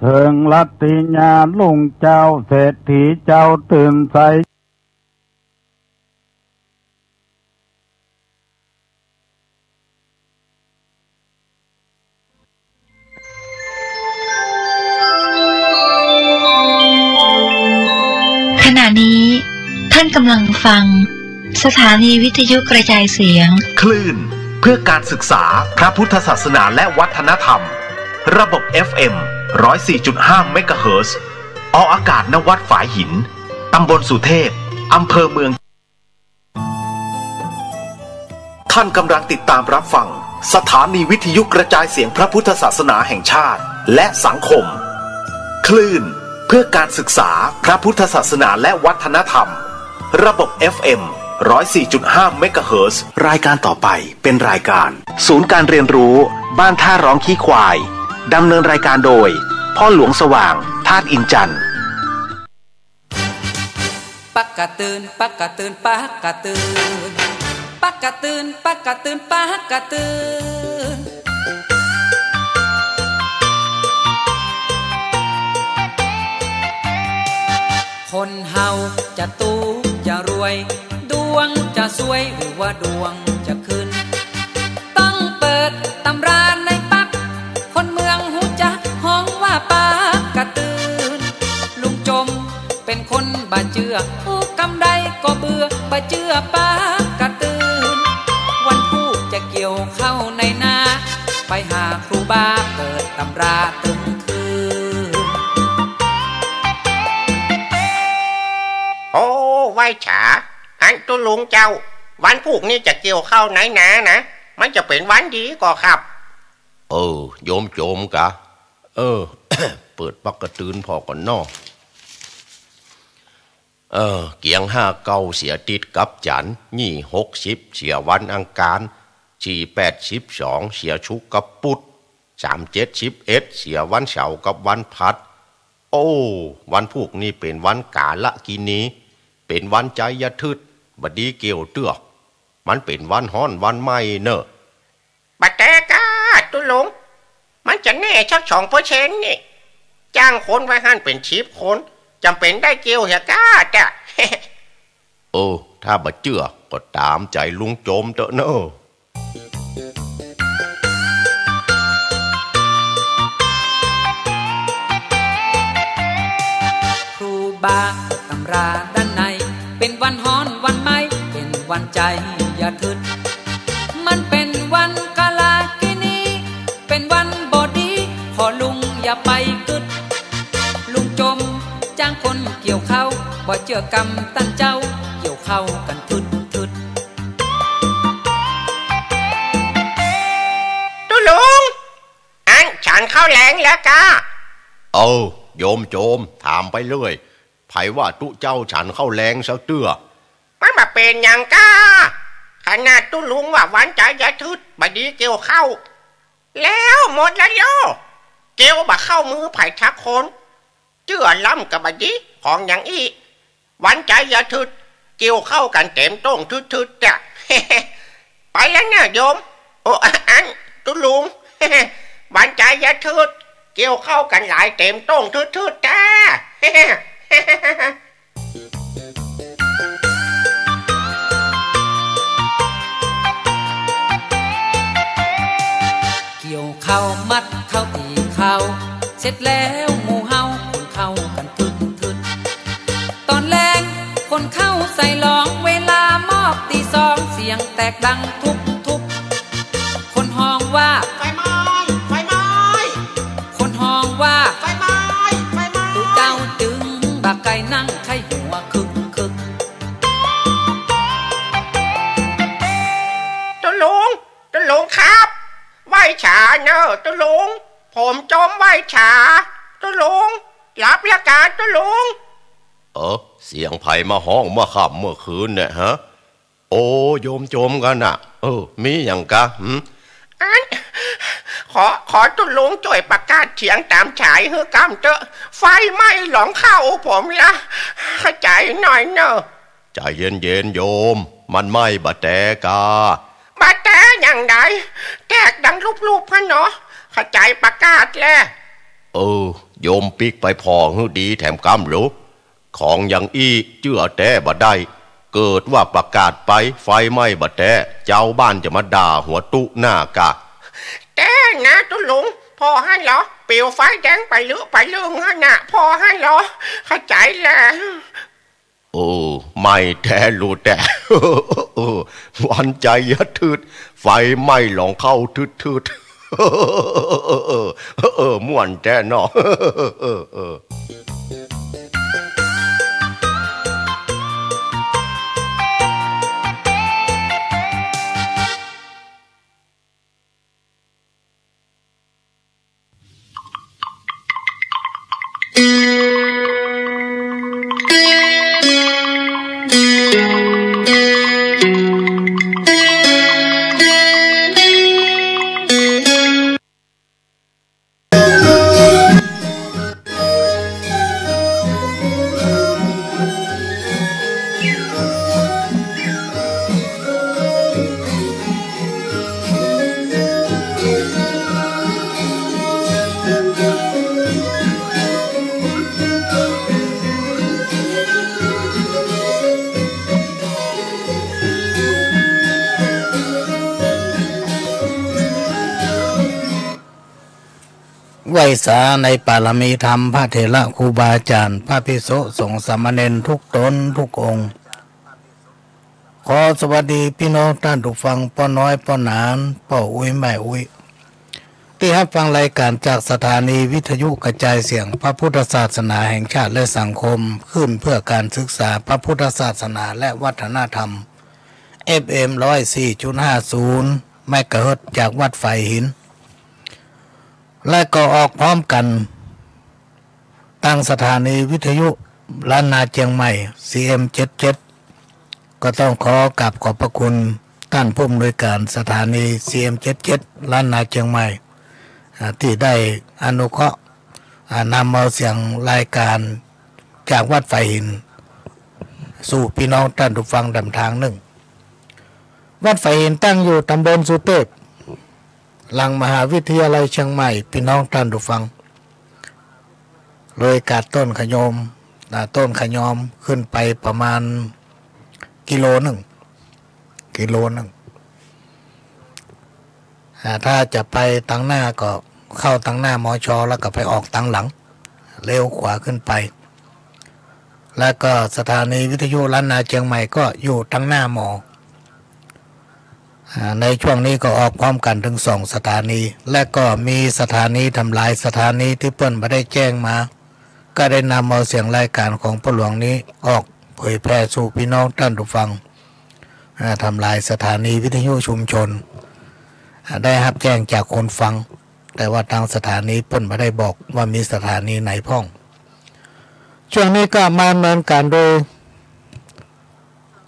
ถิงลัตติญาลุงเจ้าเศรษฐีเจ้าตื่นใสขณะนี้ท่านกำลังฟังสถานีวิทยุกระจายเสียงคลื่นเพื่อการศึกษาพระพุทธศาสนาและวัฒนธรรมระบบ FM 104.5 เมกะเฮิรตซ์ออกอากาศณวัดฝายหินตำบลสุเทพอำเภอเมืองท่านกำลังติดตามรับฟังสถานีวิทยุกระจายเสียงพระพุทธศาสนาแห่งชาติและสังคมคลื่นเพื่อการศึกษาพระพุทธศาสนาและวัฒนธรรมระบบ FM 104.5 เมกะเฮิรตซ์รายการต่อไปเป็นรายการศูนย์การเรียนรู้บ้านท่าร้องขี้ควายดำเนินรายการโดยพ่อหลวงสว่างธาตุอินจันทร์ปักกะตื่นปักกะตื่นปักกะตื่นปักกะตื่นปักกะตื่นปักกะตื่นคนเฮาจะตู้จะรวยดวงจะสวยหรือว่าดวงจะขึ้นต้องเปิดตำราในปักคนเมืองหูจักห้องว่าปักกะตื่นลุงจมเป็นคนบ่เชื่อผู้กำไรก็เบื่อบ่เชื่อปักกะตื่นวันผู้จะเกี่ยวเข้าในนาไปหาครูบาเปิดตำราตึงโอ้ไว้ฉาอันตุลุงเจ้าวันพวกนี้จะเกี่ยวเข้าไหนนะมันจะเป็นวันดีก็ครับโยมโจมกะเปิดปักกระตือนพอก่อนนอเกียง59เสียติดกับจันนี่60เสียวันอังคาร42เสียชุกกับปุด37เสียวันเสาร์กับวันพัดโอ้วันพวกนี้เป็นวันกาละกินีเป็นวันใจยทึดบัดดีเกี่ยวเตื้อมันเป็นวันฮ้อนวันไหม้เนอะบัดแต่กาตุลุงมันจะแน่ชัก2%นี่จ้างคนไว้หั่นเป็น10คนจำเป็นได้เกี่ยวเหียกาจ้ะ ถ้าบัดเจือก็ตามใจลุงโจมเตอะเนอะครูบาตำราด้านในเป็นวันฮ้อนวันไหม้เป็นวันใจอย่าทึดมันเป็นวันกาลากินีเป็นวันบอดีขอลุงอย่าไปกึดลุงจมจ้างคนเกี่ยวเข้าบ่เชื่อกรรมตั้นเจ้าเกี่ยวเข้ากันทึดตุลุงอันฉันเข้าแรงแล้วกาโยมโจมถามไปเลยไผว่าตุเจ้าฉันเข้าแรงซะเตื้อมันมาเป็นอย่างกาขนาดตุลุงว่าวันใจยะทึดบัดดีเกี่ยวเข้าแล้วหมดแล้วโยเกี่ยวบ่เข้ามือไผ่ทักคนเจื่อล้ำกับบัดดีของอย่างอีวันใจยะทึดเกี่ยวเข้ากันเต็มต้งทึดๆจ้ะ ไปแล้วเนี่ยโยมอันตุลุง วันใจยะทึดเกี่ยวเข้ากันหลายเต็มต้งทึดๆจ้า เกี่ยวเข้ามัดเข้าตีเข้าเสร็จแล้วหมู่เฮาคนเข้ากันทึดตอนแรงคนเข้าใส่ลองเวลามอบตีซองเสียงแตกดังทุบคนห้องว่าไฟไหม้คนห้องว่าไฟไหม้ตุเจ้าจึงบักไก่นั่งไข่หัวคึกตุลุงครับไหว้ฉาเนอะตุลุงผมจมไหว้ฉาตุลุงรับราชการตุลุงเสียงไผมาห้องเมื่อค่ำเมื่อคืนเนี่ยฮะโยมโจมกันน่ะมีอย่างกะขอตุลุงช่วยประกาศเสียงตามฉายเฮือกำเตอะไฟไหม้หลงเข้าผมละเข้าใจหน่อยเนอะใจเย็นโยมมันไหม้บะแตกาบะแตอย่างไรแตกดังรูปๆพะเนาะเข้าใจประกาศแล้ว โยมปิกไปพอหื้อดีแถมกำรู้ของอย่างอี้เจื้อแต่บ่ได้เกิดว่าประกาศไปไฟไหม้บ่แต่เจ้าบ้านจะมาด่าหัวตุหน้ากะแต่นะตุลุงพอให้เหรอเปลวไฟแดงไปเลืองฮะน่ะพอให้เหรอเข้าใจแล้วโอ้ไม่แท้รู้แต่วันใจยะทืดไฟไหม้หลองเข้าทืดม่วนแต่เนาะไหวสาในปารมีธรรมพระเถระครูบาอาจารย์พระภิกษุสงฆ์สามเณรทุกตนทุกองค์ขอสวัสดีพี่น้องท่านทุกฟังป้อน้อยป้อหนานป้ออุ้ยแม่อุ้ยที่รับฟังรายการจากสถานีวิทยุกระจายเสียงพระพุทธศาสนาแห่งชาติและสังคมขึ้นเพื่อการศึกษาพระพุทธศาสนาและวัฒนธรรม FM 104.50 เมกะเฮิรตซ์จากวัดไฟหินและก็ออกพร้อมกันตั้งสถานีวิทยุล้านนาเชียงใหม่ CM77 ก็ต้องขอกราบขอบพระคุณท่านผู้อำนวยการสถานี CM77 ล้านนาเชียงใหม่ที่ได้อนุเคราะห์นำเอาเสียงรายการจากวัดไฟหินสู่พี่น้องท่านผู้ฟังดำทางหนึ่งวัดไฟหินตั้งอยู่ตำบลสุเทพหลังมหาวิทยาลัยเชียงใหม่พี่น้องท่านผู้ฟังเลยกาดต้นขยมขึ้นไปประมาณกิโลหนึ่งถ้าจะไปทางหน้าก็เข้าทางหน้ามช.แล้วก็ไปออกทางหลังเลี้ยวขวาขึ้นไปแล้วก็สถานีวิทยุล้านนาเชียงใหม่ก็อยู่ทางหน้ามอในช่วงนี้ก็ออกพร้อมกันถึง2สถานีและก็มีสถานีทำลายสถานีที่เปิ้นไม่ได้แจ้งมาก็ได้นำเอาเสียงรายการของพ่อหลวงนี้ออกเผยแพร่สู่พี่น้องท่านผู้ฟังทำลายสถานีวิทยุชุมชนได้รับแจ้งจากคนฟังแต่ว่าทางสถานีเปิ้นไม่ได้บอกว่ามีสถานีไหนพ้องช่วงนี้ก็มาดำเนินการโดย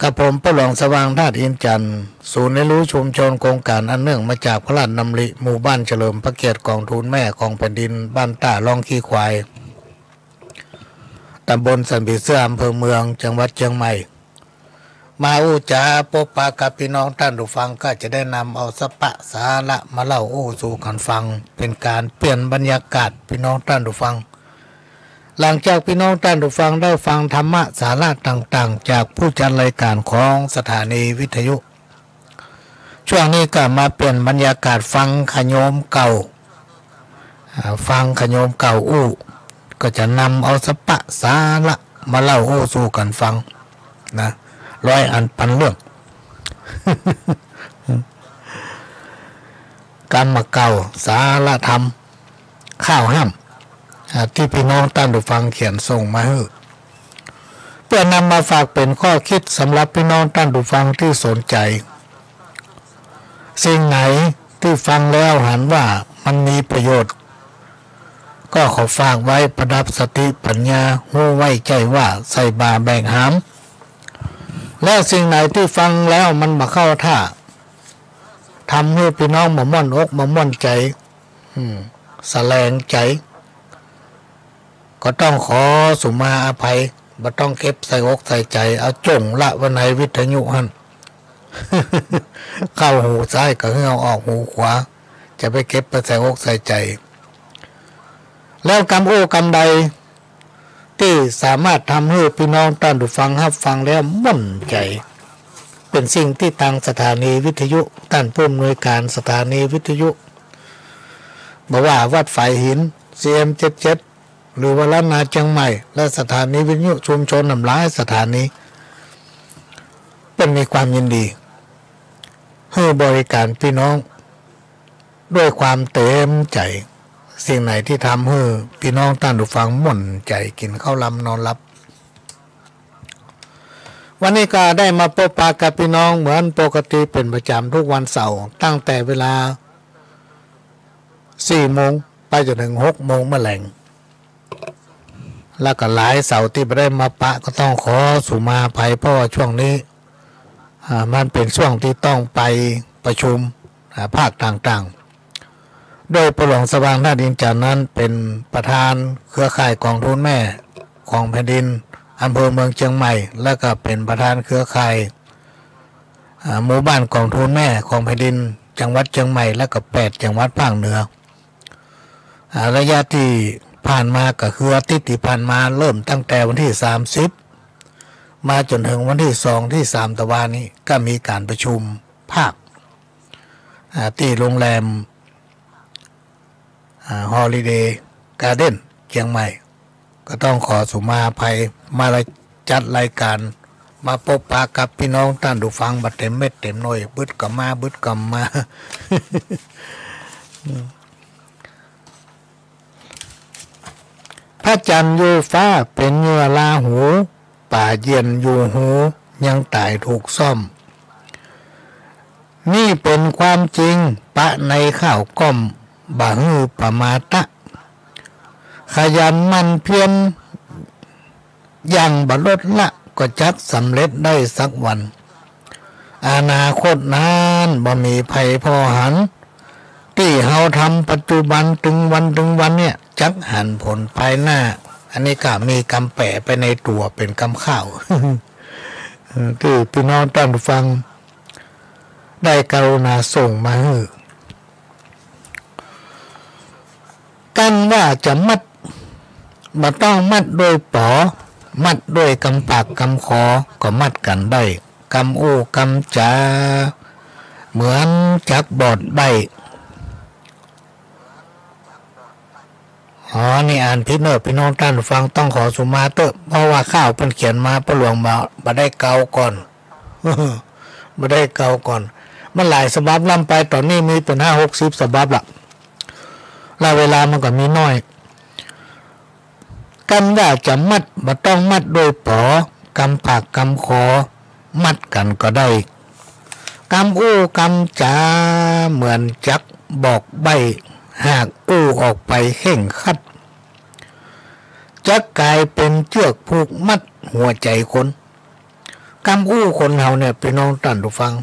กับผมพ่อหลวงสว่างธาตุอินจันทร์ศูนย์เรียนรู้ชุมชนโครงการอันเนื่องมาจากพระราชดำริหมู่บ้านเฉลิมพระเกียรติกองทุนแม่ของแผ่นดินบ้านต้าล่องขี้ควายตำบลสันผีเสื้ออำเภอเมืองจังหวัดเชียงใหม่มาอู้จาพบปะกับพี่น้องท่านผู้ฟังก็จะได้นำเอาสปะสาระมาเล่าอู้สู่กันฟังเป็นการเปลี่ยนบรรยากาศพี่น้องท่านผู้ฟังหลังจากพี่น้องท่านผู้ฟังได้ฟังธรรมะสาระต่างๆจากผู้จัดรายการของสถานีวิทยุช่วงนี้ก็มาเปลี่ยนบรรยากาศฟังขโยมเก่าอู้ก็จะนำเอาสปะสาระมาเล่าอู้สู่กันฟังนะร้อยอันพันเรื่อง กรรมเก่าสาระธรรมข้าวห้ามที่พี่น้องท่านผู้ฟังเขียนส่งมาให้เพื่อนำมาฝากเป็นข้อคิดสำหรับพี่น้องท่านผู้ฟังที่สนใจสิ่งไหนที่ฟังแล้วหันว่ามันมีประโยชน์ก็ขอฝากไว้ประดับสติปัญญาหูไว้ใจว่าใส่บาแบ่งหามและสิ่งไหนที่ฟังแล้วมันมาเข้าท่าทำให้พี่น้องมาม่อนอกมาม่อนใจแสลงใจก็ต้องขอสุมาอภัยบ่ต้องเก็บใส่อกใส่ใจเอาจงละวันไหนวิทยุหั่น เข้าหูซ้ายก็ให้เอาออกหูขวาจะไปเก็บไปใส่อกใส่ใจ แล้วกรรมโอ้กรรมใดที่สามารถทำให้พี่น้องท่านผู้ฟังรับฟังแล้วมั่นใจเป็นสิ่งที่ทางสถานีวิทยุท่านผู้อำนวยการสถานีวิทยุบอกว่าวัดฝ่ายหิน CM77 หรือว่าล้านนาเชียงใหม่และสถานีวิทยุชุมชนนำหลายสถานีเป็นมีความยินดีให้บริการพี่น้องด้วยความเต็มใจสิ่งไหนที่ทำให้พี่น้องท่านผู้ฟังหม่นใจกินข้าวลำนอนหลับวันนี้ก็ได้มาพบปะกับพี่น้องเหมือนปกติเป็นประจำทุกวันเสาร์ตั้งแต่เวลา 4 โมงไปจนถึง 6 โมงเมื่อแหล่งแล้วก็หลายเสาร์ที่ไม่ได้มาปะก็ต้องขอสุมาภัยเพราะว่าช่วงนี้มันเป็นช่วงที่ต้องไปประชุมภาคต่างๆโดยประหลวงสว่างท่าดินจันทร์นั้นเป็นประธานเครือข่ายกองทุนแม่ของแผ่นดินอำเภอเมืองเชียงใหม่และก็เป็นประธานเครือข่ายหมู่บ้านกองทุนแม่ของแผ่นดินจังหวัดเชียงใหม่และก็8จังหวัดภาคเหนือระยะที่ผ่านมาก็คืออาทิตย์ที่ผ่านมาเริ่มตั้งแต่วันที่30มาจนถึงวันที่2ที่3ตะวันนี้ก็มีการประชุมภาคที่โรงแรมฮอลิเดย์การ์เด้นเชียงใหม่ก็ต้องขอสุมาภัยมาจัดรายการมาพบปะกับพี่น้องท่านผู้ฟังบัดเต็มเม็ดเต็มหน่วยบึดกลับมาบึดกลับมา พระจันทร์อยู่ฟ้าเป็นเหยื่อลาหูป่าเย็นอยู่หูยังตายถูกซ่อมนี่เป็นความจริงปะในข้าวก้อมบะฮือปะมาตะขยันมันเพียรยังบลดละก็จักสำเร็จได้สักวันอนาคตนานบ่มีภัยพอหันที่เฮาทำปัจจุบันถึงวันเนี่ยจักหันผลภายหน้าอันนี้ก็มีคำแปะไปในตัวเป็นคำข้าว ที่พี่น้องท่านผู้ฟังได้กรุณาส่งมาให้กันว่าจะมัดบ่ต้องมัดโดยปอมัดด้วยกำปากกำคอก็มัดกันได้กำโอ้กำจาเหมือนจักบอดใบนี่อ่านพิดเนอร์พี่น้องท่านฟังต้องขอสุมาเตอร์เพราะว่าข้าวเป็นเขียนมาประหลวงมาได้เกาก่อน มาได้เกาก่อนมันหลายฉบับล่ำไปตอนนี้มีเป็น50-60ฉบับละแล้วเวลามันก็มีน้อยกันว่าจะมัดบ่ต้องมัดโดยปอกำปากกำคอมัดกันก็ได้กำอู้กำจาเหมือนจักบอกใบหากอู้ออกไปเข่งคัดจะกลายเป็นเชือกผูกมัดหัวใจคนกำอู้คนเฮาเนี่ยพี่น้องท่านผู้ฟัง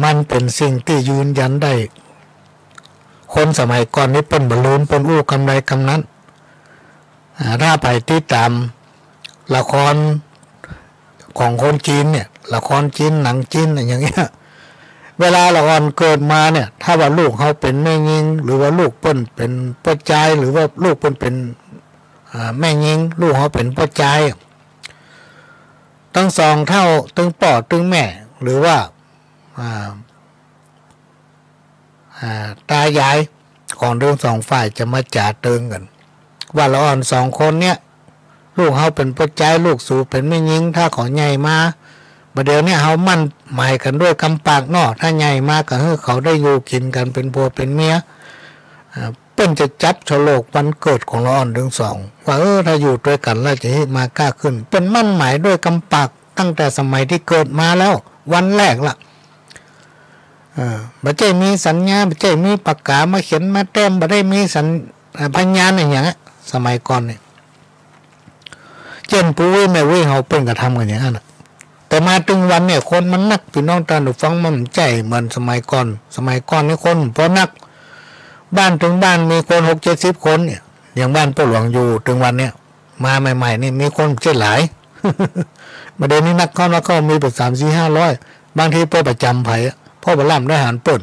มันเป็นสิ่งที่ยืนยันได้คนสมัยก่อนนี้เป็นบอลลูนเป็นอู้กำไรกำนั้นถ้าไปติดตามละครของคนจีนเนี่ยละครจีนหนังจีนอย่างเงี้ยเวลาละครเกิดมาเนี่ยถ้าว่าลูกเขาเป็นแม่ยิงหรือว่าลูกเปิ้นเป็นป้าจายหรือว่าลูกเปิ้นเป็นแม่ยิงลูกเขาเป็นป้าจายตั้งสองเท่าตึงป่อตึงแม่หรือว่าตายายของเรื่องสองฝ่ายจะมาจ่าเติงกันว่าละอ่อน2คนเนี่ยลูกเขาเป็นป้าจายลูกสู่เป็นแม่ยิงถ้าขอใหญ่มาประเดี๋ยวนี้เขามั่นหมายกันด้วยกำปากนอกถ้าใหญ่มากก็ให้เขาได้อยู่กินกันเป็นผัวเป็นเมียเปิ้นจะจับฉลกวันเกิดของละอ่อนถึง2ว่าถ้าอยู่ด้วยกันแล้วจะให้มากล้าขึ้นเป็นมั่นหมายด้วยกำปากตั้งแต่สมัยที่เกิดมาแล้ววันแรกล่ะบ่ใช่มีสัญญาบ่ใช่มีปากกามาเขียนมาแต้มบ่ได้มีพยานอย่างเงี้ยสมัยก่อนเนี่ยเช่นปู่แม่เฮาเปิ้นก็ทำกันอย่างนั้นแต่มาถึงวันเนี่ยคนมันนักพี่น้องท่านผู้ฟังมันใจเหมือนสมัยก่อนนี่คนพอนักบ้านถึงบ้านมีคน60-70คนเนี่ยอย่างบ้านปู่หลวงอยู่ถึงวันเนี่ยมาใหม่ๆนี่มีคนเจ็ดหลาย ประเดี๋ยวนี้นักเข้ามีเป็น300-400บางทีพ่อประจำไผพ่อบ่ล่ำได้หารเปิ้น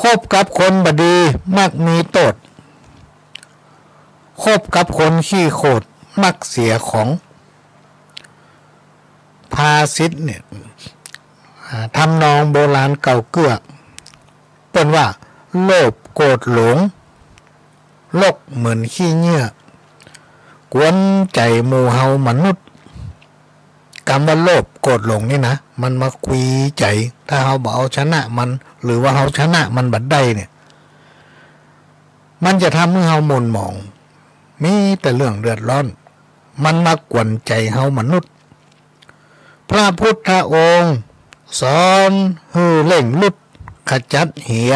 คบกับคนบดีมักมีโทษคบกับคนขี้โคตรมักเสียของภาษิตเนี่ยทำนองโบราณเก่าเกื้อเป็นว่าโลภโกรธหลงโลกเหมือนขี้เหี้ยกวนใจหมู่เฮามนุษย์คำว่าโลภโกรธหลงนี่นะมันมาคุยใจถ้าเฮาบ่เอาชนะมันหรือว่าเฮาชนะมันบัดได้เนี่ยมันจะทำให้เฮาหม่นหมองมีแต่เรื่องเดือดร้อนมันมากวนใจเฮามนุษย์พระพุทธองค์สอนให้เล่งลุดขจัดเหีย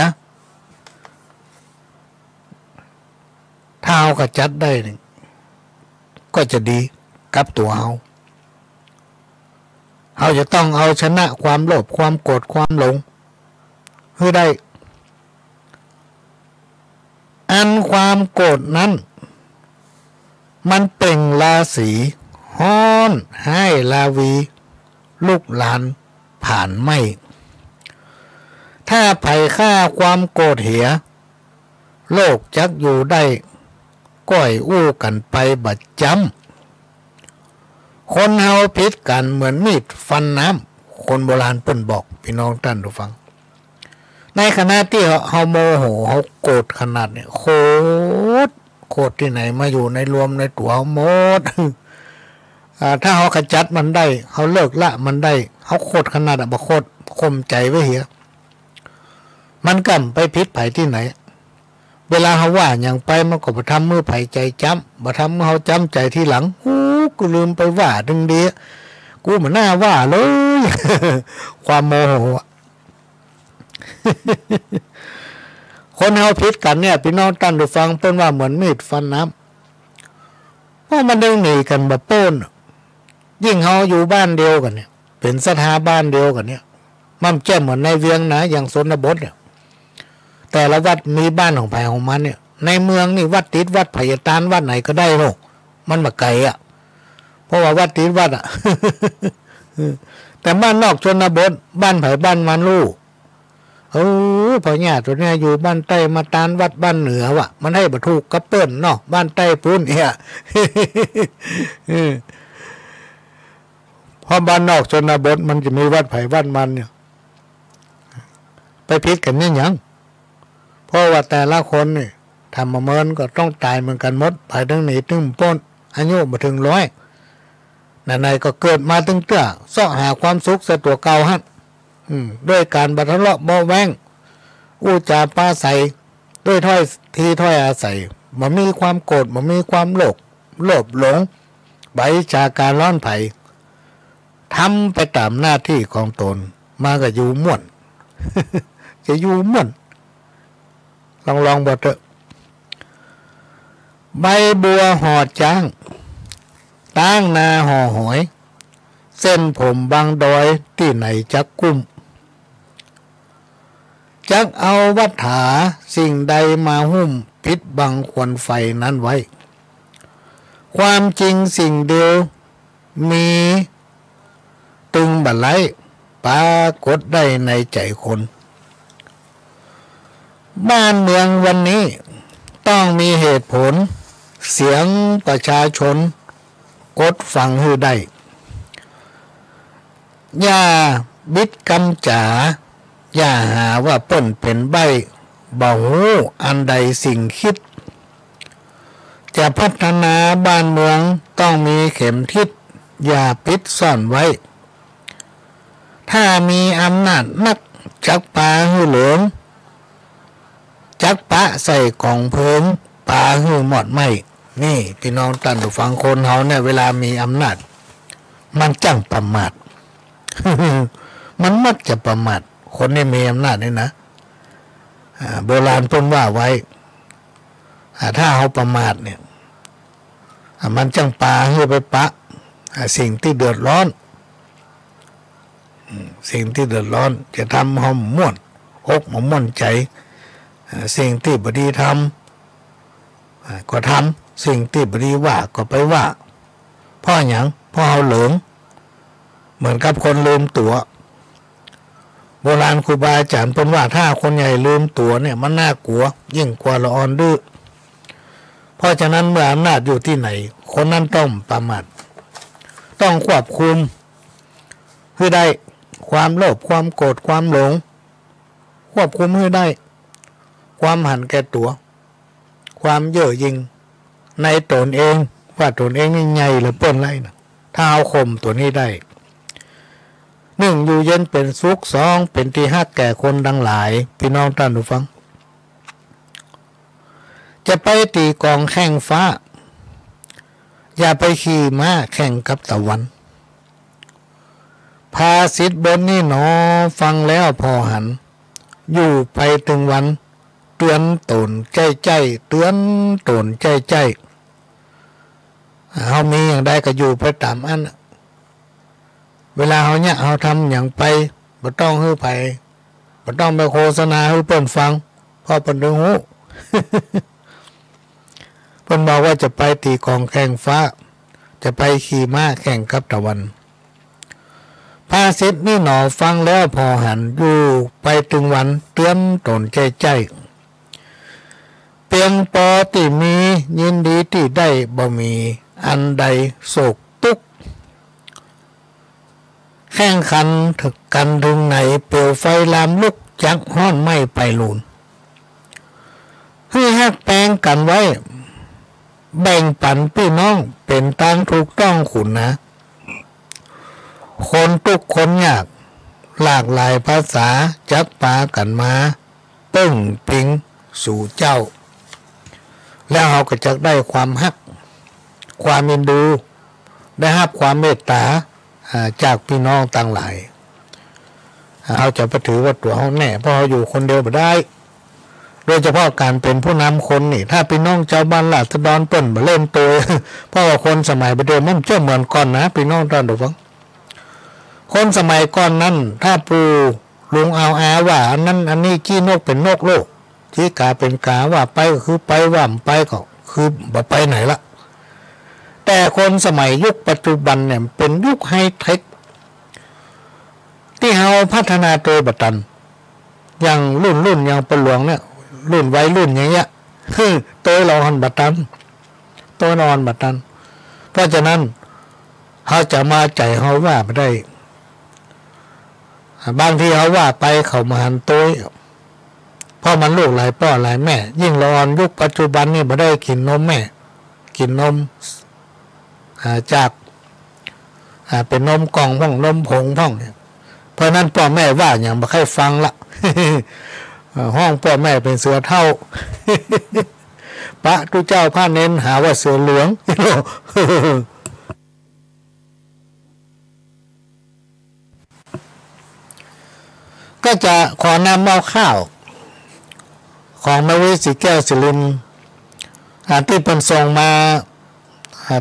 ถ้าเฮาขจัดได้นี่ก็จะดีกับตัวเฮาจะต้องเอาชนะความโลภความโกรธความหลงให้ได้อันความโกรธนั้นมันเปล่งราศีฮ้อนให้ลาวีลูกหลานผ่านไม่ถ้าไผ่ฆ่าความโกรธเหียโลกจักอยู่ได้ก้อยอู้กันไปบัดจำคนเฮาพิษกันเหมือนมีดฟันน้ำคนโบราณเปิ้นบอกพี่น้องท่านผู้ฟังในขณะที่เฮาโมโหเฮาโกรธขนาดเนี่ยโคตรที่ไหนมาอยู่ในรวมในตัวเฮาหมดถ้าเฮาขจัดมันได้เฮาเลิกละมันได้เฮาโคตรขนาดบ่โคตรคมใจไว้เหียมันกำไปพิษไผที่ไหนเวลาเฮาว่าอย่างไปมันก็บ่ทำมือไผใจจำบ่ทำมือเฮาจำใจที่หลังกูลืมไปว่าดึงเดียกูมันน่าว่าเลยความโมโหคนเฮาพิษกันเนี่ยพี่น้องท่านผู้ฟังเปิ้นว่าเหมือนมีดฟันน้ำเพราะมันดึงหนีกันบ่โป้นยิ่งเฮาอยู่บ้านเดียวกันเนี่ยเป็นสถาบ้านเดียวกันเนี่ยมันแจ่มเหมือนในเวียงนะอย่างชนบทเนี่ยแต่ละวัดมีบ้านของไผของมันเนี่ยในเมืองนี่วัดติดวัดไผตานวัดไหนก็ได้โลกมันบ่ไกลอ่ะเพราะว่าวัดติดวัดอ่ะ แต่บ้านนอกชนบทบ้านไผบ้านมันรู้พ่อญาติตัวเนี้ยอยู่บ้านใต้มาตานวัดบ้านเหนือว่ะมันให้บ่ถูกกับเปิ้นเนาะบ้านใต้ปุ้นเนี่ย พอบ้านนอกชนบทมันจะมีวัดไผวัดมันเนี่ยไปพิษกันเนี่ยยังเพราะว่าแต่ละคนนี่ทำมาเมินก็ต้องตายเหมือนกันหมดภายทั้งหนีตึงป้นอายุมาถึง100ในก็เกิดมาตึงเตื้อเสาะหาความสุขใส่ตัวเก่าฮะด้วยการบัทะเลาะเบาแวงอู้จาปาใสด้วยถ้อยทีถ้อยอาศัยมันมีความโกรธมันมีความโลภหลงใบจากการร้อนไผ่ทำไปตามหน้าที่ของตนมาก็อยู่ม่วน จะอยู่ม่วนลองบ่เถอะใบบัวห่อจ้างตั้งนาห่อหอยเส้นผมบางดอยที่ไหนจักกุ้มจักเอาวัฏฐาสิ่งใดมาหุ้มปิดบังควันไฟนั้นไว้ความจริงสิ่งเดียวมีตึงบัดไลปรากฏได้ในใจคนบ้านเมืองวันนี้ต้องมีเหตุผลเสียงประชาชนกดฟังให้ได้อย่าบิดกำจ๋าอย่าหาว่าเปิ้นเป็นใบบ่ฮู้อันใดสิ่งคิดจะพัฒนาบ้านเมืองต้องมีเข็มทิศอย่าปิดซ่อนไว้ถ้ามีอำนาจนักจักปาหื้อเหลืองจักปะใส่กล่องเพลิงปาหื้อหมดไม่นี่พี่น้องท่านผู้ฟังคนเฮาเนี่ยเวลามีอำนาจมันจังประมาท มันมักจะประมาทคนที่มีอำนาจนี่นะโบราณเพิ่นว่าไว้ถ้าเฮาประมาทเนี่ยมันจังปาหื้อไปปะสิ่งที่เดือดร้อนสิ่งที่เดือดร้อนจะทำเฮาม่วนอกม่วนใจสิ่งที่บดีทำก็ทำสิ่งที่บดีว่าก็ไปว่าเพราะหยังเพราะเฮาเหลิงเหมือนกับคนลืมตั๋ว โบราณครูบาอาจารย์เป็นว่าถ้าคนใหญ่ลืมตัวเนี่ยมันน่ากลัวยิ่งกว่าละอ่อนดื้อเพราะฉะนั้นเมื่ออำนาจอยู่ที่ไหนคนนั้นต้องประมาทต้องควบคุมให้ได้ความโลภความโกรธความหลงควบคุมให้ได้ความหันแก่ตัวความเย่อหยิ่งในตนเองว่าตนเองนี่ใหญ่หรือเปิ้นไรนะถ้าเอาข่มตัวนี้ได้หนึ่งอยู่เย็นเป็นสุขสองเป็นที่ฮักแก่คนดังหลายพี่น้องท่านผู้ฟังจะไปตีกองแข่งฟ้าอย่าไปขี่ม้าแข่งกับตะวันพาสิทธิ์บนนี่หนอฟังแล้วพอหันอยู่ไปถึงวันเตือนตนใจเตือนตนใจเฮามีอย่างใดก็อยู่ไปตามอันเวลาเฮาเนี่ยเฮาทำอย่างไปบ่ต้องฮื้อไผบ่ต้องไปโฆษณาให้เพิ่นฟังเพราะเพิ่นรู้ เพิ่นบอกว่าจะไปตีกองแข่งฟ้าจะไปขี่ม้าแข่งกับตะวันพาสิทธิ์นี่หนอฟังแล้วพอหันอยู่ไปถึงวันเตือนตนใจเพียงปอที่มียินดีที่ได้บ่มีอันใดโศกทุกข์แข่งขันถึกกันถึงไหนเปลวไฟลามลุกจักห้อนไม่ไปลูนให้ฮักแปลงกันไว้แบ่งปันพี่น้องเป็นตามถูกต้องขุนนะคนทุกคนยากหลากหลายภาษาจักปากันมาปึ้งปิงสู่เจ้าแล้วเราก็จะได้ความฮักความเอ็นดูได้รับความเมตตาจากพี่น้องต่างหลายเราจะไปถือว่าตัวเขาแน่เพราะเราอยู่คนเดียวไม่ได้โดยเฉพาะการเป็นผู้นำคนนี่ถ้าพี่น้องเจ้าบ้านราษฎรเปิ้นมาเล่นตัวเพราะว่าคนสมัยประเดิมมันเจ้าเหมือนก่อนนะพี่น้องตอนเด็กคนสมัยก่อนนั้นถ้าปูลุงเอาอาว่าอันนั้นอันนี้ขี้นกเป็นนกโลกขี้กาเป็นกาว่าไปก็คือไปว่าไปก็คือบ่ไปไหนละแต่คนสมัยยุคปัจจุบันเนี่ยเป็นยุคไฮเทคที่เราพัฒนาตัวบัตันอย่างรุ่นอย่างปลวงเนี่ยรุ่นวัยรุ่นอย่างเงี้ยคือตัวเราหันบัตันตัวนอนบัตันเพราะฉะนั้นเขาจะมาใจเขาว่าไม่ได้บางทีเขาว่าไปเขามาหันตัวเพราะมันลูกหลายพ่อหลายแม่ยิ่งเราอ่อนยุคปัจจุบันนี่ไม่ได้กินนมแม่กินนมจากเป็นนมกล่องพ่องนมผงพ่องเนี่ยเพราะนั้นพ่อแม่ว่าอย่างไม่ค่อยฟังละ ห้องพ่อแม่เป็นเสือเท่า พระทุเจ้าพระเน้นหาว่าเสือเหลือง ก็จะขอนำเอาข้าวของนวิสิแก้วศิรินที่เป็นส่งมา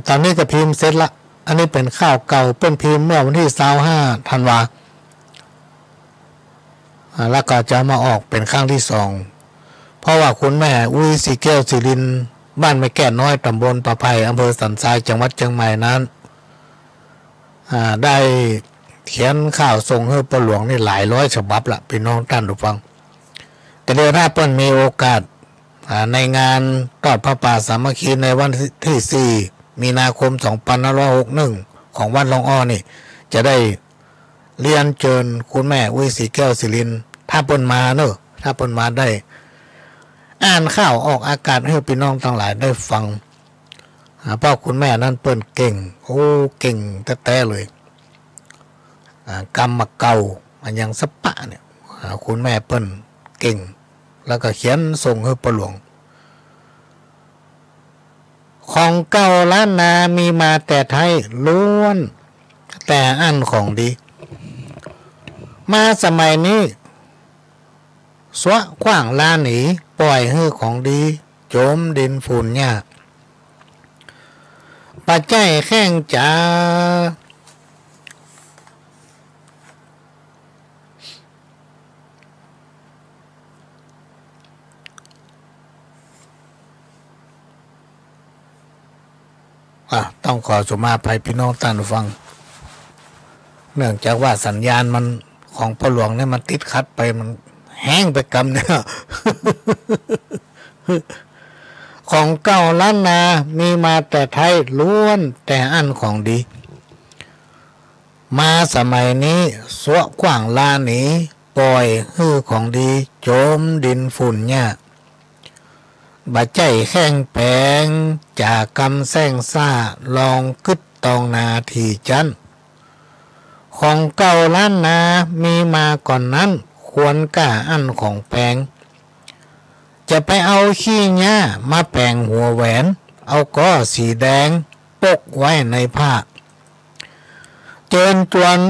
ตอนนี้จะพิมพ์เสร็จละอันนี้เป็นข้าวเก่าเป็นพิมพ์เมื่อวันที่25 ธันวาแล้วก็จะมาออกเป็นครั้งที่2เพราะว่าคุณแม่วิสิแก้วศิรินบ้านไม่แก่น้อยตำบลประไพอำเภอสันทรายจังหวัดเชียงใหม่นั้นได้เขียนข่าวส่งให้ปหลวงนี่หลายร้อยฉบับละพี่น้องท่านผู้ฟังแต่เดี๋ยวถ้าเปิ้ลมีโอกาสในงานทอดพระป่าสามัคคีในวันที่4 มีนาคม 2561ของวัดหลวงอ้อนี่จะได้เรียนเชิญคุณแม่วิสิแก้วศิรินถ้าเปิ้ลมาเนอะถ้าเปิ้ลมาได้อ่านข่าวออกอากาศให้พี่น้องทั้งหลายได้ฟังเพราะคุณแม่นั้นเปิ้ลเก่งโอ้เก่งแท้ๆเลยกรรมเก่ามันยังสปะเนี่ยคุณแม่เปิ้ลเก่งแล้วก็เขียนส่งให้ปหลวงของเก่าล้านนามีมาแต่ไทยล้วนแต่อันของดีมาสมัยนี้สวะขว้างลาหนีปล่อยให้ของดีโจมดินฝุ่นหญ้าปัจจัยแข้งจ๋าต้องขอสุมาภัยพี่น้องท่านผู้ฟังเนื่องจากว่าสัญญาณมันค ของพ่อหลวงเนี่ยมันติดขัดไปมันแห้งไปกำเนี่ย ของเก่าล้านนามีมาแต่ไทยล้วนแต่อันของดีมาสมัยนี้สวะกว้างลาหนีปล่อยฮื้อของดีโจมดินฝุ่นเนี่ยบาใจแข้งแปลงจากกำแซงซ่าลองกึดตองนาทีจันของเก่าล้านนามีมาก่อนนั้นควรกล้าอันของแปลงจะไปเอาขี้หญ้ามาแปลงหัวแหวนเอาก้อสีแดงปกไว้ในผ้าเจิญจวน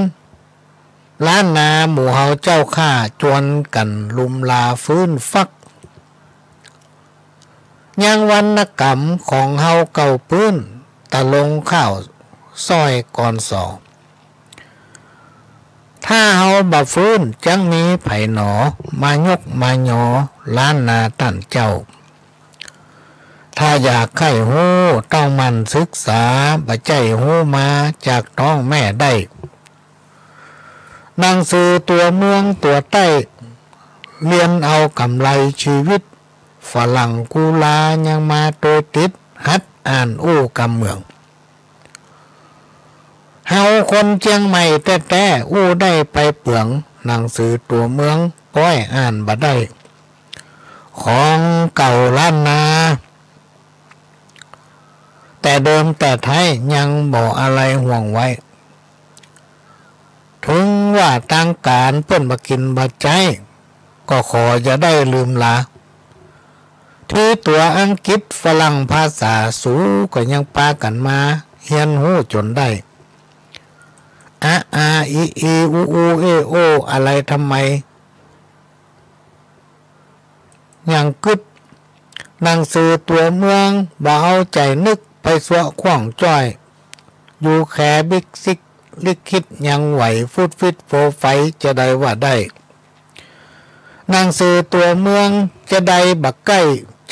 ล้านนาหมู่เฮาเจ้าข้าจวนกันลุมลาฟื้นฟักยังวรรณกรรมของเฮาเก่าปื้นตะลงข้าวซอยก่อนสอถ้าเฮาบ่ฟื้นจังมีไผหนอมายกมาหยอล้านนาตันเจ้าถ้าอยากไข้หู้ต้องมันศึกษาบ่ใจหู้มาจากท้องแม่ได้หนังสือตัวเมืองตัวใต้เรียนเอากำไรชีวิตฝรั่งกุลายังมาโตติดหัดอ่านอู้กำเมืองเฮาคนเชียงใหม่แต่อู้ได้ไปเปลืองหนังสือตัวเมืองก้อยอ่านบ่ได้ของเก่าล้านนาแต่เดิมแต่ไทยยังบ่อะไรห่วงไว้ถึงว่าทางการเปิ้นบ่กินบ่ใจก็ขอจะได้ลืมลาที่ตัวอังกฤษฝรั่งภาษาสูก็ยังปากันมาเฮียนหู้จนได้อีอูเอโออะไรทำไมยังกึดหนังสือตัวเมืองบ่เอาใจนึกไปสวะขว่างจ้อยอยู่แค่บิ๊กซิกลิขิตยังไหวฟุดฟิตโฟไฟจะได้ว่าได้หนังสือตัวเมืองจะได้บักใกล้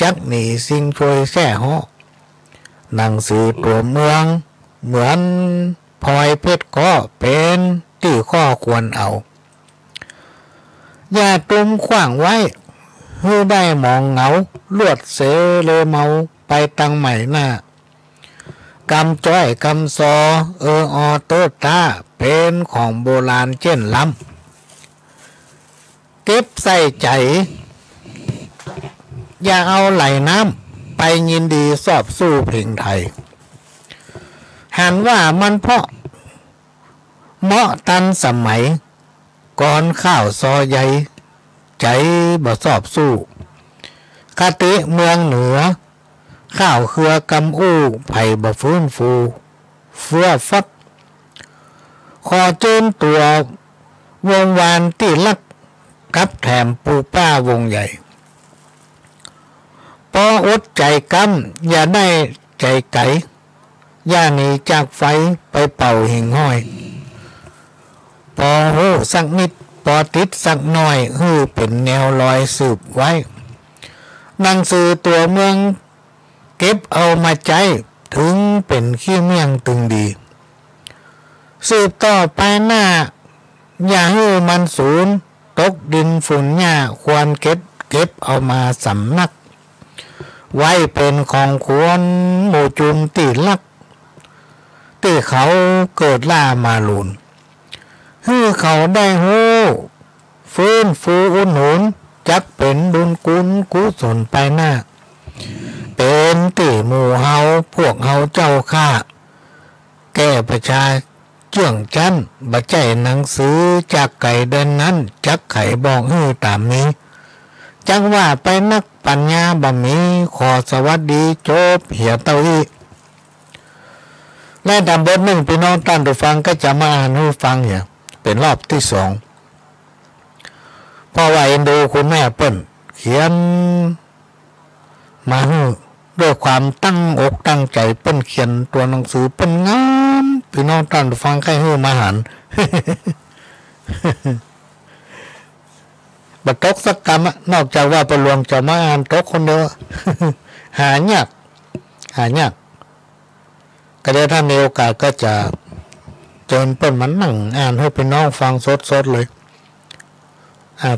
จักหนีสิ่งช่วยแท่หอหนังสือตัวเมืองเหมือนพลอยเพชรก็เป็นที่ข้อควรเอาอย่าตุ่มขว้างไว้เพื่อได้มองเหงาลวดเสเลเมาไปตั้งใหม่หน้ากำจ้อยกำซออโตตาเป็นของโบราณเช่นล้ำเก็บใส่ใจอย่าเอาไหลน้ำไปยินดีสอบสู้เพลงไทยหันว่ามันเพราะเหมาะตันสมัยก่อนข้าวซอใหญ่ใจบ่สอบสู้คติเมืองเหนือข้าวเครือกำอู้ไผ่บ่ฟื้นฟูเฟื่อฟักขอเจิญตัววงวานที่ลักกับแถมปูป้าวงใหญ่พออดใจกำอย่าได้ใจไก่อย่าหนีจากไฟไปเป่าหิ่งห้อยพอหูสักนิดพอติดสักหน่อยฮือเป็นแนวลอยสืบไว้หนังสือตัวเมืองเก็บเอามาใจถึงเป็นขี้เมี่ยงตึงดีสืบต่อไปหน้าอย่าให้มันสูญตกดินฝุ่นหญ้าควรเก็บเอามาสำนักไว้เป็นของควรหมู่จุมตีลักที่เขาเกิดล่ามาหลุนให้เขาได้หู้ฟื้นฟูอุ่นหนุนจักเป็นบุญกุศลไปหน้าเป็นตีหมู่เฮาพวกเฮาเจ้าข้าแก้ประชาเจื่องจันบะใจหนังสือจากไก่เดินนั้นจักไข่บอกให้ตามนี้จังว่าไปนักปัญญาบะมีขอสวัสดีจบเหี่ยเต้าอี้และดำบทหนึ่งพี่น้องท่านผู้ฟังก็จะมาอ่านให้ฟังเนี่ยเป็นรอบที่สองเพราะว่าเอ็นดูคุณแม่เปิ้นเขียนมาให้ด้วยความตั้งอกตั้งใจเปิ้นเขียนตัวหนังสือเปิ้นงามพี่น้องท่านผู้ฟังใครให้มาหัน บัดตกสักกรรมนอกจากว่าประหลวงจะมาอ่านตกคนเดียว หายากก็ได้ถ้ามีโอกาสก็จะเจิญเปิ้นมันนั่งอ่านให้พี่น้องฟังสดๆเลย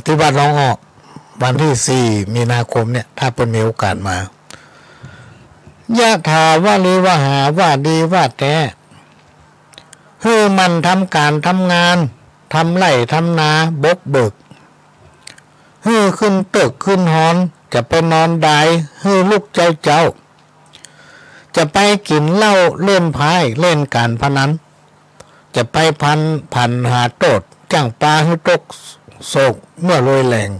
ที่บ้านน้องออกวันที่4 มีนาคมเนี่ยถ้าเป็นมีโอกาสมายะถาว่าลีว่าหาว่าดีว่าแต่ให้มันทำการทำงานทำไร่ทำนาบกเบิกให้ขึ้นตึกขึ้นหอนจะไปนอนได้ให้ลูกเจ้าจะไปกินเหล้าเล่นพายเล่นการพนันจะไปพันหาโตดจ้างปลาให้ตกโศกเมื่อรวยแหลง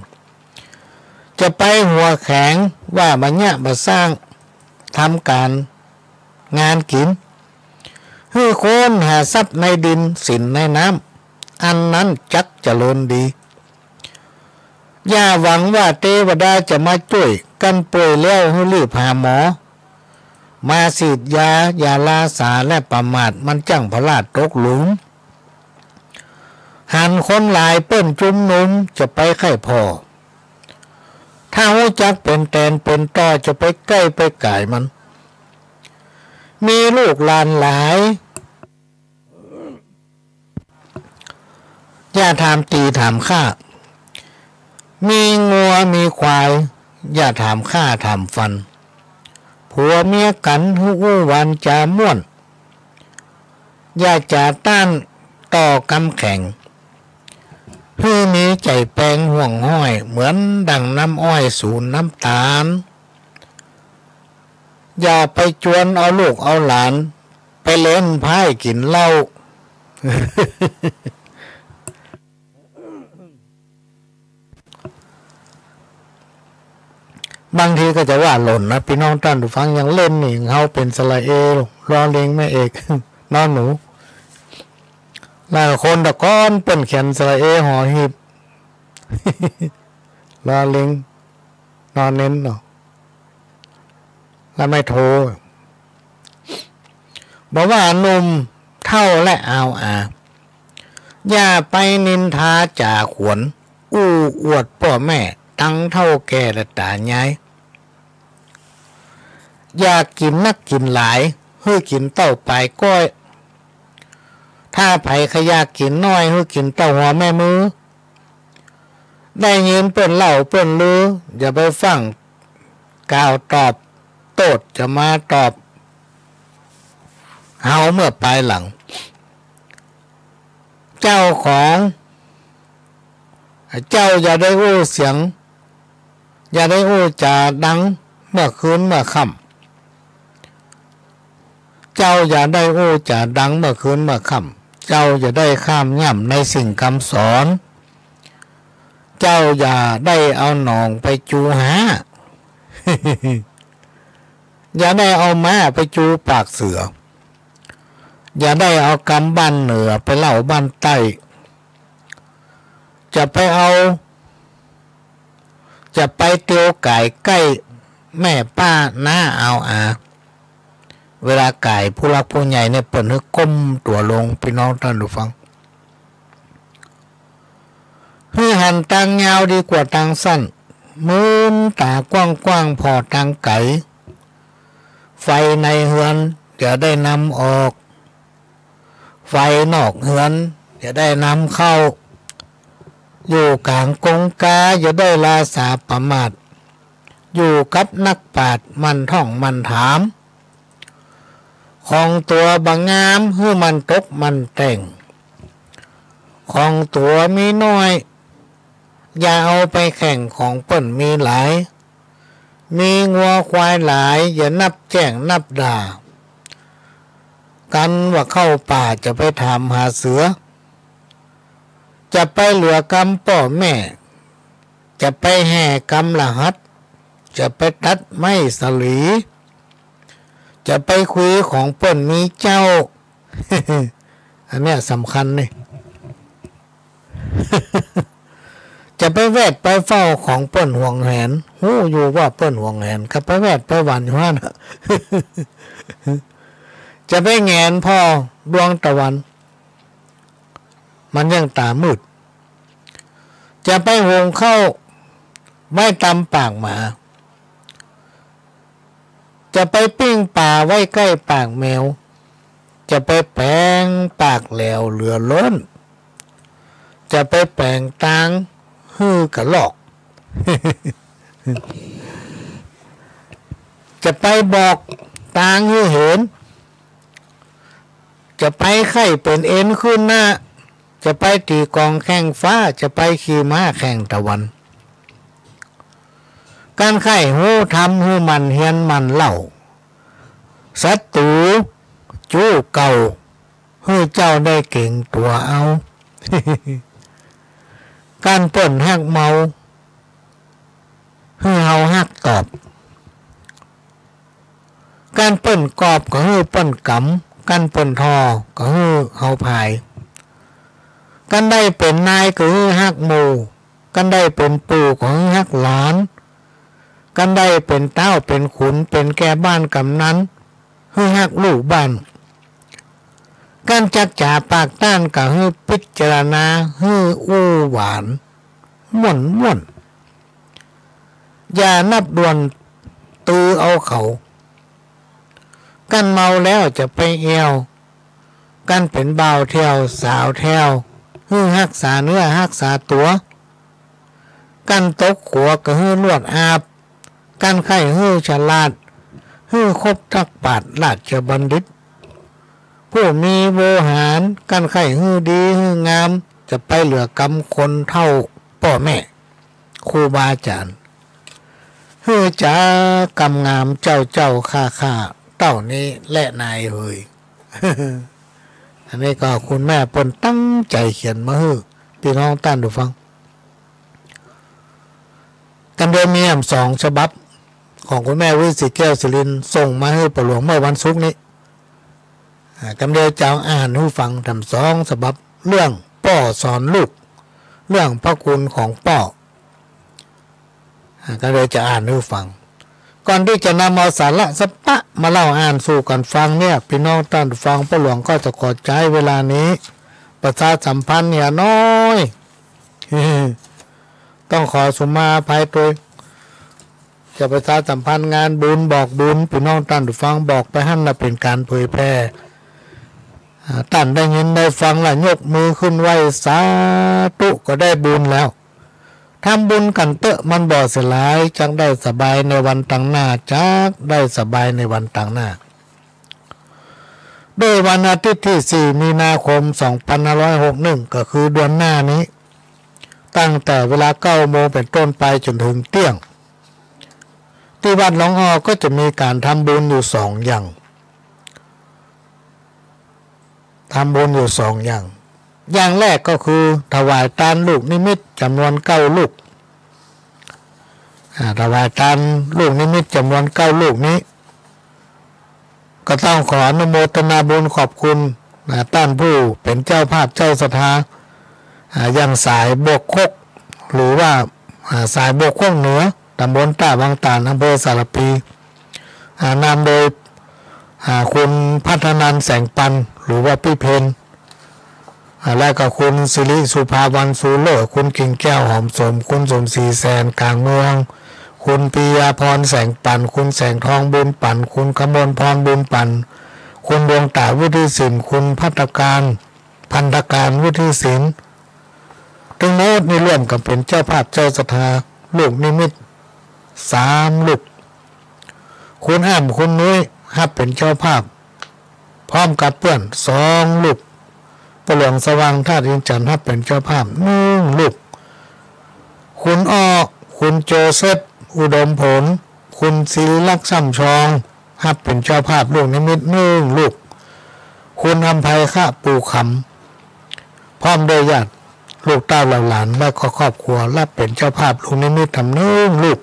จะไปหัวแข็งว่าบัญญัติมาสร้างทำการงานกินให้คนหาทรัพย์ในดินสินในน้ำอันนั้นจักเจริญดีอย่าหวังว่าเทวดาจะมาช่วยกันป่วยแล้วให้รีบหาหมอมาฉีดยาอย่าลาสาและประมาทมันจังพลาดตกหลุมหันคนหลายเปิ้นจุ่มนุมจะไปไข่พอถ้าหูจักเป็นแตนเป็นต่อจะไปใกล้ไปไก่มันมีลูกหลานหลายอย่าถามตีถามข้ามีงัวมีควายอย่าถามข้าถามฟันผัวเมียกันหู้วันจะม่วนอย่าจะต้านต่อกำแข่งให้มีใจแปลงห่วงห้อยเหมือนดังน้ำอ้อยสูนน้ำตาลอย่าไปจวนเอาลูกเอาหลานไปเล่นไพ่กินเหล้า บางทีก็จะว่าหล่นนะพี่น้องท่านผู้ฟังยังเล่นนี่เขาเป็นสระเอรอเลียงแม่เอก นอนหนูหลายคนตะก้อนเป็นเขียนสระเอหอหีบ รอเลียงนอนเน้นเนาะแล้วไม่โทรบอกว่าหนุ่มเท่าและเอาอย่าไปนินทาจ่าขวนอู้อวดพ่อแม่ตั้งเท่าแก่และตายายอยากกินนักกินหลายให้กินเต้าปลายก้อยถ้าไผขยากกินน้อยให้กินเต้าหัวแม่มือได้ยินเปิ้นเล่าเปิ้นลืออย่าไปฟังกล่าวตอบโตดจะมาตอบเฮาเมื่อปลายหลังเจ้าของเจ้าอย่าได้อู้เสียงอย่าได้อู้จาดังเมื่อคืนเมื่อค่ำเจ้าอย่าได้อู้จาดังเมื่อคืนเมื่อค่ำเจ้าอย่าได้ข้ามย่ำในสิ่งคำสอนเจ้าอย่าได้เอาหนองไปจูหา อย่าได้เอาม้าไปจูปากเสืออย่าได้เอากำบ้านเหนือไปเล่าบ้านใต้จะไปเตียวไก่ใกล้แม่ป้าน้าเอาเวลาไก่ผู้รักผู้ใหญ่เนี่ยเปิดให้ก้มตัวลงพี่น้องท่านผู้ฟังให้หันตังยาวดีกว่าตังสั้นมืนตากว้างพอตังไก่ไฟในเฮือนอย่าได้นำออกไฟนอกเฮือนอย่าได้นำเข้าอยู่กลางกงกาอย่าได้ลาสาประมาทอยู่กับนักปราชญ์มันท่องมันถามของตัวบางงามให้มันตกมันแต่งของตัวมีน้อยอย่าเอาไปแข่งของเปิ้นมีหลายมีงัวควายหลายอย่านับแจ้งนับด่ากันว่าเข้าป่าจะไปถามหาเสือจะไปเหลือกำพ่อแม่จะไปแห่กำละหัดจะไปตัดไม้สลีจะไปคุยของเปิ้นมีเจ้า อันนี้สำคัญนี่ จะไปแวดไปเฝ้าของเปิ้นห่วงแหนหู้อยู่ว่าเปิ้นห่วงแหนครับไปแวดไปหวันอยู่นั่น จะไปแงนพ่อดวงตะวันมันยังตามืดจะไปหงเข้าไว้ตำปากหมาจะไปปิ้งป่าไว้ใกล้ปากแมวจะไปแปลงปากแหลวเหลือล้นจะไปแปลงตาง กะลอก จะไปบอกต่างให้เห็นจะไปไข่เป็นเอ็นขึ้นหน้าจะไปตีกองแข่งฟ้าจะไปขี่ม้าแข่งตะวันการไข่หูทำหูมันเฮียนมันเล่าศัตรูจู้เก่าให้เจ้าได้เก่งตัวเอา การป่นหักเมาให้เฮาหักตอบการป่นกอบก็ให้ป่นกำการป่นทอก็ให้เฮาพายกันได้เป็นนายก็ให้หักหมู่กันได้เป็นปู่ก็ให้หักหลานกันได้เป็นเต้าเป็นขุนเป็นแก่บ้านกำนันให้หักลูกบ้านการจักจ่าปากต้านก็ให้พิจารณาให้อู้หวานม่วนอย่านับด่วนตือเอาเขากันเมาแล้วจะไปเอวกันเป็นบ่าวเที่ยวสาวเที่ยวฮื้อรักษาเนื้อรักษาตัวกันตกขัวก็ฮื้อลวดอาบกันไข่ฮื้อฉลาดฮื้อคบทักปาดราชบัณฑิตผู้มีโวหารกันไข่ฮื้อดีฮื้องามจะไปเหลือกำคนเท่าพ่อแม่ครูบาอาจารย์ฮื้อจะกำงามเจ้าข้าเต้านี้และนายเฮย อันนี้ก็คุณแม่เปิ้นตั้งใจเขียนมาให้พี่น้องท่านดูฟังกันโดยมี2 ฉบับของคุณแม่วิสิตแก้วศิรินส่งมาให้ประหลวงเมื่อวันศุกร์นี้กันโดยจะอ่านให้ฟังทำ2 ฉบับเรื่องพ่อสอนลูกเรื่องพระคุณของพ่อกันโดยจะอ่านให้ฟังก่อนที่จะนำเอาสาระสัปปะมาเล่าอ่านสู่กันฟังเนี่ยพี่น้องท่านฟังพ่อหลวงก็จะขอใจเวลานี้ประชาสัมพันธ์เนี่ยน้อย ต้องขอสุมาภัยตัวจะประชาสัมพันธ์งานบุญบอกบุญพี่น้องท่านฟังบอกไปให้เราเป็นการเผยแพร่ท่านได้ยินได้ฟังแล้วยกมือขึ้นไหว้สาธุก็ได้บุญแล้วทำบุญกันเตอะมันบ่เสียหลายจักได้สบายในวันต่างหน้าจักได้สบายในวันต่างหน้าโดยวันอาทิตย์ที่4 มีนาคม 2561ก็คือเดือนหน้านี้ตั้งแต่เวลา 9 โมงเป็นต้นไปจนถึงเที่ยงที่วัดหนองอ้อก็จะมีการทำบุญอยู่2 อย่างทำบุญอยู่2 อย่างอย่างแรกก็คือถวายทานลูกนิมิตจำนวน9 ลูกถวายทานลูกนิมิตจำนวน9 ลูกนี้ก็ต้องขออนุโมทนาบุญขอบคุณท่านผู้เป็นเจ้าภาพเจ้าศรัทธาอย่างสายโบกคกหรือว่าสายโบกคกเหนือตำบลตาบางตาลอำเภอสารพีนำโดยคุณพัฒนันท์แสงปันหรือว่าพี่เพนและก็คุณสิริสุภาวันสูเลิศคุณกิ่งแก้วหอมสมคุณสมศรีแสนกลางเมืองคุณปิยาพรแสงปันคุณแสงทองบุญปันคุณกมลพรบุญปันคุณดวงตาวุฒิศิลป์คุณพันธการวุฒิศิลป์ทั้งหมดนี่ร่วมกันเป็นเจ้าภาพเจ้าศรัทธาลูกนิมิต3 ลูกคุณอ้ำคุณนุ้ยฮับเป็นเจ้าภาพพร้อมกับเพื่อน2 ลูกประหลวงสว่างธาตุอินจันทร์ฮับเป็นเจ้าภาพ1 ลูกคุณอ้อคุณโจเซฟอุดมผลคุณศิริลักษณ์ช่ำชองฮับเป็นเจ้าภาพลูกนิมิต1 ลูกคุณอำไพค่าปู่คำพร้อมด้วยญาติลูกเต้าหลานและครอบครัวรับเป็นเจ้าภาพลูกนิมิตทำ1 ลูก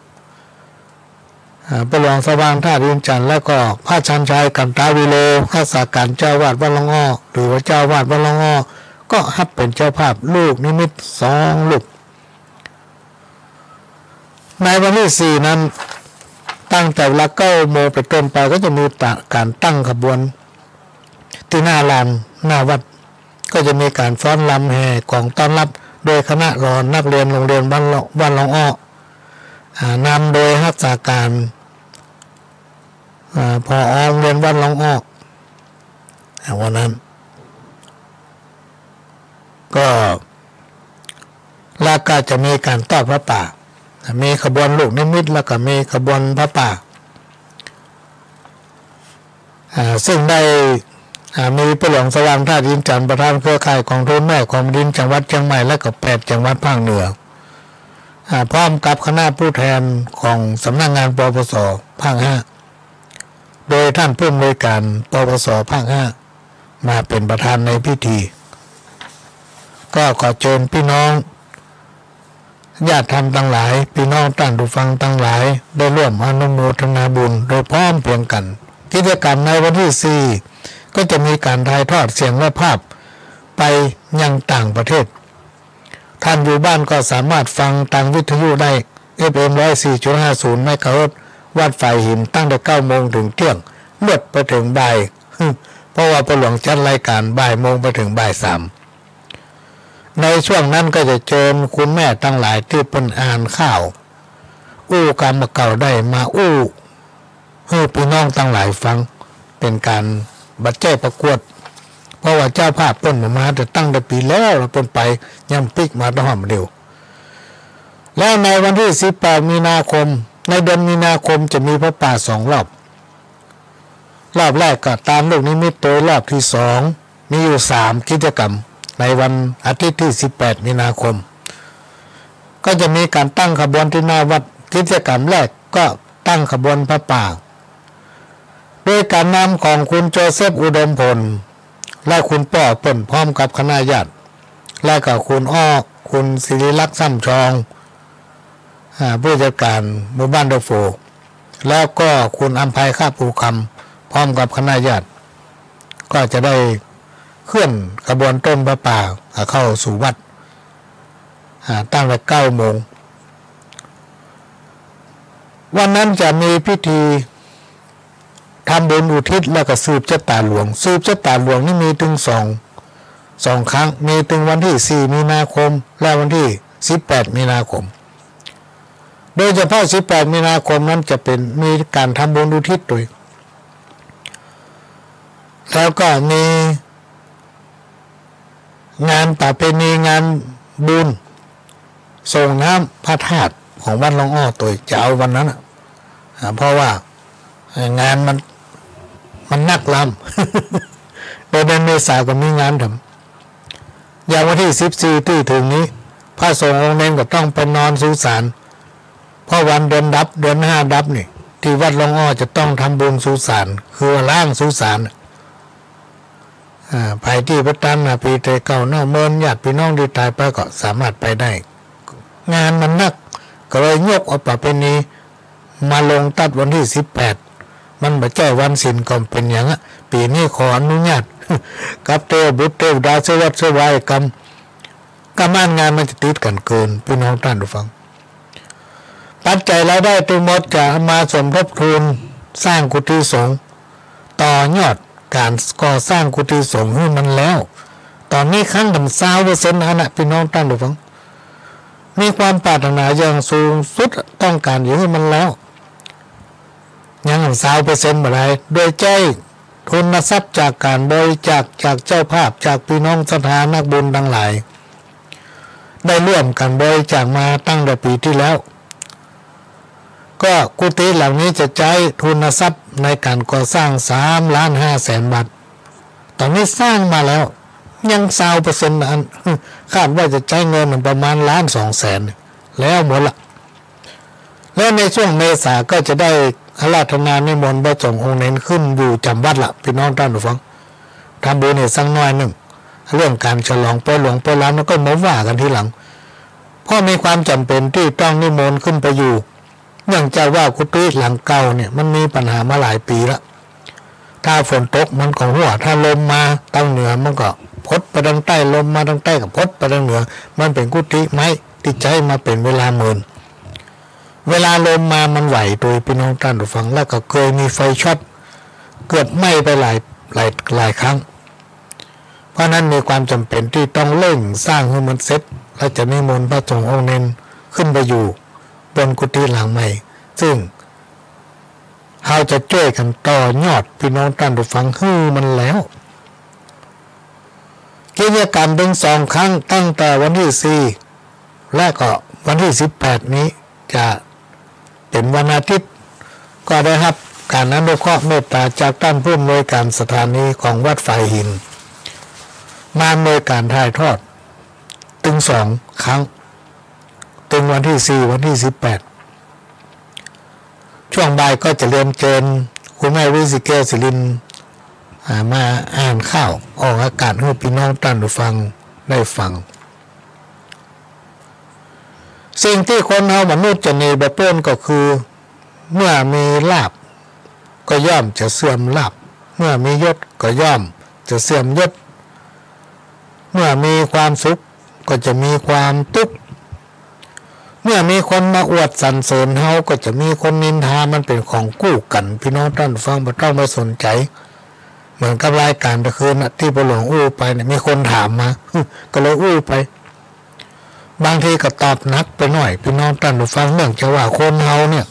ประหลวงสว่างธาตุอินจันทร์และก็พระชันชัยกันตาวิโลข้าราชการเจ้าวาดวัดหนองอ้อหรือว่าเจ้าวาดวัดหนองอ้อก็ฮับเป็นเจ้าภาพลูกนิมิต2 ลูกในวันที่4นั้นตั้งแต่เวลา 9 โมงเป็นต้นไปก็จะมีการตั้งขบวนที่หน้าลานหน้าวัดก็จะมีการฟ้อนรำแห่ของต้อนรับโดยคณะรอนนักเรียนโรงเรียนบ้านหนองอ้อนำโดยรักษาการพอโรงเรียนบ้านหนองอ้อวันนั้นก็ แล้วก็จะมีการทอดพระป่ามีขบวนลูกนิมิตแล้วก็มีขบวนพระป่าซึ่งได้มีพระหลวงสว่างธาตุอินจันทร์ประธานเครือข่ายของทุนแม่ของดินจังหวัดเชียงใหม่และก็8จังหวัดภาคเหนือพร้อมกับคณะผู้แทนของสำนักงานปปส.ภาค5โดยท่านผู้อำนวยการปปส.ภาค5มาเป็นประธานในพิธีก็ขอเชิญพี่น้องญาติธรรมทั้งหลายพี่น้องท่านผู้ฟังทั้งหลายได้ร่วมอนุโมทนาบุญโดยพร้อมเพรียงกันกิจกรรมในวันที่4ก็จะมีการถ่ายทอดเสียงและภาพไปยังต่างประเทศท่านอยู่บ้านก็สามารถฟังทางวิทยุได้ FM 104.50 เมกะเฮิรตซ์วัดฝ่ายหินตั้งแต่ 9 โมงถึงเที่ยงเลือดไปถึงบ่ายเพราะว่าพระหลวงจัดรายการบ่ายโมงไปถึงบ่าย3ในช่วงนั้นก็จะเชิญคุณแม่ทั้งหลายที่เป็นอ่านข่าวกรรมเก่าได้มาให้พี่น้องทั้งหลายฟังเป็นการบัดเจ้ประกวดเพราะว่าเจ้าภาพเปิ้นมาแต่ตั้งแต่ปีแล้วเปิ้นไปยังปิกมาต้อมเดียวแล้วในวันที่18มีนาคมในเดือนมีนาคมจะมีพระป่า2รอบแรกก็ตามลูกนิมิตโดยรอบที่2มีอยู่3กิจกรรมในวันอาทิตย์ที่18มีนาคมก็จะมีการตั้งขบวนที่หน้าวัดกิจกรรมแรกก็ตั้งขบวนพระป่าโดยการนำของคุณโจเซฟอุดมพลและคุณป้อเปิ้นพร้อมกับคณะญาติและก็คุณคุณศิริลักษณ์ซ้ำชองผู้จัดการหมู่บ้านเดอะโฟแล้วก็คุณอัมภัยข้าภูคำพร้อมกับคณะญาติก็จะได้เคลื่อนขบวนต้นพระป่าเข้าสู่วัดตั้งแต่ 9 โมงวันนั้นจะมีพิธีทำบุญอุทิศแล้วก็สืบชะตาหลวงนี่มีถึงสองครั้งมีถึงวันที่4มีนาคมและวันที่18มีนาคมโดยเฉพาะ18มีนาคมนั้นจะเป็นมีการทำบุญอุทิศด้วยแล้วก็มีงานประเพณีงานบุญส่งน้ำพระธาตุของวัดหลวงอ้อตัวจะเอาวันนั้นเพราะว่างานมันนักล้ำโดยเดือนเมษายนก็มีงานทำอย่างวันที่14ที่ถึงนี้พระสงฆ์องค์เน้นก็ต้องไปนอนสุสานเพราะวันเดือน5ดับนี่ที่วัดหลวงอ้อจะต้องทำบุญสุสานคือล้างสุสานไปที่พระตันปีเตเก่าเน่าเมินญาติพี่น้องที่ตายไปก็สามารถไปได้งานมันนักก็เลยยกเอาประเพณีมาลงตัดวันที่18มันบ่ใช่วันศีลก็เป็นอย่างปีนี้ขออนุญาตกับเทวบุตรเทวดาสวัสดิ์สวายกรรมงานมันจะติดกันเกินพี่น้องท่านผู้ฟังปัจจัยรายได้ทั้งหมดจะมาสมทบทุนสร้างกุฏิสงฆ์ต่อยอดการก่อสร้างกุฏิสงฆ์ให้มันแล้วตอนนี้ขั้นถึง20%นะพี่น้องท่านผู้ฟังมีความปรารถนาอย่างสูงสุดต้องการอยู่ให้มันแล้วยัง20%บ่ได้โดยใจทุนทรัพย์จากการบริจาคจากเจ้าภาพจากพี่น้องศรัทธานักบุญทั้งหลายได้ร่วมกันบริจาคมาตั้งแต่ปีที่แล้วก็กุฏิเหล่านี้จะใช้ทุนทรัพย์ในการก่อสร้าง3,500,000 บาทตอนนี้สร้างมาแล้วยัง20%นั้นคาดว่าจะใช้เงินประมาณ1,200,000แล้วหมดละแล้วในช่วงเมษาก็จะได้อาราธนานิมนต์พระสงฆ์องค์เน้นขึ้นอยู่จำวัดละพี่น้องท่านผู้ฟังทำบุญเนี่ยสักน้อยหนึ่งเรื่องการฉลองปล่อยหลวงปล่อยล้านแล้วก็มาว่ากันทีหลังเพราะมีความจำเป็นที่ต้องนิมนต์ขึ้นไปอยู่เนื่องจากว่ากุฏิหลังเก่าเนี่ยมันมีปัญหามาหลายปีแล้วถ้าฝนตกมันก็หัวถ้าลมมาทางเหนือมันก็พดไปทางใต้ลมมาทางใต้กับพดไปทางเหนือมันเป็นกุฏิไม้ที่ใช้มาเป็นเวลาหมื่นเวลาลมมามันไหวโดยพี่น้องท่านผู้ฟังแล้วก็เคยมีไฟช็อตเกิดไหม้ไปหลายครั้งเพราะนั้นมีความจำเป็นที่ต้องเร่งสร้างให้มันเสร็จและจะนิมนต์พระสงฆ์องค์เน้นขึ้นไปอยู่บนกุฏิหลังใหม่ซึ่งเราจะช่วยกันต่อยอดพี่น้องท่านผู้ฟังให้มันแล้วกิจกรรมเป็น2 ครั้งตั้งแต่วันที่ และก็วันที่18นี้จะเป็นวันอาทิตย์ก็ได้รับการอนุเคราะห์เมตตาจากท่านผู้อำนวยการสถานีของวัดฝ่ายหินมาอำนวยการถ่ายทอดถึง2 ครั้งถึงวันที่4วันที่18ช่วงบ่ายก็จะเรียนเชิญคุณแม่วิสิเกศิรินมาอ่านข่าวออกอากาศให้พี่น้องท่านผู้ฟังได้ฟังสิ่งที่คนเรามนุษย์จะหนีบ่พ้นก็คือเมื่อมีลาภก็ย่อมจะเสื่อมลาภเมื่อมียศก็ย่อมจะเสื่อมยศเมื่อมีความสุขก็จะมีความทุกข์เมื่อมีคนมาอวดสรรเสริญเฮาก็จะมีคนนินทามันเป็นของคู่กันพี่น้องท่านฟังบ่ต้องมาสนใจเหมือนกับรายการตะคืนที่พ่อหลวงอู้ไปเนี่ยมีคนถามมาก็เลยอู้ไปบางทีก็ตอบนักไปหน่อยพี่น้องท่านฟังเนื่องจากว่าคนเฮาเนี่ย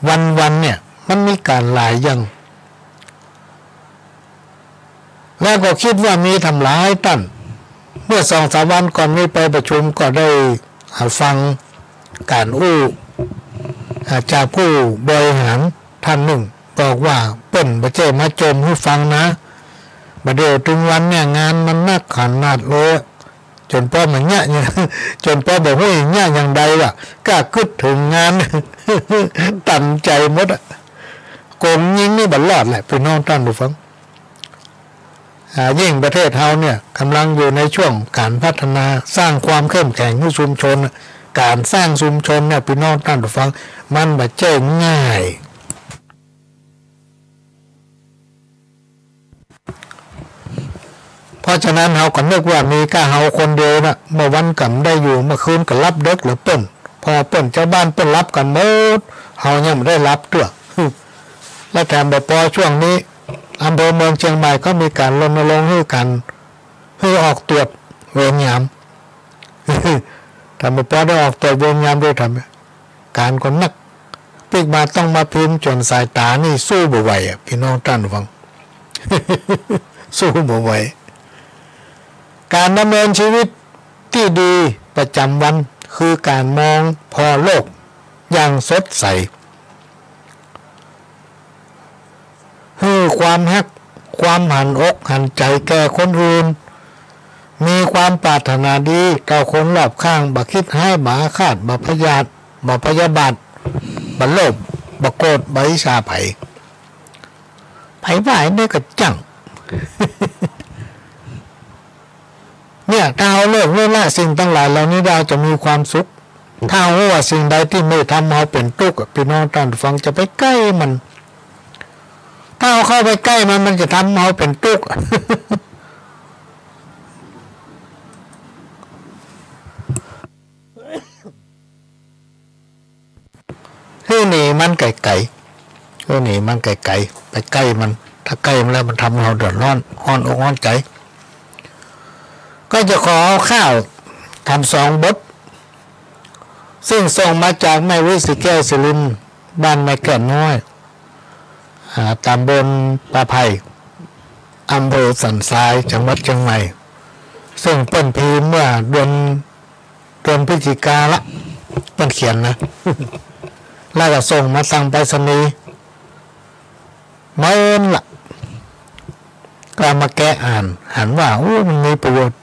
วันเนี่ยมันมีการหลายอย่างแล้วก็คิดว่ามีทำร้ายท่านเมื่อ2-3 วันก่อนนี้ไปประชุมก็ได้ฟังการอู้จากผู้บริหารท่านหนึ่งบอกว่าเปิ้นบ่ใช่มาโจมให้ฟังนะบัดเดี๋ยวถึงวันเนี่ยงานมันนักขนาดเลยจนพ่อมันเนี่ยจนพ่อบอกว่าเนี่ยอย่างใดล่ะกล้าคิดถึงงาน ตันใจหมดโกงยิงนี่บัดรอดแหละพี่น้องท่านผู้ฟังยิ่งประเทศเฮาเนี่ยกำลังอยู่ในช่วงการพัฒนาสร้างความเข้มแข็งให้ชุมชนการสร้างชุมชนเนี่ยพี่น้องท่านผู้ฟังมันบ่ใช่ง่ายเพราะฉะนั้นเฮาก็นึกว่ามีก้าเฮาคนเดียวนะเมื่อวันกันได้อยู่เมื่อคืนก็รับเด็กหรือเปิ้นพอเปิ้นเจ้าบ้านเปิ้นรับกันหมดเฮายังไม่ได้รับตัวและแถมบ่พอช่วงนี้อำเภอเมืองเชียงใหม่ก็มีการรณรงค์ให้กันให้ออกตรวจเวรยามถ้าบ่พอได้ออกตรวจเวรยามด้วยทำการก็นักปีกมาต้องมาพิมพ์จนสายตานี่สู้บ่ไหวพี่น้องท่านฟัง สู้บ่ไหวการดำเนินชีวิตที่ดีประจำวันคือการมองพอโลกอย่างสดใสให้ความฮักความหันอกหันใจแก่คนอื่นมีความปรารถนาดีต่อคนรอบข้างบ่คิดให้บ่อาฆาตบ่พยาบาทบ่โลภบ่โกรธบ่อิจฉาไผว่าเนี่ยก็จัง เนี่ยถ้าเราเลิกละสิ่งทั้งหลายเหล่านี้เราจะมีความสุขถ้าว่าสิ่งใดที่ไม่ทำเราเป็นทุกข์พี่น้องท่านฟังจะไปใกล้มันถ้าเราเข้าไปใกล้มันจะทำเราเป็นทุกข์ให้หนีมันไก่ให้หนีมันไก่ไปใกล้มันถ้าใกล้มันแล้วมันทำเราเดือดร้อนอ่อนอกอ่อนใจก็จะขอข้าวทำ2 บทซึ่งส่งมาจากแม่วิสิแก้วศิรินบ้านแม่แก่น้อยตำบลปะไผ่อำเภอสันทรายจังหวัดเชียงใหม่ซึ่งเปิ้นพิมพ์เมื่อเดือนพฤศจิกาละเปิ้นเขียนนะ แล้วก็ส่งมาสั่งไปรษณีย์มาละก็มาแก้อ่านหันว่ามันมีประโยชน์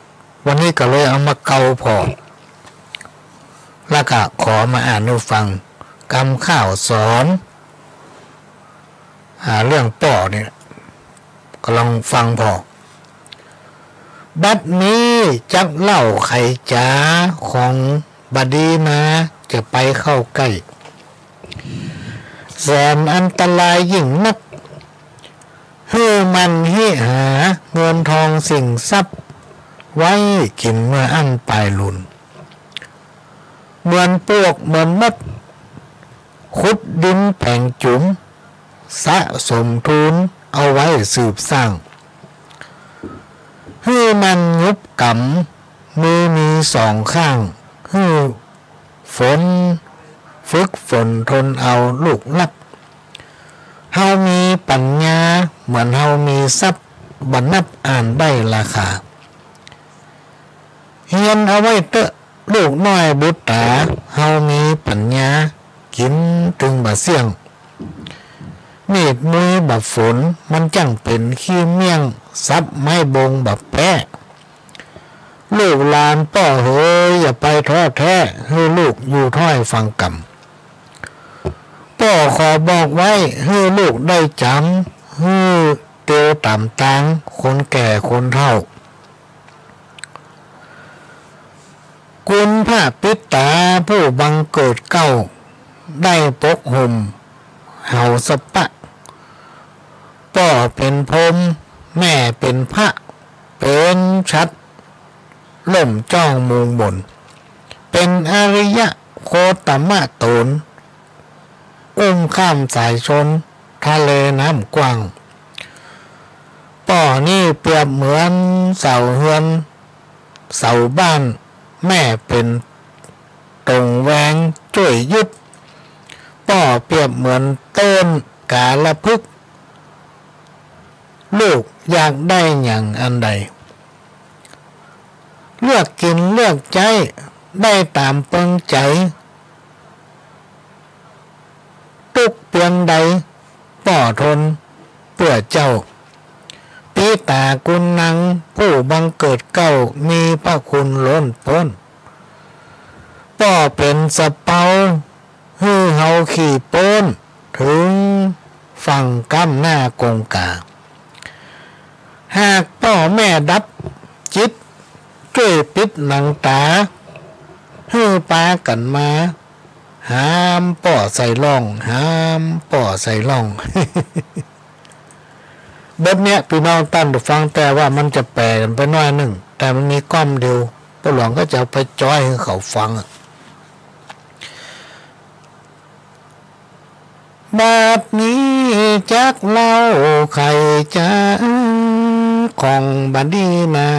วันนี้ก็เลยเอามาเกาพอแล้วก็ขอมาอ่านให้ฟังกำข้าวสอนเรื่องป่อเนี่ยก็ลองฟังพอบัดนี้จักเล่าไข่จ๋าของบดีนะจะไปเข้าใกล้แสนอันตรายยิ่งนักให้มันให้หาเงินทองสิ่งทรัพย์ไว้กินเมื่ออันปลายลุนเหมือนปวกเหมือนมดขุดดินแผงจุ๋มสะสมทุนเอาไว้สืบสร้างให้มันยุบกำมือมี2 ข้างให้ฝึกฝนทนเอาลูกลับเฮามีปัญญาเหมือนเฮามีทรัพย์บรรนับอ่านได้ราคา เฮียนเอาไว้เตอะลูกน้อยบุตรตาเฮามีปัญญากินถึงบ่เสี่ยงเมฆมือบับฝนมันจังเป็นขี้เมี่ยงซับไม้บงบับแปะลูกหลานป้อเฮยอย่าไปท้อแท้ให้ลูกอยู่ถ้อยฟังกรรมป้อขอบอกไว้ให้ลูกได้จำให้เตียวต่ำตางคนแก่คนเฒ่ากุลพระปิตาผู้บังเกิดเก้าได้ปกห่มเห่าสปะป้อเป็นพรหมแม่เป็นพระเป็นชัดล่มจ้องมุงบนเป็นอริยะโคตมะโตนอุ้มข้ามสายชนทะเลน้ำกว้างป้อนี่เปรียบเหมือนเสาเฮือนเสาบ้านแม่เป็นตรงแวงช่วยยึดป้อเปรียบเหมือนต้นกาละพึกลูกอยากได้อย่างอันใดเลือกกินเลือกใจได้ตามเปิงใจตุกเพียงใดป้อทนเพื่อเจ้าปีตากุณนังผู้บังเกิดเก้ามีพระคุณล้นพ้นป้อเป็นสะเปาฮือเฮาขี่โป้นถึงฝั่งก้ำหน้ากงกาหากป้อแม่ดับจิตช่วยปิดหนังตาฮือปากันมาห้ามป้อใส่ล่องห้ามป้อใส่ล่อง บทเนี้ยพี่น้องตั้งดูฟังแต่ว่ามันจะแปลไปหน่อยหนึ่งแต่มันมีก้อมเดียวป้าหลวงก็จะไปจ้อยให้เขาฟังบาดนี้จักเล่าใครจะของบัดดีมา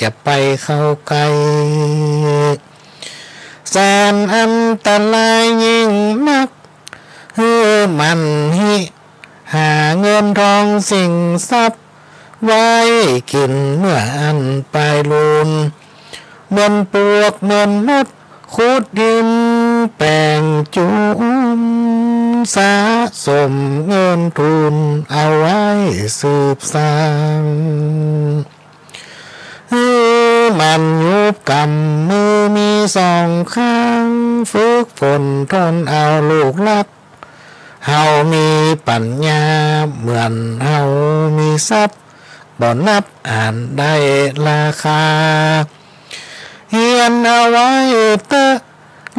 จะไปเข้าไกลแสนอันตรายยิ่งนักมันหิหาเงินทองสิ่งทรัพย์ไว้กินเมื่ออันไปลูนเหมือนปลวกเหมือนมดขุดดินแปลงจุมสะสมเงินทุนเอาไว้สืบสร้างมันยุบกำมือมีสองข้างฝึกฝนทนเอาลูกรักเฮามีปัญญาเหมือนเฮามีทรัพย์บ่นับอ่านได้ราคาเฮียนเอาไว้เตอะ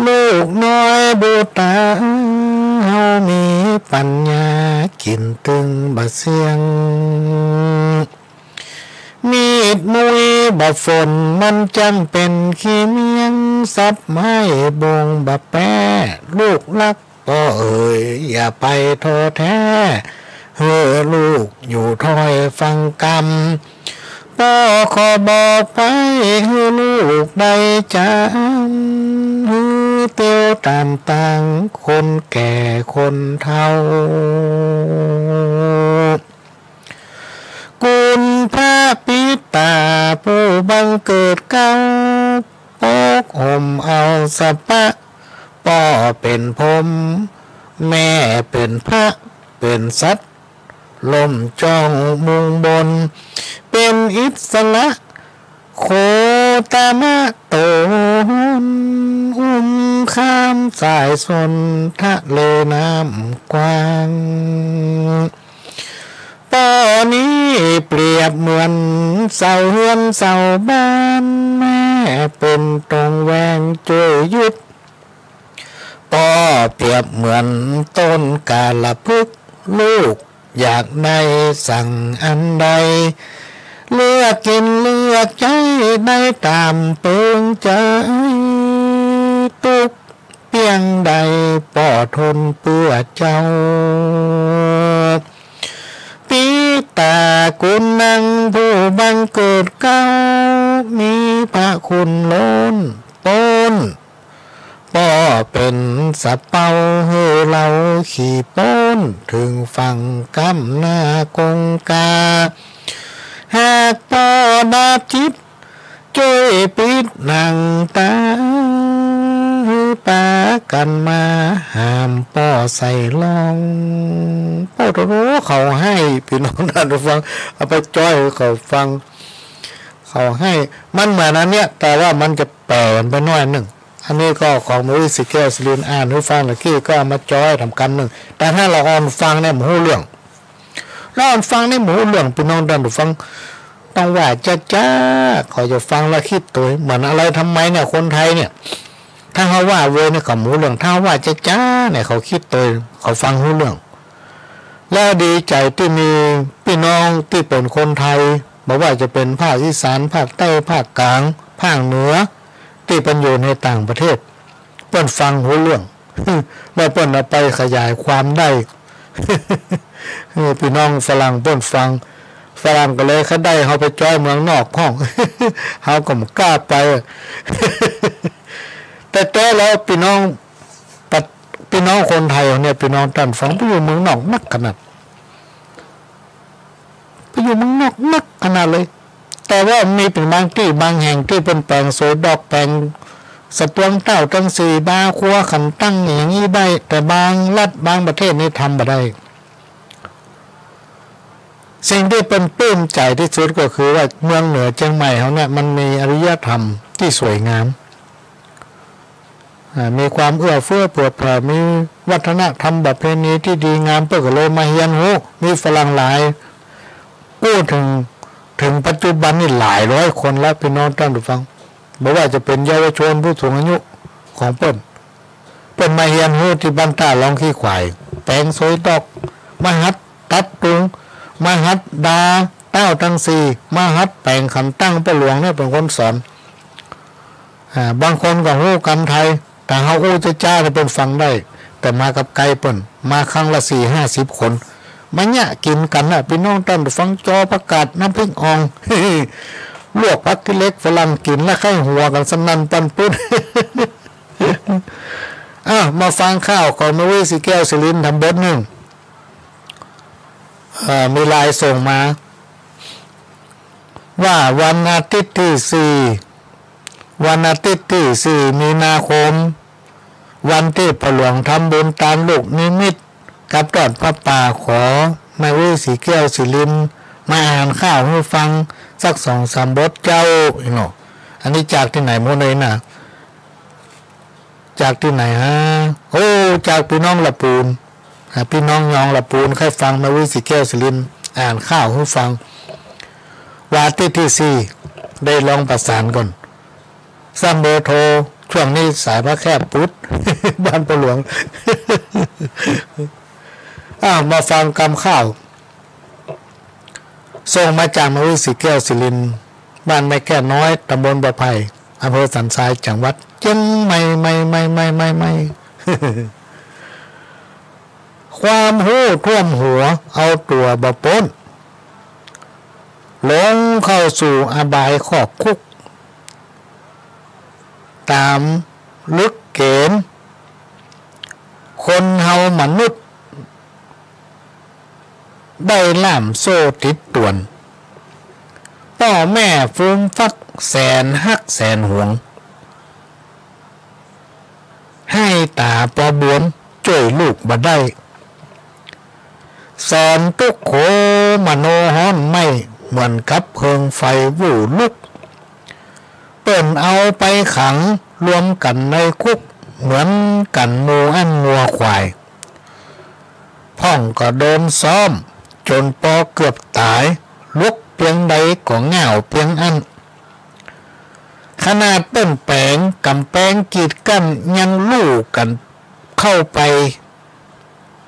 ลูกน้อยบูตาเฮามีปัญญากินตึงบะเสียงมีดมุยบะฝนมันจำเป็นขี้เมียงซับไม้บงบะแป้ลูกรักก็อย่าไปท้อแท้ลูกอยู่ถ้อยฟังกรรมป้อขอบอกไปให้ลูกได้จำเตียวตามต่างคนแก่คนเฒ่ากุลพระปิตาผู้บังเกิดเก้าปกห่มเอาสะปะป้อเป็นพรหมแม่เป็นพระเป็นสัตว์ล่มจ้องมุงบนเป็นอิสระโคตมะโตนอุ้มข้ามสายสนทะเลน้ำกว้างป้อนี้เปรียบเหมือนเสาเฮือนเสาบ้านแม่เป็นตรงแวงช่วยยุดป้อเปรียบเหมือนต้นกาลพึกษ์ลูกอยากได้สั่งอันใดเลือกกินเลือกใจได้ตามเปิงใจตุกเพียงใดป้อทนเพื่อเจ้าปีตากุณนังผู้บังเกิดเก้ามีพระคุณล้นพ้นป้อเป็นสะเปาให้เราขี่ป้นถึงฝั่งกำหน้ากงกาหากป้อดาบจิต ช่วยปิดหนังตาปากันมาห้ามป้อใส่ลองป้อรู้เขาให้พี่น้องท่านผู้ฟังเอาไปจ้อยเขาฟังเขาให้มันเหมือนอันเนี้ยแต่ว่ามันจะแปลนไปน้อยหนึ่งอันนี้ก็ของมวิสิแก้วสิรินอ่านให้ฟังเมื่อกี้ก็มาจ้อยทำกันหนึ่งแต่ถ้าเราอ่อนฟังเนี่ยหมูเรื่องเราอ่อนฟังเนี่ยหมูเรื่องพี่น้องท่านผู้ฟังต้องว่าจ้าเขาจะฟังแล้วคิดตัวเหมือนอะไรทำไมเนี่ยคนไทยเนี่ยถ้าเขาว่าเวเนี่ยเขาหมูเรื่องถ้าว่าจ้าเนี่ยเขาคิดตัวเขาฟังหูเรื่องแล้วดีใจที่มีพี่น้องที่เป็นคนไทยบอกว่าจะเป็นภาคอีสานภาคใต้ภาคกลางภาคเหนือที่เป็นอยู่ในต่างประเทศเปิ้นฟังหูเรื่องแล้วเปิ้นเอาไปขยายความได้พี่น้องฝรั่งเปิ้นฟังฝรั่งก็เลยเขาได้เขาไปจ้อยเมืองนอกห้องเขาก็ไม่กล้าไปแต่แล้วพี่น้องคนไทยเนี่ยพี่น้องท่านฟังไปอยู่เมืองนอกนักขนาดไปอยู่เมืองนอกนักขนาดเลยแต่ว่ามีเป็นบางที่บางแห่งที่เป็นแปลงสวยดอกแปลงสปวงเต้าจังสีบาครัวขันตั้งอย่างนี้ได้แต่บางรัฐบางประเทศนี่ทำบ่ได้สิ่งที่เป็นปลื้มใจที่สุดก็คือว่าเมืองเหนือเชียงใหม่เขาเนี่ยมันมีอารยธรรมที่สวยงามมีความเอื้อเฟื้อเผื่อแผ่มีวัฒนธรรมประเพณีที่ดีงามเพื่อก็เลยมาเฮียนหูมีฝรั่งหลายกู้ถึงปัจจุบันนี่หลายร้อยคนแล้วพี่น้องท่านผู้ฟังบอกว่าจะเป็นเยาวชนผู้สูงอายุของเปิ้นมาเฮียนหูที่บ้านตาลองขี้ควายแปลงสวยดอกมาหัดตัดตุงมาหัดดาเต้าตั้งสี่มาหัดแปลงขันตั้งป้าหลวงเนี่ยเป็นคนสอนบางคนก็หู้กันไทยแต่เขาอู้จ้าจะเป็นฟังได้แต่มากับไก่เปิ้นมาครั้งละ40-50 คนมันเนี่ยกินกันน่ะพี่น้องท่านฟังจอประกาศน้ำพริกอ่องลวกผักกิเล็กฝรั่งกินแล้วไข้หัวกันสนั่นปันปุ๊ดมาฟังข้าวของมวิสิแก้วสิรินทำบทหนึ่งมีไลน์ส่งมาว่าวันอาทิตย์ที่4มีนาคมวันที่พระหลวงทำบุญตามลูกนิมิตกับตอนพระป่าขอแม่วิสีแก้วสิรินมาอ่านข้าวให้ฟังสัก2-3 บทเจ้าเนาะอันนี้จากที่ไหนหมดเลยนะจากที่ไหนฮะโอ้จากพี่น้องละปูนพี่น้องยองละปูนใครฟังแม่วิสีแก้วสิรินอ่านข้าวให้ฟังวันที่4ได้ลองประสานก่อนซ้ำเบอร์โทรช่วงนี้สายพระแคบปุ๊ดบ้านประหลวงมาฟังคำข้าวส่งมาจากมวิสิแก้วสิรินบ้านไม่แก่น้อยตำบลประไผ่อำเภอสันทรายจังหวัดเชียงใหม่ไม่ความหู้ท่วมหัวเอาตัวบะป้นลงเข้าสู่อบายขอบคุกตามลึกเกณฑ์คนเฮามนุษย์ได้ล่ามโซ่ติดต่วนพ่อแม่ฟุ้งฟักแสนฮักแสนหวงให้ตาปอบวนช่วยลูกบ่ได้แสนทุกโขมโนฮ้อนไม่เหมือนกับเพิงไฟวู่ลุกเปิ่นเอาไปขังรวมกันในคุกเหมือนกันหมูอันงัวควายพ่องก็โดนซ้อมจนปอเกือบตายลุกเพียงใดก็เหงาเพียงอันขนาดเปิ้นแปลงกำแพงกีดกั้นยังลู่กันเข้าไป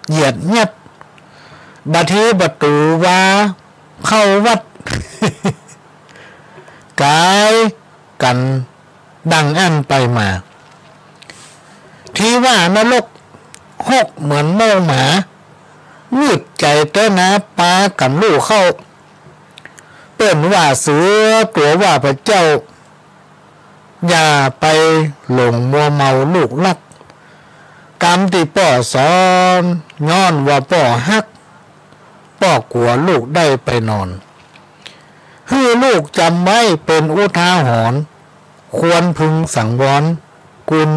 เหยียดยัดบัดทีประตูว่าเข้าวัด กายกันดังอันไปมาที่ว่านรกหกเหมือนโมหมามืดใจเต้นะปากันลู่เข้าเปิ้นว่าเสือตัวว่าพระเจ้าอย่าไปหลงมัวเมาลูกลักกรรมที่ป่อสอนย้อนว่าป่อฮักป่อกลัวลูกได้ไปนอน ให้ลูกจำไว้เป็นอุทาหรณ์ควรพึงสังวรกุล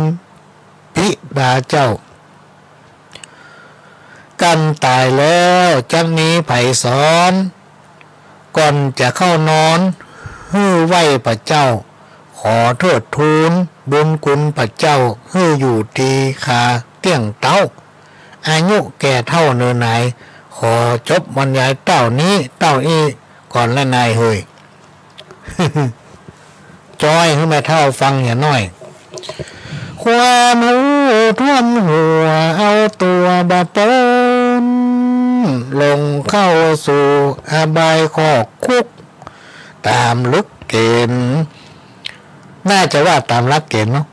พิดาเจ้ากันตายแล้วจักนี้ไผสอนก่อนจะเข้านอนฮื้อไหวพระเจ้าขอเทิดทูลบุญคุณพระเจ้าฮื้ออยู่ทีขาเตี้ยงเต้าอายุแก่เท่าเนินไหนขอจบบรรยายเต้านี้เต้าอีก่อนและนายเฮย จอยให้แม่เท่าฟังอย่าน้อยความหูท่วมหัวเอาตัวบาปนลงเข้าสู่อบายขอกคุกตามลึกเกณฑ์น่าจะว่าตามลักเกณฑ์เนาะ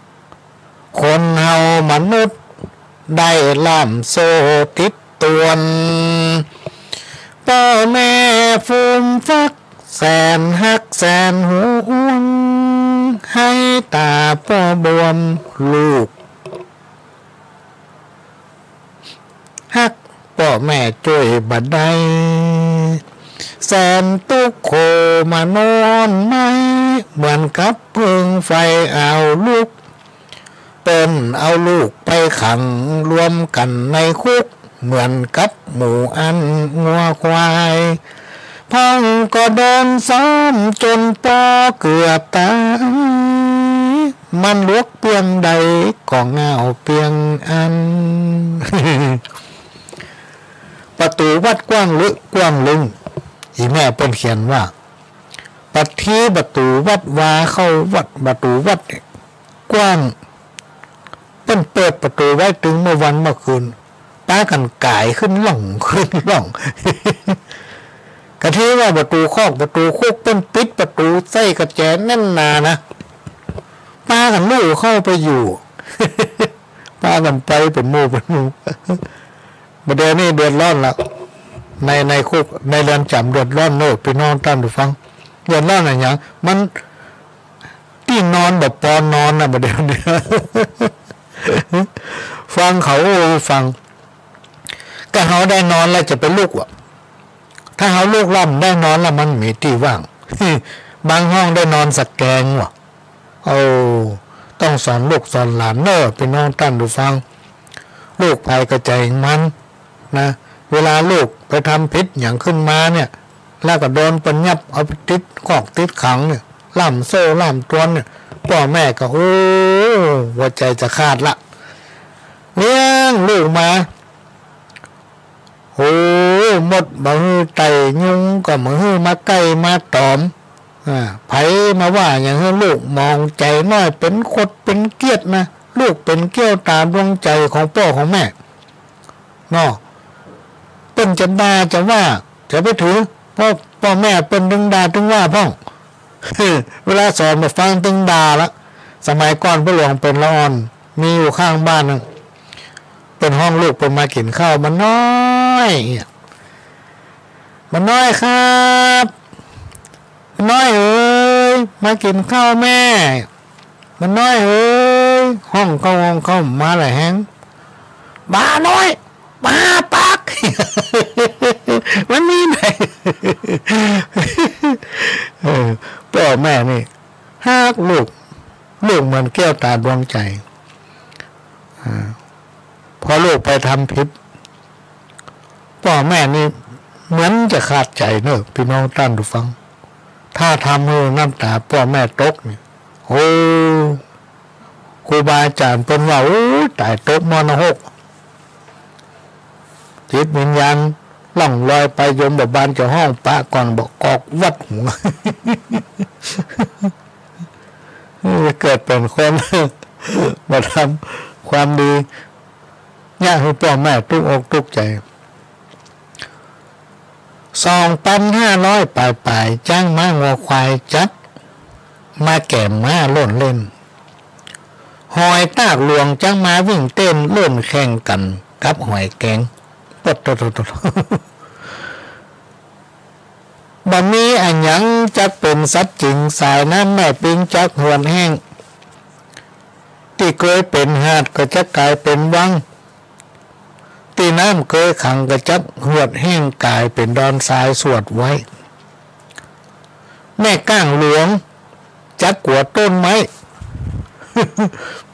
คนเฮามนุษย์ได้ล่ามโซ่ติดตวนพ่อแม่ฟูมฟักแสนฮักแสนห่วงให้ตาพ่อบวมลูกฮักพ่อแม่ช่วยบัดใดแสนตุกโคมานอนไม่เหมือนกับเพิ่งไฟเอาลูกเป็นเอาลูกไปขังรวมกันในคุกเหมือนกับหมูอันงัวควายพังก็โดนซ้ำจนปอเกือบตายมันลวกเพียงใดก็เงาเพียงอัน ประตูวัดกว้างลึกกว้างลึงอีแม่เปิ้นเขียนว่าปัดที่ประตูวัดวาเข้าวัดประตูวัดกว้างเปิ้นเปิดประตูไว้ถึงเมื่อวันเมื่อคืนป้ากันก่ายขึ้นหล่องขึ้นหล่อง กะที่ว่าประตูคอกประตูคุกเปิ้นปิดประตูใส่กระแจแน่นหนานะป้ากันมู่เข้าไปอยู่ ป้ากันไปเป็นมู่เป็นมู่ ประเดี๋ยวนี้เดือดร้อนแล้วในคุกในเรือนจำเดือดร้อนโน่พี่น้องท่านผู้ฟังเดือดร้อนอะไรอย่างมันที่นอนแบบปอนนอนนะประเดี๋ยวนี้ ฟังเขาฟังก็เขาได้นอนแล้วจะเป็นลูกวะถ้าเขาลูกล่ำได้นอนแล้วมันมีที่ว่าง บางห้องได้นอนสักแกงวะต้องสอนลูกสอนหลานเนอะพี่น้องท่านผู้ฟังลูกไปกระจายมันนะเวลาลูกไปทำพิษอย่างขึ้นมาเนี่ยแล้วก็โดนปัญญับเอาไปติดกอกติดขังเนี่ยล่ำโซ่ล่ำตวนเนี่ยพ่อแม่ก็หัวใจจะขาดละเลี้ยงลูกมาหมดมือไตยุงก็มือมาใกล้มาตอมไผมาว่าอย่างนี้ลูกมองใจน้อยเป็นขดเป็นเกียรตินะลูกเป็นเกี้ยวตาดวงใจของพ่อของแม่เนาะเป็นจะด่าจะว่าจะไปถือพ่อแม่เป็นดึงด่าดึงว่าพ่อง เวลาสอนมาฟังดึงด่าละสมัยก่อนพ่อหลวงเป็นละอ่อนมีอยู่ข้างบ้านนึงเป็นห้องลูกเป็นมากินข้าวมันน้อยครับมันน้อยเอ้ยมากินข้าวแม่มันน้อยเอ้ยห้องเข้ามาหลายแห้งบ้าน้อยบ้าปัก มันมีไหน พ่อแม่นี่ฮักลูกเหมือนแก้วตาดวงใจพอลูกไปทำผิดพ่อแม่นี่เหมือนจะขาดใจเนอะพี่น้องท่านผู้ฟังถ้าทำให้น้ำตาพ่อแม่ตกนี่ครูบาอาจารย์เป็นว่าตายตกมรณะจิตวิญญาณล่องลอยไปยมบบานเจ้าห้องปะก่อนบอกกอกวัดหัว เกิดเป็นคนมาทำความดียากให้พ่อแม่ทุกอกทุกใจ2,500ปลายจ้างม้างัวควายจัดมาแก่ม้าล่นเล่นหอยตากหลวงจ้างม้าวิ่งเต้นเล่นแข่งกันกับหอยแกงปดบัดนี้อันยังจะเป็นสัตว์จริงสายน้ำแม่ปิงจักหวนแห้งที่เคยเป็นหาดก็จะกลายเป็นวังที่น้ำเคยขังก็จะหวดแห้งกลายเป็นดอนทรายสวดไว้ แม่ก้างหลวงจักกัวต้นไม้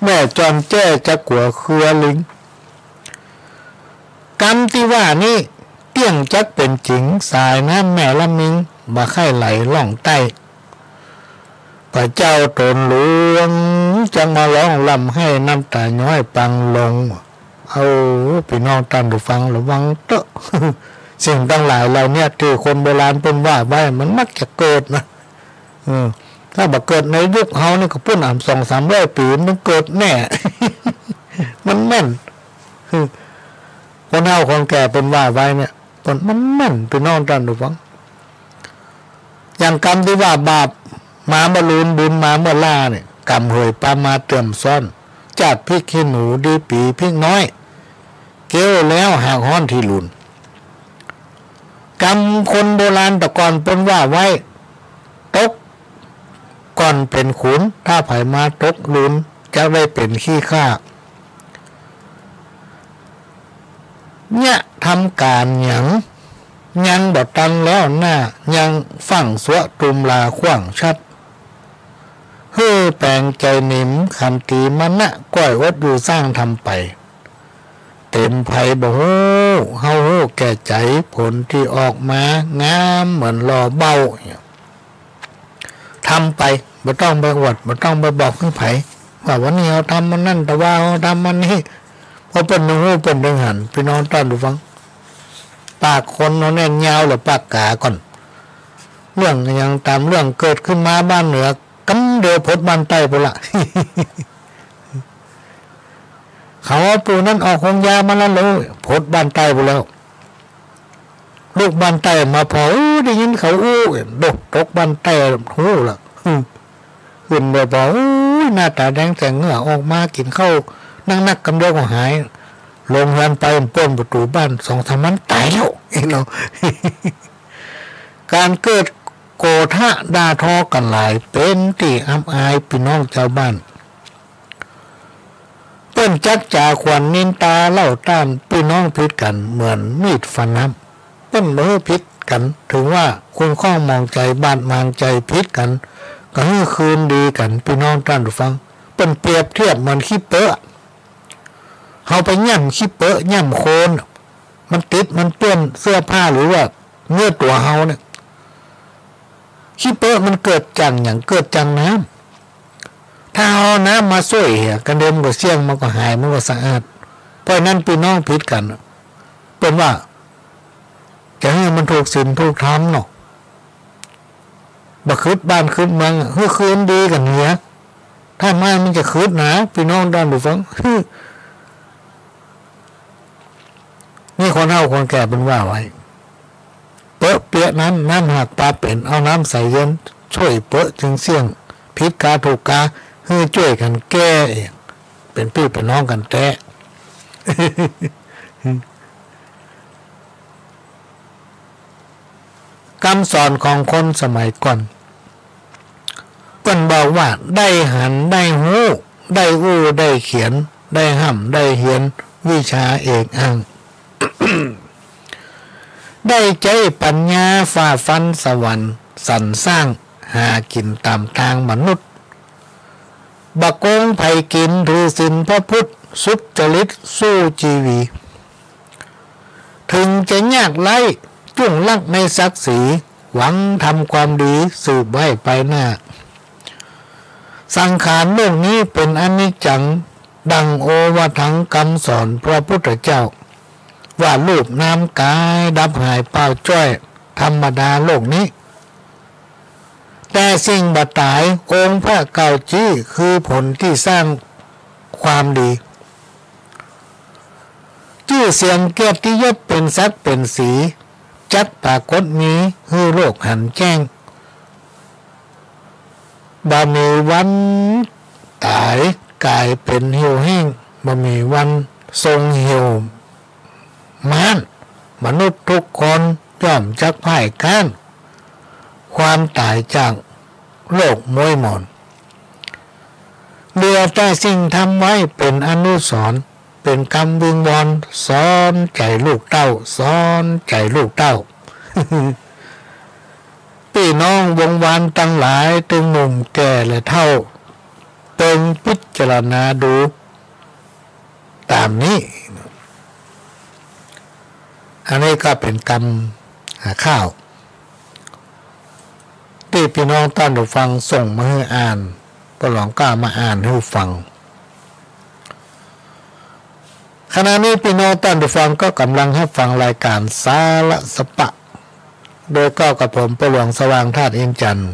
แม่จอมแจ้จักกัวเครือลิงกรรมที่ว่านี่เตี้ยงจักเป็นจริงสายน้ำแม่ละมิงมาไข่ไหลล่องใต้พระเจ้าตนหลวงจังมาร้องลำให้น้ำตาย้อยปังลงเอาพี่น้องท่านผู้ฟังระวังเตอะ สิ่งต่างหลายเหล่านี้ที่คนโบราณเป็นว่าไว้มันมักจะเกิดนะถ้าบักเกิดในยุคเฮานี่ก็พูดอ่ำ200-300 ปีมันเกิดแน่ มันแม่นคนเฮาคนแก่เป็นว่าไว้เนี่ยมันแม่นพี่น้องท่านผู้ฟังอย่างกรรมที่ว่าบาปมาบรูนบุญมาเมื่อล่าเนี่ยกรรมเหยปามาเติมซ้อนจัดพริกขี้หนูดีปีพริกน้อยเกี้ยวแล้วหากห้อนที่ลุนกรรมคนโบราณตะกอนเป็นว่าไว้ตกก่อนเป็นขุนถ้าไผมาตกลุนจะได้เป็นขี้ข้าเนี่ยทำการหยังบดตันแล้วหน้ายังฝั่งสวะตุมลาขว้างชัดเฮ้แปลงใจนิมขันตีมันนะก้อยวัดอยู่สร้างทำไปเต็มไผ่บ่ฮู้เฮาฮู้แก่ใจผลที่ออกมางามเหมือนรอเบาทำไปบ่ต้องไปอวดบ่ต้องไปบอกให้ไผว่าวันนี้เราทำมันนั่นแต่ว่าเราทำมันนี่พอเป็นหูเป็นดังหันพี่น้องต้อนดูฟังปากคนเราแน่นยาวหรือปากกาก่อนเรื่องยังตามเรื่องเกิดขึ้นมาบ้านเหนือกำเดียวพดบ้านใต้ไปละ เขาว่าปูนั้นออกคงยามาแล้วเลยพดบ้านใต้ไปแล้วลูกบ้านใต้มาพอได้ยินเขาดกตกบ้านใต้หูละขึ้นไปพอหน้าตาแดงแต่งเหงื่อออกมากินข้าวนั่งนักกำเดียวก็หายลงยันไปเปิดประตูบ้าน2-3 วันตายแล้วเองเรา การเกิดโกธะด่าทอกันหลายเป็นที่อับอายพี่น้องชาวบ้านเปิ้นจักจ่าขวัญนินตาเล่าต้านพี่น้องพิษกันเหมือนมีดฟันน้ำเปิ้นเมื่อพิษกันถึงว่าคุณข้องมองใจบ้านมางใจพิษกันก็ให้คืนดีกันพี่น้องท่านผู้ฟังเปิ้นเปรียบเทียบเหมือนขี้เปอะเขาไปย่ำขี้เปอะย่ำโคนมันติดมันเปื้อนเสื้อผ้าหรือว่าเนื้อตัวเฮาเนี่ยขี้เปอะมันเกิดจังอย่างเกิดจังน้ำถ้าเอาน้ำมาช่วยกันเดิมก็เสี่ยงมันก็หายมันก็สะอาดเพราะนั้นพี่น้องผิดกันเป็นว่าจะให้มันถูกศีลถูกธรรมเนาะบักคืดบ้านคืดเมืองเฮ้ยคืนดีกันเนี้ยถ้าไม่มันจะคืดนะพี่น้องด้านบุฟังนี่คนเฒ่าคนแก่เป็นว่าไว้เปอะเปียน้ำหักปลาเป็นเอาน้ำใส่เย็นช่วยเปอะถึงเสี่ยงพิษกาถูกกาให้ช่วยกันแก้เองเป็นพี่เป็นน้องกันแท้ คำสอนของคนสมัยก่อนเพิ่นบอกว่าได้หันได้หูได้อู้ได้เขียนได้ห้ำได้เหียนวิชาเอกอ้าง ได้ใจปัญญาฝ่าฟันสวรรค์สรรสร้างหากินตามทางมนุษย์บักโกงไผกินถือศีลพระพุทธสุจริตสู้ชีวีถึงจะยากไล่จุ่งลักในศักดิ์ศรีหวังทำความดีสืบไว้ไปหน้าสังขารโลกนี้เป็นอนิจจังดังโอวาทังคำสอนพระพุทธเจ้าว่ารูปนามกายดับหายเปล่าจ้อยธรรมดาโลกนี้แต่สิ่งบัดตายองค์พระเก่าจี้คือผลที่สร้างความดีชื่อเสียงเกียรติยศเป็นสักเป็นสีจักปรากฏมีให้โลกหันแจ้งบ่มีวันตายกายเป็นเหี่ยวแห้งบ่มีวันทรงเหี่ยวม่านมนุษย์ทุกคนย่อมจักพ่ายข้านความตายจากโลกมวยหมอนเหลือแต่สิ่งทำไว้เป็นอนุสรณ์เป็นคำวิงวอนสอนใจลูกเต้าสอนใจลูกเต้า พ พี่น้องวงวานตั้งหลายตึงหนุ่มแก่และเท่าเติงพิจารณาดูตามนี้อันนี้ก็เป็นกรรมหาข้าวที่พี่น้องท่านผู้ฟังส่งมาให้อ่านก็ลองกล้ามาอ่านให้ฟังขณะนี้พี่น้องท่านผู้ฟังก็กำลังให้ฟังรายการสาระสปะโดยก็กับผมประหลวงสว่างธาตุอินจันทร์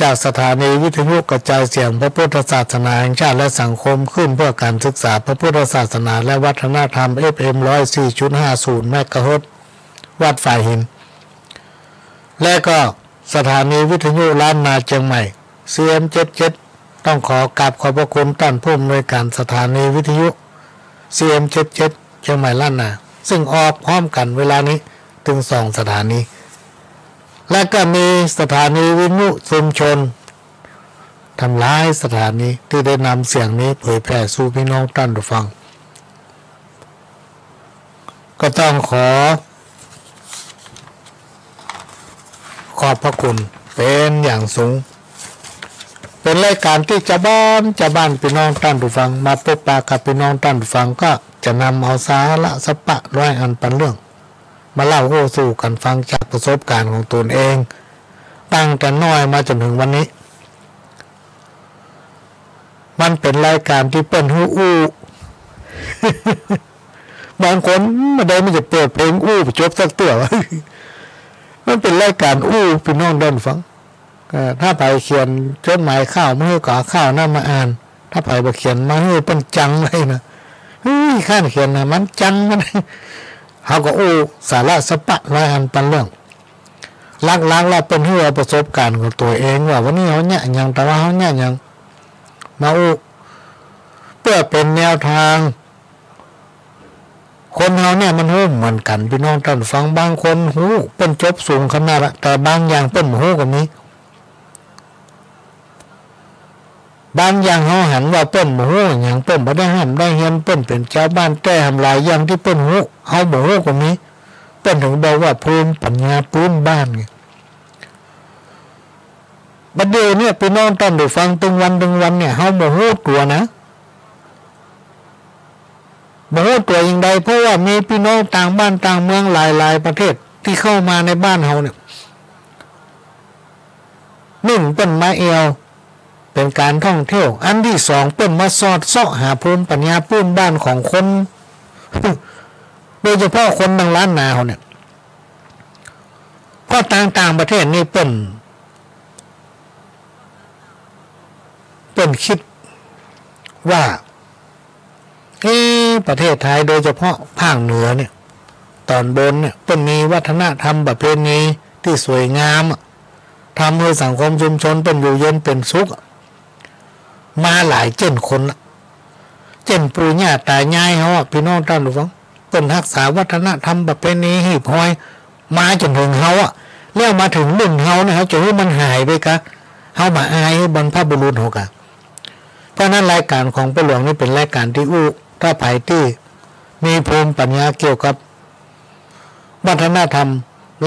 จากสถานีวิทยุกระจายเสียงพระพุทธศาสนาแห่งชาติและสังคมขึ้นเพื่อการศึกษาพระพุทธศาสนาและวัฒนธรรม FM 104.50 เมกะเฮิรตซ์วัดฝ่ายหินและก็สถานีวิทยุล้านนาเชียงใหม่ CM77 ต้องขอกราบขอบพระคุณท่านผู้อำนวยการสถานีวิทยุ CM77 เชียงใหม่ล้านนาซึ่งออกพร้อมกันเวลานี้ถึง2 สถานีและก็มีสถานีวิทยุชุมชนทำหลายสถานีที่ได้นำเสียงนี้เผยแพร่สู่พี่น้องท่านผู้ฟังก็ต้องขอบพระคุณเป็นอย่างสูงเป็นรายการที่จะบ้านพี่น้องท่านผู้ฟังมาพบปะกับพี่น้องท่านผู้ฟังก็จะนำเอาสาระสปะร้อยอันปันเรื่องมาเล่าโอ้สู่กันฟังจากประสบการณ์ของตนเองตั้งแต่น้อยมาจนถึงวันนี้มันเป็นรายการที่เป็นฮู้อู้ บางคนมาได้ไม่จะเปิดเพลงอู้จบสักเตื่อ มันเป็นรายการอู้พี่น้องเดินฟังถ้าไปเขียนจดหมายข้าวมาให้ก่อข้าวน่ามาอ่านถ้าไปบ่เขียนมาให้เป็นจังเลยนะข้านเขียนนะมันจังมันเขาก็สาระสปะร้อยอันปันเรื่องลักๆแล้วเป็นเรื่องประสบการณ์ของตัวเองว่าวันนี้เขาเนี่ยยังแต่ว่าเขาเนี่ยยังมาเพื่อเป็นแนวทางคนเขาเนี่ยมันหู้เหมือนกันพี่น้องท่านฟังบางคนหู้เป็นจบสูงขนาดแต่บางอย่างเป็นหู้กว่านี้บางอย่างเขาหันว่าเป็นหู้อย่างเป็นบ่ได้ห้ามได้เห็นเป็นเจ้าบ้านแต่ทำลายอย่างที่เป็นหู้เขาบ่หู้กว่านี้เป็นถึงบอกว่าภูมิปัญญาพื้นบ้านไงบัดเดี๋ยวเนี่ยพี่น้องท่านได้ฟังตึงวันเนี่ยเขาบ่หู้ตัวนะบ่ฮู้ตัวอย่างใดเพราะว่ามีพี่น้องต่างบ้านต่างเมืองหลายประเทศที่เข้ามาในบ้านเฮาเนี่ย1เป็นมาเอวเป็นการท่องเที่ยวอันที่2เป็นมาสอดเสาะหาภูมิปัญญาพื้นบ้านของคน โดยเฉพาะคนทางล้านนาเฮาเนี่ยก็ต่างประเทศนี่เป็นคิดว่าประเทศไทยโดยเฉพาะภาคเหนือเนี่ยตอนบนเนี่ยเป็นมีวัฒนธรรมประเพณีที่สวยงามทำให้สังคมชุมชนเป็นอยู่เย็นเป็นสุขมาหลายเจนคนละเจนปู่ย่าตายายเขาพี่น้องท่านผู้ฟังเป็นรักษาวัฒนธรรมประเพณีหีบห้อยมาจนถึงเขาแล้วมาถึงรุ่นเขาเนี่ยเขาจะให้มันหายไปกะเขามาอายให้บรรพบุรุษเขากะเพราะนั้นรายการของประหลวงนี่เป็นรายการที่ถ้าไปที่มีภูมิปัญญาเกี่ยวกับวัฒนธรรม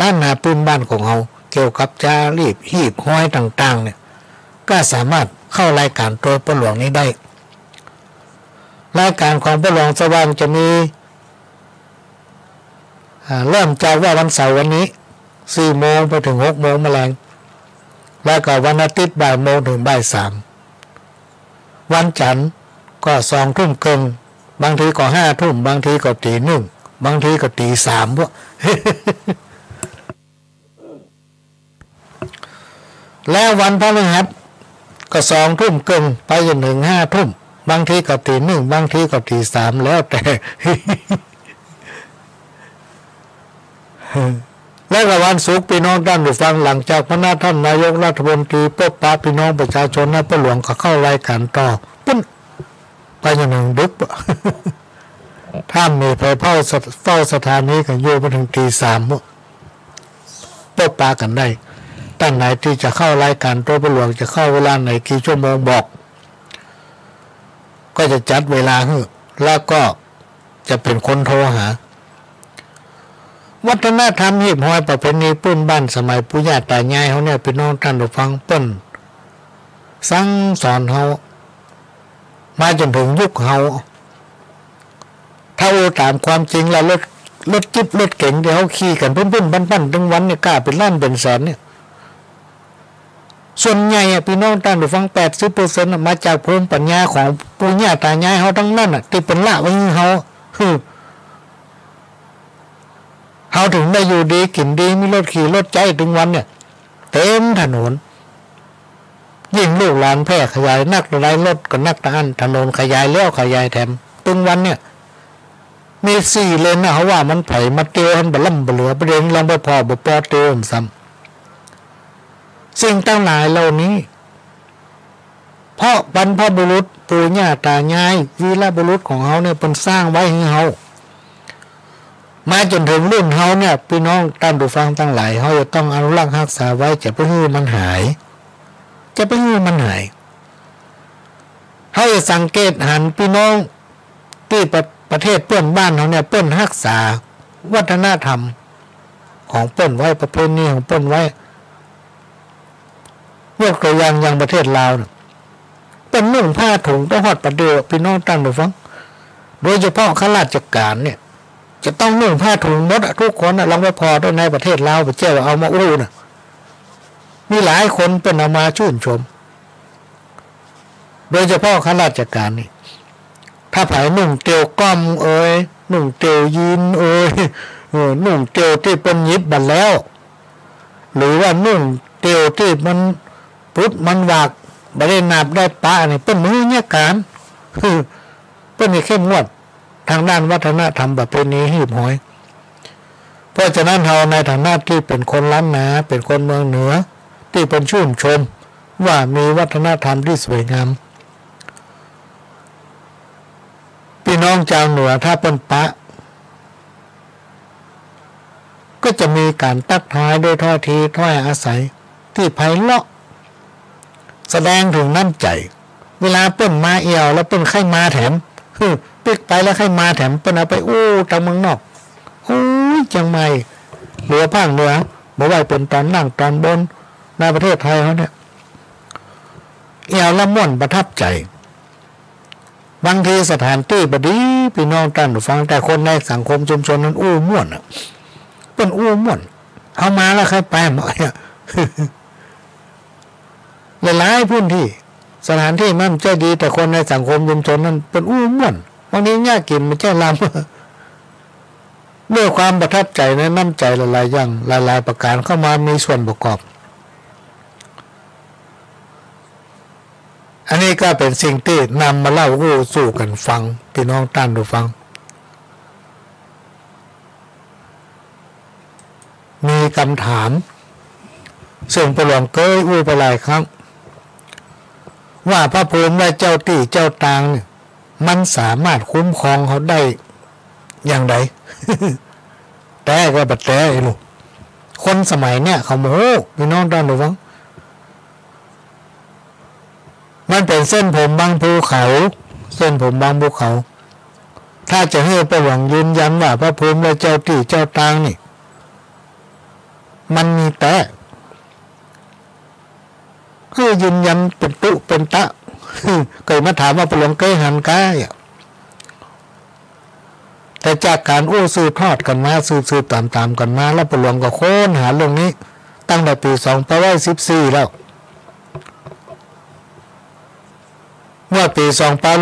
ล้านนาพื้นบ้านของเราเกี่ยวกับจารีตหีบห้อยต่างๆเนี่ยก็สามารถเข้ารายการตัวประหลวงนี้ได้รายการของประหลวงสว่างจะมีเริ่มจากว่าวันเสาร์วันนี้ 4 โมงไปถึง 6 โมงแมลงแล้วก็วันอาทิตย์บ่ายโมงถึงบ่าย 3วันจันทร์ก็2 ทุ่มครึ่งบางทีก็5 ทุ่มบางทีก็ตี 1บางทีก็ตี 3พวก แล้ววันพฤหัสก็2 ทุ่มครึ่งไปจนถึง5 ทุ่มบางทีก็ตี 1บางทีก็ตี 3แล้วแต่ และก็วันศุกร์พี่น้องท่านผู้ฟังหลังจากพระท่านนายกรัฐมนตรีพบปะพี่น้องประชาชนนะประหลวงก็เข้ารายการต่อปุ๊บไปจนถึงดึก ถ้ามีไปเฝ้าสถานีกันอยู่ไปถึงตี 3พบปะกันได้ท่านไหนที่จะเข้ารายการตัวประหลวงจะเข้าเวลาไหนกี่ชั่วโมงบอกก็จะจัดเวลาให้แล้วก็จะเป็นคนโทรหา วัฒนธรรมหีบห้อยประเพณีปื้นบ้านสมัยปู่ย่าตายายเขาเนี่ยพี่น้องท่านผู้ฟังเปิ้นสั่งสอนเขามาจนถึงยุคเขาถ้าตามความจริงแล้วรถจิ๊บรถเก๋งที่เขาขี่กันพุ่นๆปั้นๆทั้งวันเนี่ยกล้าเป็นล้านเป็นแสนเนี่ยส่วนใหญ่พี่น้องท่านผู้ฟัง 80% มาจากภูมิปัญญาของปู่ย่าตายายเขาทั้งนั้นที่เป็นละไว้เขาเขาถึงได้อยู่ดีกินดีมีรถขี่รถใจถึงวันเนี่ยเต็มถนนยิ่งลูกหลานแพร่ขยายนักไรรถก็นักตะอันถนนขยายแล้วขยายแถมถึงวันเนี่ยมี4 เลนนะเขาว่ามันไผ่มาเตียวมันบล่ำบเหลือประเด็นลองไปพอบ่ปอเตียวซ้ำสิ่งตั้งหลายเหล่านี้เพราะบรรพบุรุษปู่ย่าตายายวีรบุรุษของเขาเนี่ยเป็นสร้างไว้ให้เขามาจนถึงรุ่นเขาเนี่ยพี่น้องท่านผู้ฟังทั้งหลายเขาจะต้องอนุรักษ์รักษาไว้จะไปให้มันหายเขาจะสังเกตหันพี่น้องที่ประเทศเพื่อนบ้านเขาเนี่ยเพื่อนรักษาวัฒนธรรมของเพื่อนไว้ประเพณีของเพื่อนไว้ยกตัวอย่างประเทศลาวเป็นนุ่งผ้าถุงต้องหอดประเดี๋ยวพี่น้องท่านผู้ฟังโดยเฉพาะข้าราชการเนี่ยจะต้องนุ่งผ้าถุงหมดทุกคนลองไปพอด้วยในประเทศลาวไปเจ้าเอามาอู้น่ะมีหลายคนเป็นเอามาชื่นชมโดยเฉพาะข้าราชการนี่ถ้าไผ่นุ่งเตียวก้อมนุ่งเตียวยีนนุ่งเตียวที่เป็นยิบบันแล้วหรือว่านุ่งเตียวที่มันพุทธมันวากไม่ได้นับได้ปะนี่เป็นมือเนี่ยการเป็นนี่เข้มงวดทางด้านวัฒนธรรมประเพณีหีบห้อยเพราะฉะนั้นเราในฐานะที่เป็นคนล้านนาเป็นคนเมืองเหนือที่เป็นชื่นชมว่ามีวัฒนธรรมที่สวยงามพี่น้องชาวเหนือถ้าเป็นปะก็จะมีการตักทายด้วยถ้อยทีถ้อยอาศัยที่ไพเราะแสดงถึงน้ำใจเวลาเปิ้นมาเอี่ยวแล้วเปิ้นไข่มาแถมปิกไปแล้วไข่มาแถมเปิ้นเอาไปทางเมืองนอกจังไม่เหลือภาคเหนือบอกว่าเป็นตอนนั่งตอนบนในประเทศไทยเขาเนี่ยเอี่ยวละม่วนประทับใจบางทีสถานที่บดีพี่น้องท่านผู้ฟังแต่คนในสังคมชุมชนนั้นม่วนเป็นม่วนเอามาแล้วใครไปหมดหลายพื้นที่สถานที่มันใจดีแต่คนในสังคมชุมชนนั้นเป็นม่วนบางทียากกินมันใจลำด้วยความประทับใจในน้ำใจหลายๆอย่างหลายๆประการเข้ามามีส่วนประกอบอันนี้ก็เป็นสิ่งที่นำมาเล่าสู่กันฟังพี่น้องท่านผู้ฟังมีคำถามซึ่งประหลวงเคยไปหลายครั้งว่าพระภูมิและเจ้าที่เจ้าตางเนี่ยมันสามารถคุ้มครองเขาได้อย่างไร แต่ก็บัดแต่ลูกคนสมัยเนี่ยเขาโม้พี่น้องท่านผู้ฟังมันเป็นเส้นผมบางภูเขาเส้นผมบางภูเขาถ้าจะให้ประหลวงยืนยันว่าพระภูมิและเจ้าที่เจ้าตางนี่มันมีแต่คือยืนยันเป็นตุเป็นตะเคยมาถามว่าประหลวงเคยหันกายแต่จากการสืบทอดกันมาสืบตามกันมาแล้วประหลวงก็ค้นหาเรื่องนี้ตั้งแต่ปี2514แล้วเมื่อปี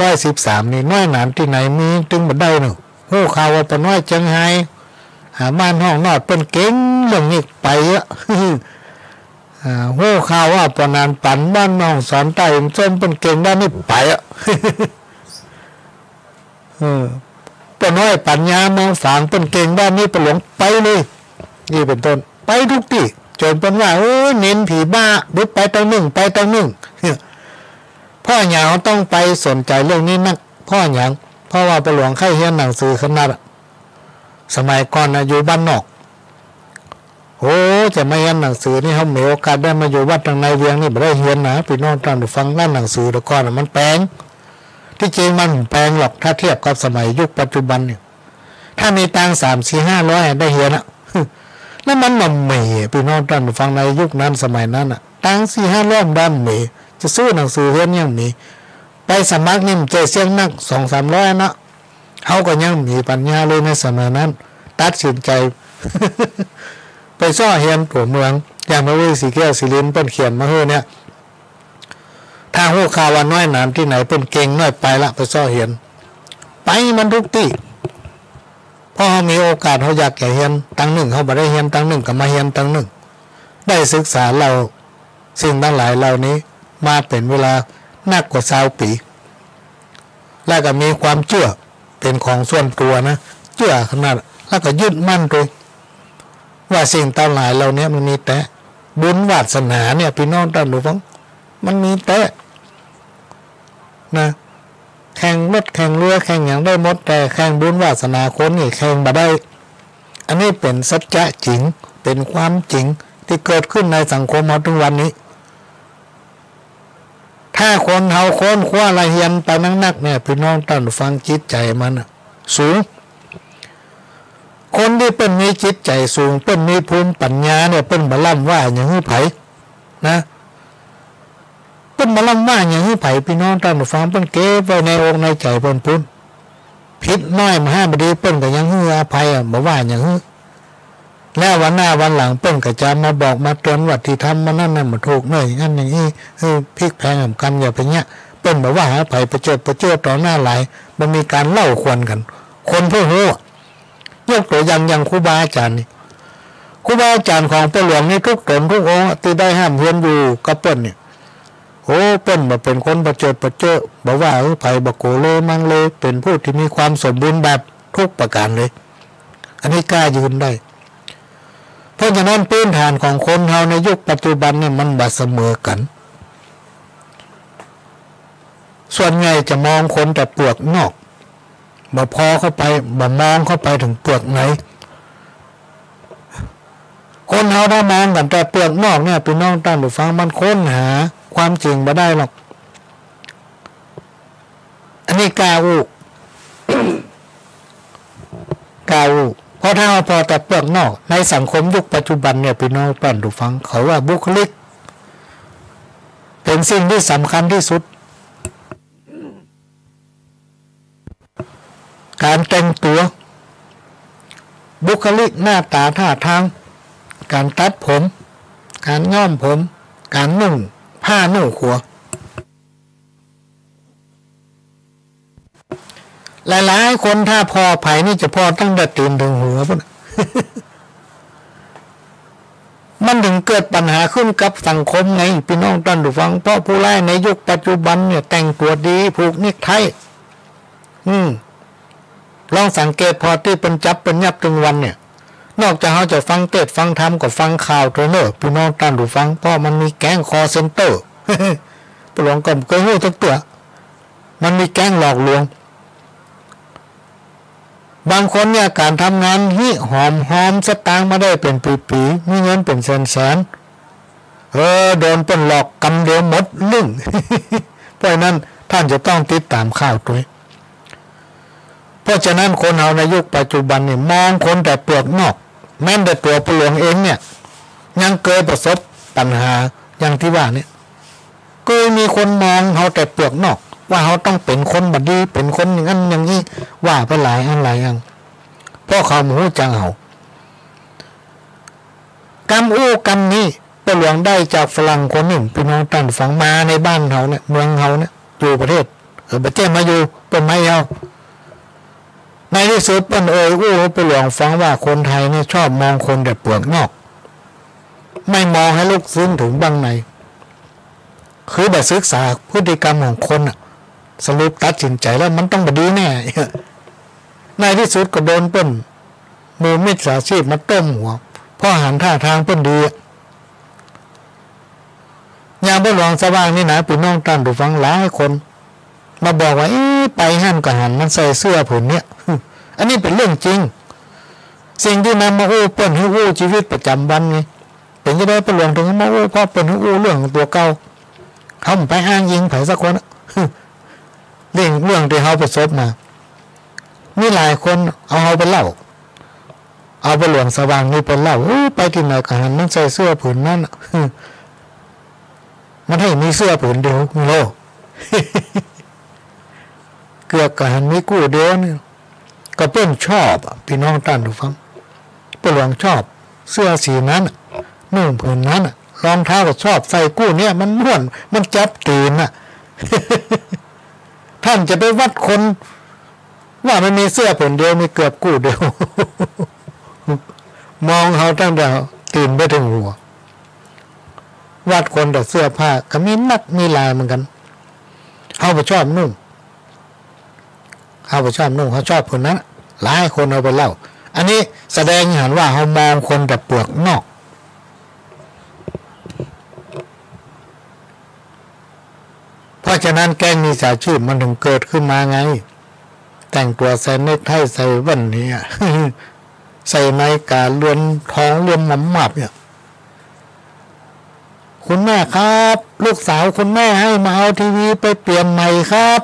2513นี่น้อยหนานที่ไหนมีจึงบ่ได้เนาะฮู้ข่าวว่าปน้อยจังไห้หาบ้านห้องนอดเป็นเก่งเรื่องนี้ไปอ่ะฮู้ข่าวว่าปนานปันบ้านน้องสอนใต้ส้มเป็นเก่งด้านนี้ไปอ่ะปน้อยปัญญามองฝางเป็นเก่งด้านนี้ประหลวงไปเลยนี่เป็นต้นไปทุกที่จนเป็นว่าเน้นผีบ้าบุดไปตั้งหนึ่งพ่อหยางต้องไปสนใจเรื่องนี้นักพ่อหยางเพราะว่าประหลวงไข่เฮียนหนังสือขนาดสมัยก่อนอยู่บ้านนอกจะไม่เฮียนหนังสือนี่เขามีโอกาสได้มาอยู่วัดทางในเวียงนี่ไม่ได้เฮียนนะพี่น้องท่านฟังร้านหนังสือแต่ก่อนมันแปลงที่จริงมันแปลงหรอกถ้าเทียบกับสมัยยุคปัจจุบันเนี่ยถ้ามีตัง3-4-500ได้เฮียน นั่นมันหน่อเมย์พี่น้องท่านฟังในยุคนั้นสมัยนั้นอ่ะตัง4-500ด้านเมย์จะซื้อหนังสือเรียนยังมีไปสมัครนี่มันเจอเสียงนัก200-300นะเขาก็ยังมีปัญญาเลยในสมัยนั้นตัดสินใจ ไปซ่อเฮียนตัวเมืองอย่างพระเวสสีแก้วศิรินเป็นเขียนมาเฮ้เนี่ยถ้าหูข่าววันน้อยหนานที่ไหนเป็นเก่งน้อยไปละไปซ่อเฮียนไปมันทุกที่พอเขามีโอกาสเขาอยากแก่เฮียนตั้งหนึ่งเขาบ่ได้เฮียนตั้งหนึ่งกับมาเฮียนตั้งหนึ่งได้ศึกษาเราสิ่งทั้งหลายเหล่านี้มาเป็นเวลานักกว่า20 ปีแล้วก็มีความเชื่อเป็นของส่วนตัวนะเชื่อขนาดแล้วก็ยึดมั่นด้วยว่าสิ่งทั้งหลายเหล่านี้มันมีแต่บุญวาสนาเนี่ยพี่น้องท่านผู้ฟังมันมีแต่นะแข่งรถแข่งเรือแข่งอย่างได้หมดแต่แข่งบุญวาสนาคนนี่แข่งมาได้อันนี้เป็นสัจจะจริงเป็นความจริงที่เกิดขึ้นในสังคมเราทุกวันนี้ถ้าคนเฮาคนคว้าละเฮียนไปนักๆเนี่ยพี่น้องท่านฟังจิตใจมันสูงคนที่เป็นมีจิตใจสูงเป็นมีภูมิปัญญาเนี่ยเป็นบล่ำว่าอย่างนี้ไผนะเป็นบล่ำว่าอย่างนี้ไผพี่น้องท่านฟังเป็นเก็บไว้ในอกในใจเพิ่นพุ่นผิดน้อยมาห้าบดีเปิ้นก็ยังฮืออภัยบ่ว่าอย่างนี้แล้ววันหน้าวันหลังเปิ้นก็จะมาบอกมาเตือนว่าที่ทำมานั่นน่ะมันถูกเน้อยงั้นอย่างนี้พลิกแพงกันอย่าไปเงี้ยเปิ้นบอกว่าหาไผประเจิดต่อหน้าหลายมันมีการเล่าควรกันคนผู้รู้ยกตัวอย่างครูบาอาจารย์นี่ครูบาอาจารย์ของพระหลวงนี่ทุกตนทุกองค์ที่ได้ห้ามเรียนอยู่กับเปิ้นเนี่ยโอ้เปิ้นบ่เป็นคนประเจิดบอกว่าไผบ่โกเลมังเลยเป็นผู้ที่มีความสมบูรณ์แบบทุกประการเลยอันนี้กล้ายืนได้เพราะฉะนั้นพื้นฐานของคนเฮาในยุคปัจจุบันเนี่ยมันบ่เสมอกันส่วนใหญ่จะมองคนแต่เปลือกนอกบ่พอเข้าไปบ่มองเข้าไปถึงเปลือกไหนคนเฮาถ้ามองกันแต่เปลือกนอกเนี่ยพี่น้องท่านผู้ฟังมันค้นหาความจริงบ่ได้หรอกอันนี้กาอู กาอูเพราะถ้าเราพอแต่เปลือกนอกในสังคมยุคปัจจุบันเนี่ยพี่น้องท่านผู้ฟังเขาว่าบุคลิกเป็นสิ่งที่สำคัญที่สุดการแต่งตัวบุคลิกหน้าตาท่าทางการตัดผมการย้อมผมการนุ่งผ้านุ่งขวหลายๆคนถ้าพอไผ่นี่จะพอตั้งแต่ตีนถึงหัวพุ่น มันถึงเกิดปัญหาขึ้นกับสังคมไงพี่น้องท่านผู้ฟังเพราะผู้ร้ายในยุคปัจจุบันเนี่ยแต่งตัวดีผูกนิกไทลองสังเกตพอที่เป็นจับเป็นยับถึงวันเนี่ยนอกจากเขาจะฟังเทศฟังธรรมก็ฟังข่าวตัวเนอะพี่น้องท่านผู้ฟังเพราะมันมีแก๊งคอเซ็นเตอร์ ปลงก็เคยรู้ทุกตัวมันมีแก๊งหลอกลวงบางคนเนี่ยการทำงานหิหอมสตางค์มาได้เป็นปีๆมีเงินเป็นแสนโดนเป็นหลอกกำเดียวหมดลึ่ง เพราะนั้นท่านจะต้องติดตามข่าวตัวเพราะฉะนั้นคนเราในยุคปัจจุบันนี่มองคนแต่เปลือกนอกแม้แต่ตัวผู้หลวงเองเนี่ยยังเคยประสบปัญหาอย่างที่ว่าเนี่ยเคยมีคนมองเขาแต่เปลือกนอกว่าเขาต้องเป็นคนบัดดีเป็นคนอย่างนั้นอย่างนี้ว่าไปหลายอย่างเพราะเขาหมูจังเขากำอู้กำนี้ผู้หลวงได้จากฝรั่งคนหนึ่งพี่น้องท่านฟังมาในบ้านเขาเนี่ยเมืองเขาเนี่ยอยู่ประเทศประเทศมาอยู่เป็นไม้เอาในที่สุดเป็นอู้ผู้หลวงฟังว่าคนไทยเนี่ยชอบมองคนแต่เปลือกนอกไม่มองให้ลึกซึ้งถึงบ้างในคือแบบศึกษาพฤติกรรมของคนสรุปตัดสินใจแล้วมันต้องดีแน่ในที่สุดก็โดนเปิ้นมือมิจฉาชีพมาต้มหัวเพราะหันท่าทางเปิ้นดียามผู้หลวงสว่างนี่นะพี่น้องท่านผู้ฟังหลายคนมาบอกว่าไปหั่นก็หันมันใส่เสื้อผืนเนี้ยอันนี้เป็นเรื่องจริงสิ่งที่นำมาอู้เปิ้นให้อู้ชีวิตประจำวันไงเป็นจะได้ผู้หลวงถึงมาอู้เพราะเปิ้นให้อู้เรื่องตัวเก่าเขาไปอ้างยิงไผสักคนเรื่องที่เขาประสบมามีหลายคนเอาไปเล่า เอาไปหลวงสว่างนี่เป็นเล่าไปที่ไหนก็หันมันใส่เสื้อผืนนั้นมันให้มีเสื้อผืนเดียวโลเกือบกับหันมีกู้เดียวนี่ก็เปิ้นชอบพี่น้องท่านผู้ฟังเปิ้นหลวงชอบเสื้อสีนั้นนุ่งผืนนั้นรองเท้าก็ชอบใส่กู้เนี่ยมันม่วนมันจับตีนท่านจะไปวัดคนว่ามันมีเสื้อผืนเดียวมีเกือบกู้เดียวมองเขาตั้งแต่ตีนไปถึงหัววัดคนแต่เสื้อผ้าก็มีมัดมีลายเหมือนกันเขาไปชอบนุ่งเขาชอบคนนั้นหลายคนเอาไปเล่าอันนี้แสดงเห็นว่าเขามองคนแต่เปลือกนอกเพราะฉะนั้นแก๊งมิจฉาชีพมันถึงเกิดขึ้นมาไงแต่งตัวใส่เนคไทใส่แว่นนี้ใส่นาฬิกาเรือนทองเรือนน้ำหมับเนี่ยคุณแม่ครับลูกสาวคุณแม่ให้มาเอาทีวีไปเปลี่ยนใหม่ครับ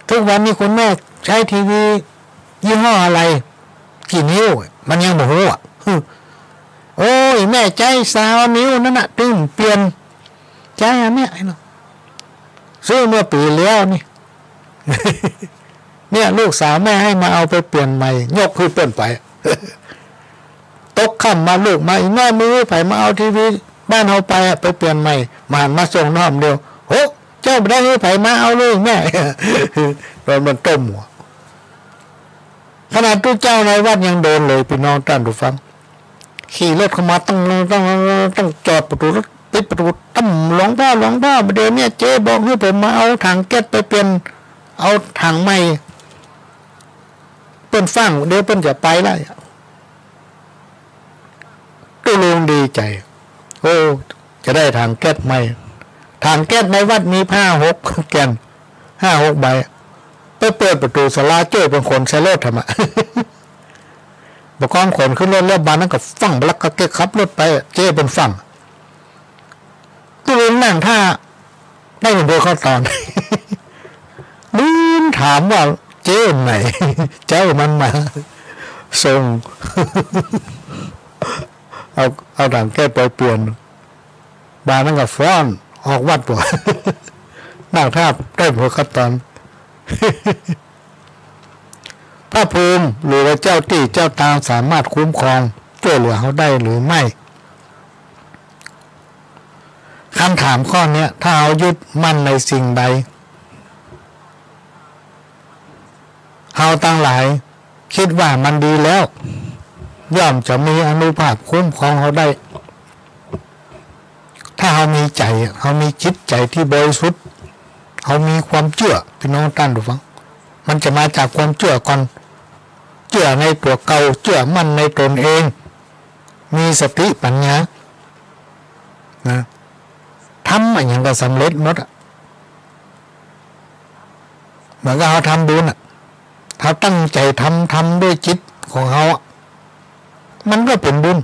ทุกวันนี้คุณแม่ใช้ทีวียี่ห้ออะไรกี่นิ้วมันยังบอกว่าโอ้ยแม่ใจ3 นิ้วนั่นน่ะตึ้งเปลี่ยนใจอันเนี้ยไอ้เนาะซื้อเมื่อปีแล้วนี่ เนี่ยลูกสาวแม่ให้มาเอาไปเปลี่ยนใหม่ยกคือเปิ้นไป ตกค่ำมาลูกมาอีกแม่มือไผมาเอาทีวีบ้านเอาไปเปลี่ยนใหม่มาส่งน้อมเดียวโหเจ้าไม่ได้ให้ไผมาเอาเลยแม่ โดนมันต้มหัวขนาดตู้เจ้าในวัดยังโดนเลยพี่น้องท่านผู้ฟังขี่รถเข้ามาต้องจอดประตูรถปิดประตูตั้มหลวงพ่อเดี๋ยวนี้เจ๊บอกให้ผมมาเอาถังแก๊สไปเปลี่ยนเอาถังใหม่เปิ้นฟังเดี๋ยวเปิ้นจะไปแล้วตู้ลุงดีใจโอ้จะได้ถังแก๊สใหม่ถังแก๊สในวัดมี5-6 แกน5-6 ใบไปเปิดประตูศาลาเจ้เป็นคนใช้รถทำบอกองขนขึ้นรถแล้วบ้านนั้นก็ฟังแล้วก็เก็บขับรถไปเจ้เป็นฟังตู้ลุงนั่งท่าได้เป็นโดยข้อตอนลืมถามว่าเจ้ไหนเจ้ามันมาส่งเอาถังแก้ไปเปลี่ยนบ้านนั้นก็ฟ้อนออกวัดตัวนั่งท่าได้หัวขั้นตอนพระภูมิหรือว่าเจ้าที่เจ้าทางสามารถคุ้มครองช่วยเหลือเขาได้หรือไม่คำถามข้อนี้ถ้าเอายึดมั่นในสิ่งใดเราตั้งหลายคิดว่ามันดีแล้วย่อมจะมีอนุภาพคุ้มครองเขาได้ถ้าเรามีใจเรามีจิตใจที่บริสุทธิ์เรามีความเชื่อพี่น้องท่านผู้ฟังมันจะมาจากความเชื่อก่อนเชื่อในตัวเก่าเชื่อมั่นในตนเองมีสติปัญญานะทำอะไรอย่างก็สำเร็จหมดเหมือนกับเราทำบุญเขาตั้งใจทำด้วยจิตของเขามันก็เป็นบุญ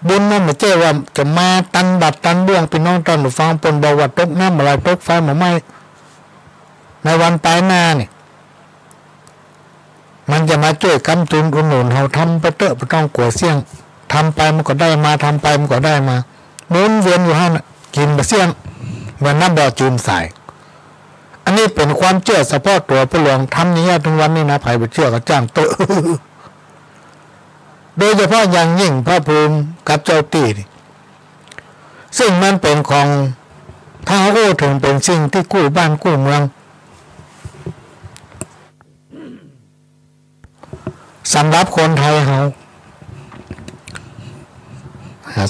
นั่นไม่ใช่ว่าจะมาตันบัดตันเบื้องพี่น้องท่านผู้ฟังปนบอกว่าตกน้ำอะไรตกไฟหมอไหมในวันปลายหน้าเนี่ยมันจะมาช่วยกำจุนอุดหนุนเขาทำไปเตอะไปต้องกลัวเสี่ยงทำไปมันก็ได้มาทำไปมันก็ได้มาหมุนเวียนอยู่ห้ากินไปเสี่ยงเหมือนน้ำบ่อจูนใส่อันนี้เป็นความเชื่อเฉพาะตัวผู้หลวงทำนี้ทุกวันนี้นะไผ่ไปเชื่อกับจ้างโตโดยเฉพาะอย่างยิ่งพระภูมิกับเจ้าตี้ซึ่งมันเป็นของถ้าเขาถึงเป็นสิ่งที่กู้บ้านกู้เมืองสำหรับคนไทยเขา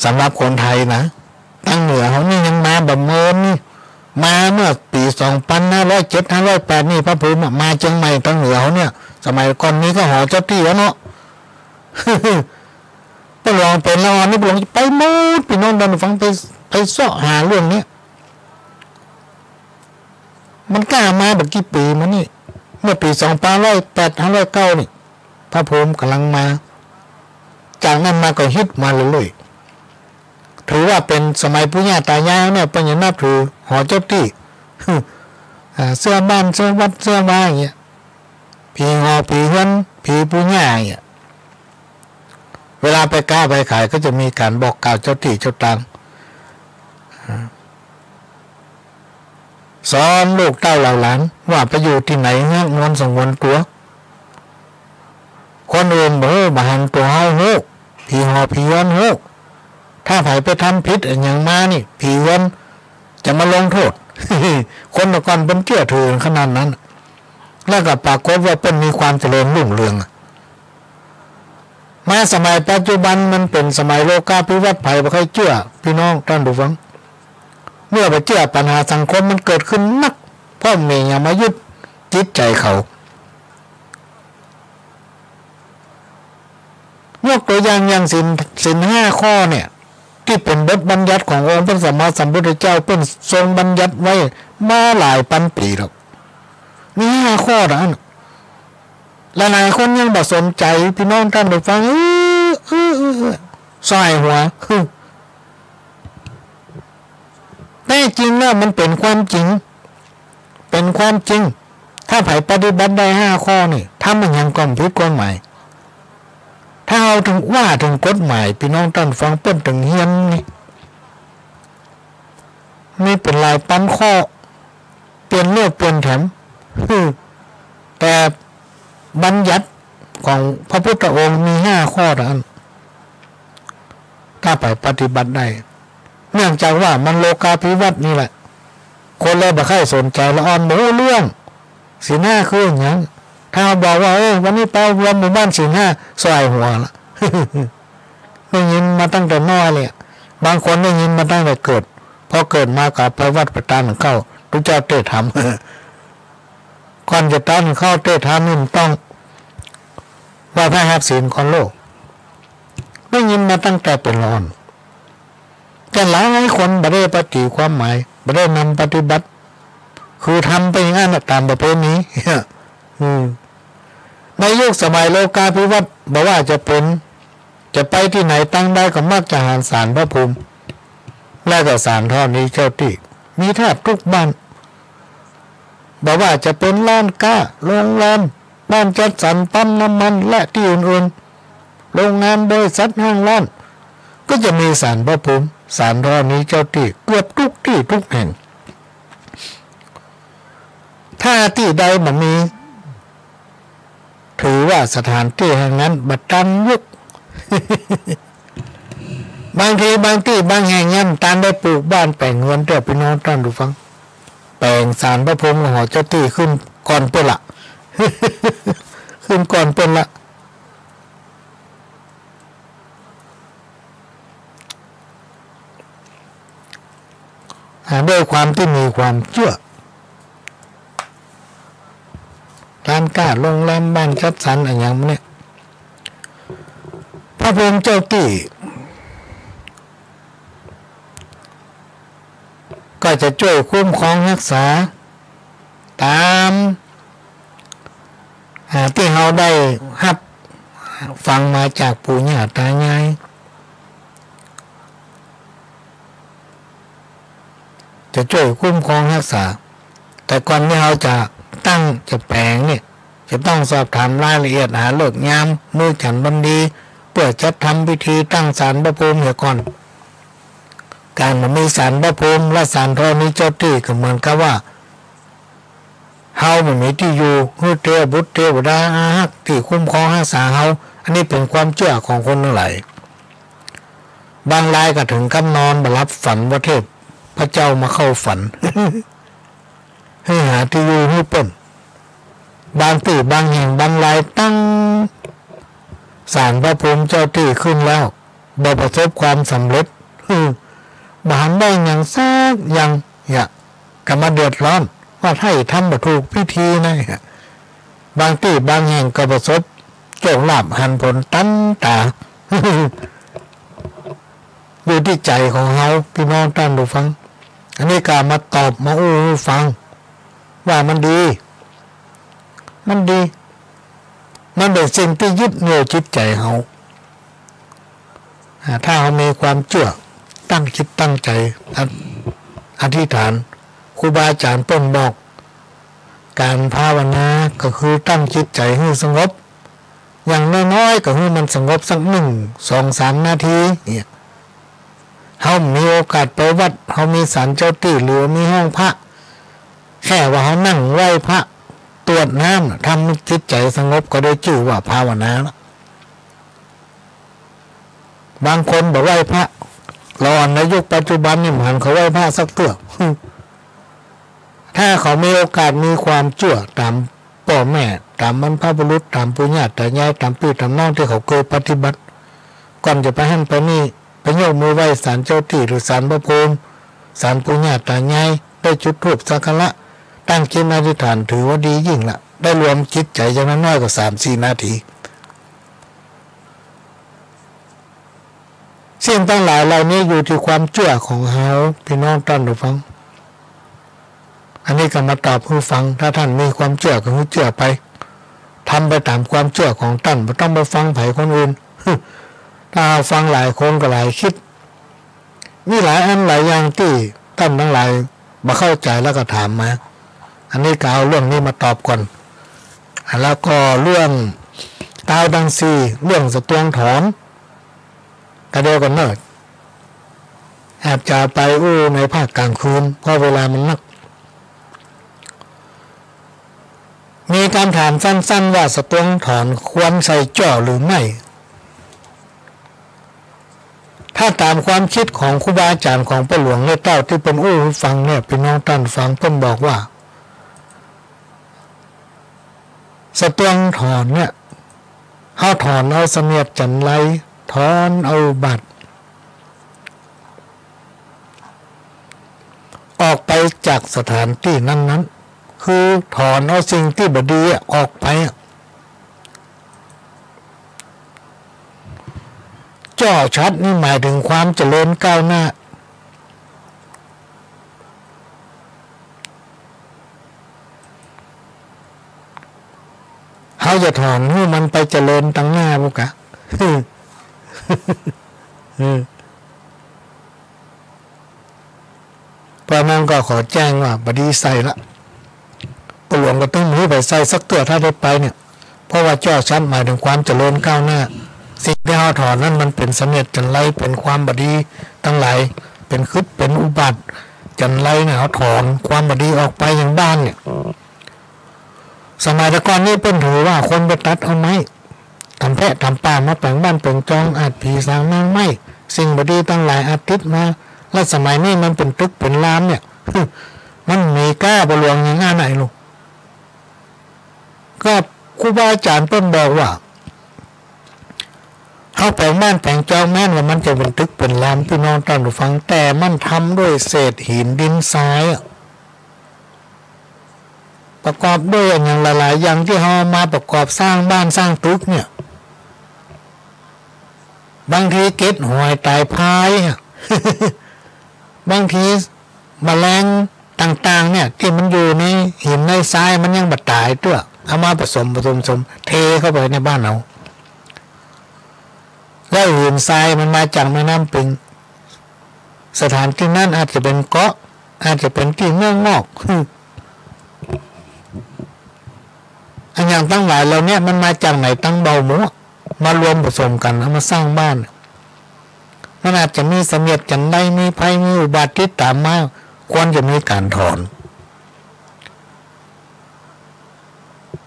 สำหรับคนไทยนะตั้งเหนือเขานี่ยังมาแบบเมินนี่มาเมื่อปี2507-508นี่พระภูมิมาเชียงใหม่ตั้งเหนือเขาเนี่ยสมัยก่อนนี้ก็หอเจ้าตี้แล้วเนาะไปลองเป็นละออนนี่ไปลองไปหมดพี่น้องดันฟังไปเสาะหาเรื่องนี้มันกล้ามาแบบกี่ปีมานี่เมื่อปี2508-509นี่พระภูมิกำลังมาจากนั้นมาก็ฮิตมาเลยถือว่าเป็นสมัยปู่ย่าตายายเนี่ยเป็นอย่างนับถือหอเจ้าที่เสื้อบ้านเสื้อวัดเสื้อบ้านอย่างเงี้ยผีหอผีเฮือนผีปู่ย่าอย่างเงี้ย เวลาไปก้าไปขายก็จะมีการบอกกล่าวเจ้าที่เจ้าทางสอนลูกเต้าเหล่าหลานว่าไปอยู่ที่ไหนเงี้ยนวลสงวนตัวคนอื่นบ่หันตัวเฮาโหผีหอผีย้อนโหถ้าไผไปทำผิดอย่างมานี่ผีย้อนจะมาลงโทษ คนตะกอนเป็นเชื่อถือขนาดนั้นแล้วก็ปรากฏว่าเป็นมีความเจริญรุ่งเรืองมาสมัยปัจจุบันมันเป็นสมัยโลกาภิวัตน์ไผบ่ค่อยเชื่อพี่น้องท่านผู้ฟังเมื่อไปเชื่อปัญหาสังคมมันเกิดขึ้นนักเพราะมีอย่างมายึดจิตใจเขายกตัวอย่างศีล5ข้อเนี่ยที่เป็นบทบัญญัติขององค์พระสัมมาสัมพุทธเจ้าเป็นทรงบัญญัติไว้มาหลายพันปีแล้วมี5ข้อนั้นหลายๆคนยังบ่สนใจพี่น้องท่านผู้ฟังสายหัวแต่จริงแล้วมันเป็นความจริงถ้าไผปฏิบัติได้5ข้อนี่ถ้ามันยังก่อมผิดกฎหมายถ้าเอาถึงว่าถึงกฎหมายพี่น้องท่านฟังเปิ้นถึงเฮียนนี่เป็นหลายพันข้อเปลี่ยนเลือกเปลี่ยนแถมแต่บัญญัติของพระพุทธองค์มี5ข้อนั้นถ้าไปปฏิบัติได้เนื่องจากว่ามันโลกาภิวัตน์นี่แหละคนเลยบ่ค่อยสนใจละอ่อนหมูเรื่องศีล5คืออย่างนั้นถ้าบอกว่าวันนี้ไปรวมหมู่บ้านศีล5สายหัวละ ได้ยินมาตั้งแต่น้อยเลยบางคนได้ยินมาตั้งแต่เกิดพอเกิดมากับไปวัดประตานเข้าพระเจ้าเตธรรม ก่อนจะตั้งเข้าเตธรรมนี่ต้องว่าพระหักศีลของโลกได้ยินมาตั้งแต่เป็นร้อนแต่หลายคนบ่ได้ปฏิความหมายบ่ได้นำปฏิบัติคือทำไปอย่างนั้นตามประเพณีในยุคสมัยโลกาภิวัตน์บอกว่าจะไปที่ไหนตั้งได้ก็มักจะหาศาลพระภูมิและก็ศาลท่อนี้เจ้าที่มีแทบทุกบ้านบอกว่าจะเป็นร้านค้าโรงแรมบ้านจัดสรรปั๊มน้ำมันและที่อื่นๆโรงงานบริษัทห้างร้านก็จะมีศาลพระภูมิศาลท่อนี้เจ้าที่เกือบทุกที่ทุกแห่งถ้าที่ใดมันมีถือว่าสถานที่แห่งนั้นบัดตันยุค บางทีบางที่บางแห่งนั้นตามได้ปลูกบ้านแปลงเงินเด้อพี่น้องท่านผู้ฟังแปลงศาลพระภูมิหอเจ้าที่ขึ้นก่อนเปิ้นละ ขึ้นก่อนเปิ้นละด้วยความที่มีความเชื่อร้านค้าโรงแรมบ้านจัดสรรอะไรอย่างนี้พระภูมิเจ้าที่ก็จะช่วยคุ้มครองรักษาตามที่เราได้รับฟังมาจากปู่ย่าตายายจะช่วยคุ้มครองรักษาแต่ก่อนที่เราจะแปลงเนี่ยจะต้องสอบถามรายละเอียดหาเลิกยามมื้อฉันบันดีเพื่อจะทำพิธีตั้งศาลพระภูมิเสียก่อนการมันมีศาลพระภูมิและศาลท่อนี้เจ้าที่ก็เหมือนกับว่าเฮาไม่มีที่อยู่ฮือเทวบุตรเทวดาอารักษ์ที่คุ้มครองรักษาเฮาอันนี้เป็นความเชื่อของคนทั้งหลายบางรายก็ถึงกับนอนมารับฝันว่าเทพพระเจ้ามาเข้าฝัน ให้หาที่อยู่ให้เปิ้นบางที่บางแห่งบางรายตั้งศาลพระภูมิเจ้าที่ขึ้นแล้วบ่ประสบความสำเร็จบ่หันได้อย่างซักอย่างก็มาเดือดร้อนว่าให้ทำบ่ถูกพิธีนะบางที่บางแห่งก็ประสบโชคลาภหันผลตันตา อยู่ที่ใจของเฮาพี่น้องท่านผู้ฟังอันนี้ก็มาตอบมาฟังว่ามันดีมันเป็นสิ่งที่ยึดเหนี่ยวจิตใจเฮาถ้าเรามีความเชื่อตั้งคิดตั้งใจอธิษฐานครูบาอาจารย์เปิ้นบอกการภาวนาก็คือตั้งจิตใจให้สงบ อย่างน้อยๆก็ให้มันสงบสัก1-2-3 นาทีเนี่ยเฮามีโอกาสไปวัดเฮามีศาลเจ้าที่หรือมีห้องพระแค่ว่าเฮานั่งไหว้พระตรวจน้ำทำจิตใจสงบก็ได้ชื่อว่าภาวนาแล้วบางคนบอกไหว้พระรอในยุคปัจจุบันนี่เหมือนเขาไหว้พระสักตัวถ้าเขามีโอกาสมีความเชื่อตามพ่อแม่ตามบรรพบุรุษตามปู่ย่าตายายตามพี่ตามน้องที่เขาเคยปฏิบัติก่อนจะไปหั่นไปนี่ไปยกมือไหว้ศาลเจ้าที่หรือศาลพระภูมิศาลปู่ย่าตายายได้จุดธูปสักการะตั้งจิตอธิษฐานถือว่าดียิ่งละได้รวมจิตใจอย่างน้อยกว่า3-4 นาทีสิ่งต่างหลายเหล่านี้อยู่ที่ความเชื่อของเฮาพี่น้องท่านผู้ฟังอันนี้ก็มาตอบผู้ฟังถ้าท่านมีความเชื่อก็ให้เชื่อไปทำไปตามความเชื่อของท่านไม่ต้องไปฟังไผคนอื่นถ้าฟังหลายคนก็หลายคิดมีหลายอันหลายอย่างที่ท่านทั้งหลายมาเข้าใจแล้วก็ถามมาอันนี้ก็เอาเรื่องนี้มาตอบก่อนแล้วก็เรื่องดาวดังซีเรื่องสตวงถอนกระเดียวกันเนิดอาจจะไปในภาคกลางคืนเพราะเวลามันนักมีการถามสั้นๆว่าสตวงถอนควรใส่จ่อหรือไม่ถ้าตามความคิดของครูบาอาจารย์ของพระหลวงในเต้าที่เป็นฟังเนี่ยพี่น้องท่านฟังเพิ่นบอกว่าสตวงถอนเนี่ยเขาถอนเอาเสนียดจันไรถอนเอาบัตรออกไปจากสถานที่นั้นๆคือถอนเอาสิ่งที่บดีออกไปจ่อชัดนี่หมายถึงความเจริญก้าวหน้าเขาจะถอนให้มันไปเจริญตั้งหน้าพวกะเพราะนั้นก็ขอแจ้งว่าบดีใส่ละปหลวงก็ต้องมือไปใส่สักตัวถ้าได้ไปเนี่ยเพราะว่าจ่อชัดหมายถึงความเจริญก้าวหน้าสิ่งที่เขาถอนนั้นมันเป็นเสนียดจันไรเป็นความบดีทั้งหลายเป็นคึดเป็นอุบัติจันไรเนี่ยเขาถอนความบดีออกไปอย่างบ้านเนี่ยสมัยตะก่อนนี่เป็นถือว่าคนไปตัดเอาไม้ทำแพะทำป่ามาแปลงบ้านแปลงจองอาจผีสางนางไม้สิ่งบดีตั้งหลายอาทิตย์มาแล้วสมัยนี้มันเป็นตึกเป็นลามเนี่ยมันมีกล้าบหลวงอย่างง่ายไหนลูกก็ครูบาอาจารย์ต้นบอกว่าเขาแปลงบ้านแปลงจองแม่นว่ามันจะเป็นตึกเป็นลามพี่น้องท่านผู้ฟังแต่มันทำด้วยเศษหินดินทรายประกอบด้วยอย่างหลายๆอย่างที่เขามาประกอบสร้างบ้านสร้างตึกเนี่ยบางทีเก็ดหอยตายพายบางทีแมลงต่างๆเนี่ยที่มันอยู่ในหินในทรายมันยังบาดตายตัวเอามาผสมเทเข้าไปในบ้านเราแล้วหินทรายมันมาจากแม่น้ำปิงสถานที่นั้นอาจจะเป็นเกาะอาจจะเป็นที่เมืองนอกอันอย่างตั้งหลายเราเนี่ยมันมาจากไหนตั้งเบาหมูมารวมผสมกันเอามาสร้างบ้านมันอาจจะมีเสนียดจันไรมีภัยมีอุบัติที่ตามมาควรจะมีการถอน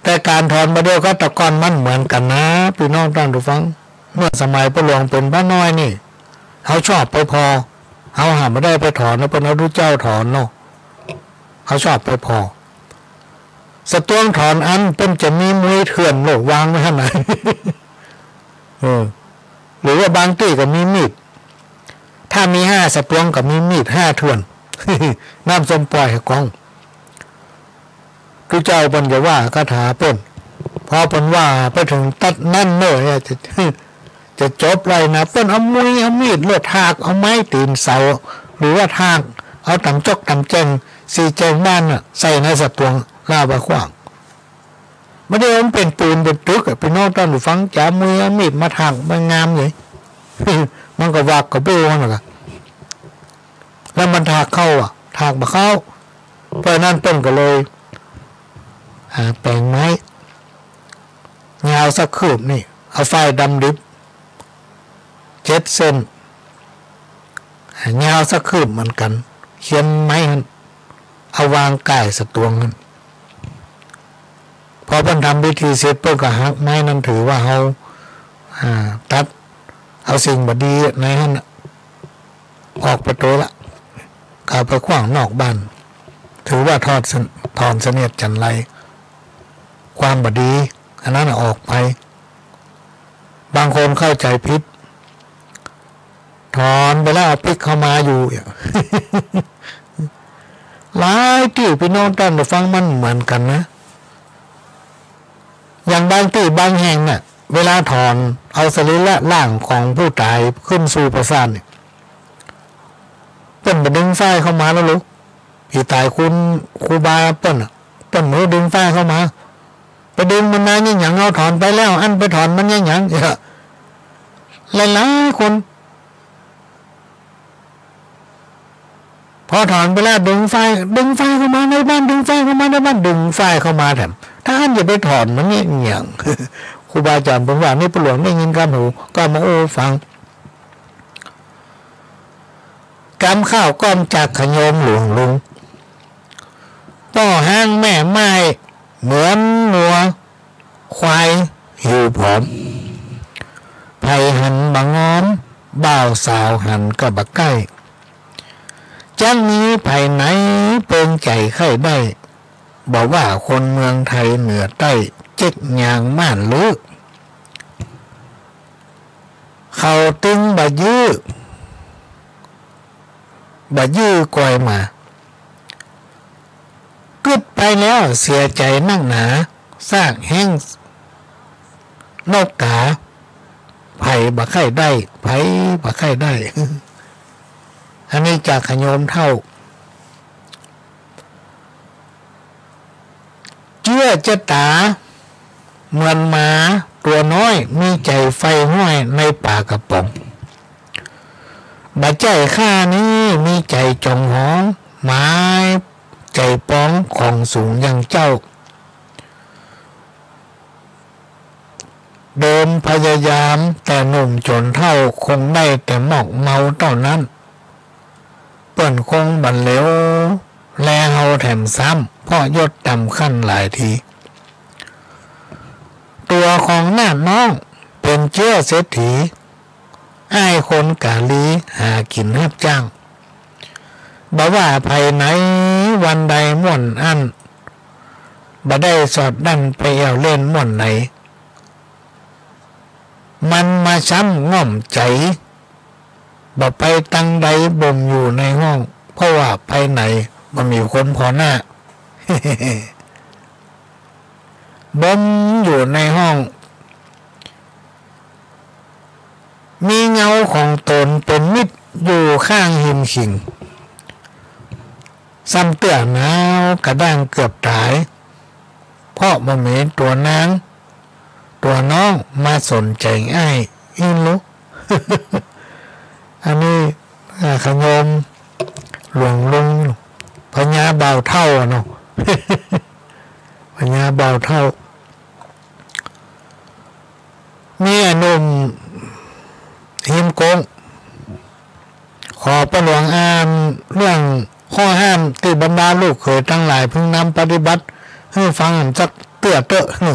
แต่การถอนมาเดียวก็ตะกอนมันเหมือนกันนะพี่น้องท่านผู้ฟังเมื่อสมัยพระหลวงเป็นพระน้อยนี่เขาชอบไปพอเขาหาไม่ได้ไปถอนแล้วเป็นพระรู้เจ้าถอนเนาะเขาชอบไปพอสตวงถอนอันเป็นจะมีมวยเถื่อนโลกวางไว้ข้างไหนหรือว่าบางที่ก็มีมีดถ้ามี5สตวงก็มีมีด5เถื่อนน้ำส้มปล่อยกองคือเจ้าปัญญาว่าคาถาเปิ้นพอเปิ้นว่าไปถึงตัดนั่นเนอะจะจบเลยนะเปิ้นเอามุ้ยเอามีดเลือดทากเอาไม้ตีนเสาหรือว่าทากเอาตำจกตำแจงสีแจงบ้านน่ะใส่ในสตวงลาบะขว้างไม่ได้มันเป็นปืนเป็นตึกพี่น้องท่านผู้ฟังจ่ามือมีดมาทางมันงามเลยมันก็วากกับโบ้นั่นแหละแล้วมันถากเข้าถากมาเข้าเพราะนั้นต้นก็เลยแปลงไม้ ยาวสักคืบนี่เอาไฟดำดิบ7 เส้นยาวสักคืบเหมือนกันเขียนไม้เอาวางก่ายสตวงนั้นพอเพิ่นทำพิธีเสร็จเพิ่นก็หักไม้นั้นถือว่าเฮาตัดเอาสิ่งบดีในนั้นออกประตูละกลับไปขว้างนอกบ้านถือว่าถอนเสนียดจันไรความบดีอันนั้นออกไปบางคนเข้าใจผิดถอนไปแล้วเอาพลิกเข้ามาอยู่หลายที่พี่น้องท่านฟังมันเหมือนกันนะอย่างบางที่บางแห่งน่ะเวลาถอนเอาสรีระร่างของผู้ตายขึ้นสู่ประสาทเนี่ยเปิ้นไปดึงไฟเข้ามาแล้วลูกพี่ตายคุณครูบาเปิ้นมือดึงไฟเข้ามาไปดึงมันมาอย่างอย่างเอาถอนไปแล้วอันไปถอนมันอย่างอย่างหลายๆคนพอถอนไปแล้วดึงไฟเข้ามาในบ้านดึงไฟเข้ามาในบ้านดึงไฟเข้ามาแถมถ้าอันอย่าไปถอนมันเนี่ยอย่างครูบาอาจารย์ผมว่านี่ผู้หลวงได้ยินคำหูก็มาฟังกำข้าวก้อมจากขยมหลวงลุงป้อห้างแม่ไม้เหมือนงัวควายหิวผอมไผ่หันบางง้อมบ่าวสาวหันก็บักใกล้จังนี้ไผ่ไหนเป็นใจไข่ได้บอกว่าคนเมืองไทยเหนือใต้เจ๊กยางม่านลึกเขาตึงบะยื้อกอยมากึดไปแล้วเสียใจนั่งหนาซากแห้งนกกาไผ่บะไข่ได้ไผ่บะไข่ได้ อันนี้จากขยมเท่าเชื่อจะตาเหมือนหมาตัวน้อยมีใจไฟห้อยในป่ากระป๋องบาใจข้านี้มีใจจองห้องไม้ใจป้องของสูงอย่างเจ้าเดิมพยายามแต่หนุ่มจนเท่าคงได้แต่หมอกเมาเท่านั้นเปิ่นคงบันเลวแลเฮาแถมซ้ำเพราะยศต่ำขั้นหลายทีตัวของหน้าน้องเป็นเชื้อเศรษฐีอ้ายคนกาลีหากินรับจ้างบ่ว่าภายไหนวันใดม่วนอันบ่ได้สอดดันไปเอาเล่นม่วนไหนมันมาช้ำง่อมใจบ่ไปตั้งใดบ่มอยู่ในห้องเพราะว่าภายในมันมีคนพอหน้า บ่มอยู่ในห้องมีเงาของตนเป็นมิตรอยู่ข้างหิมขิงซ้ำเตื้อหนาวกระด้างเกือบตายเพราะบ่มีตัวนางตัวน้องมาสนใจอ้ายอินลุ อันนี้ขยมหลวงลุงพญาเบาเท่าเนาะ พญาเบาเท่ามีอนุมหิมโกงขอประหลวงอ่านเรื่องข้อห้ามที่บรรดาลูกเขยทั้งหลายพึงนำปฏิบัติให้ฟังสักเตื้อเตอะหนู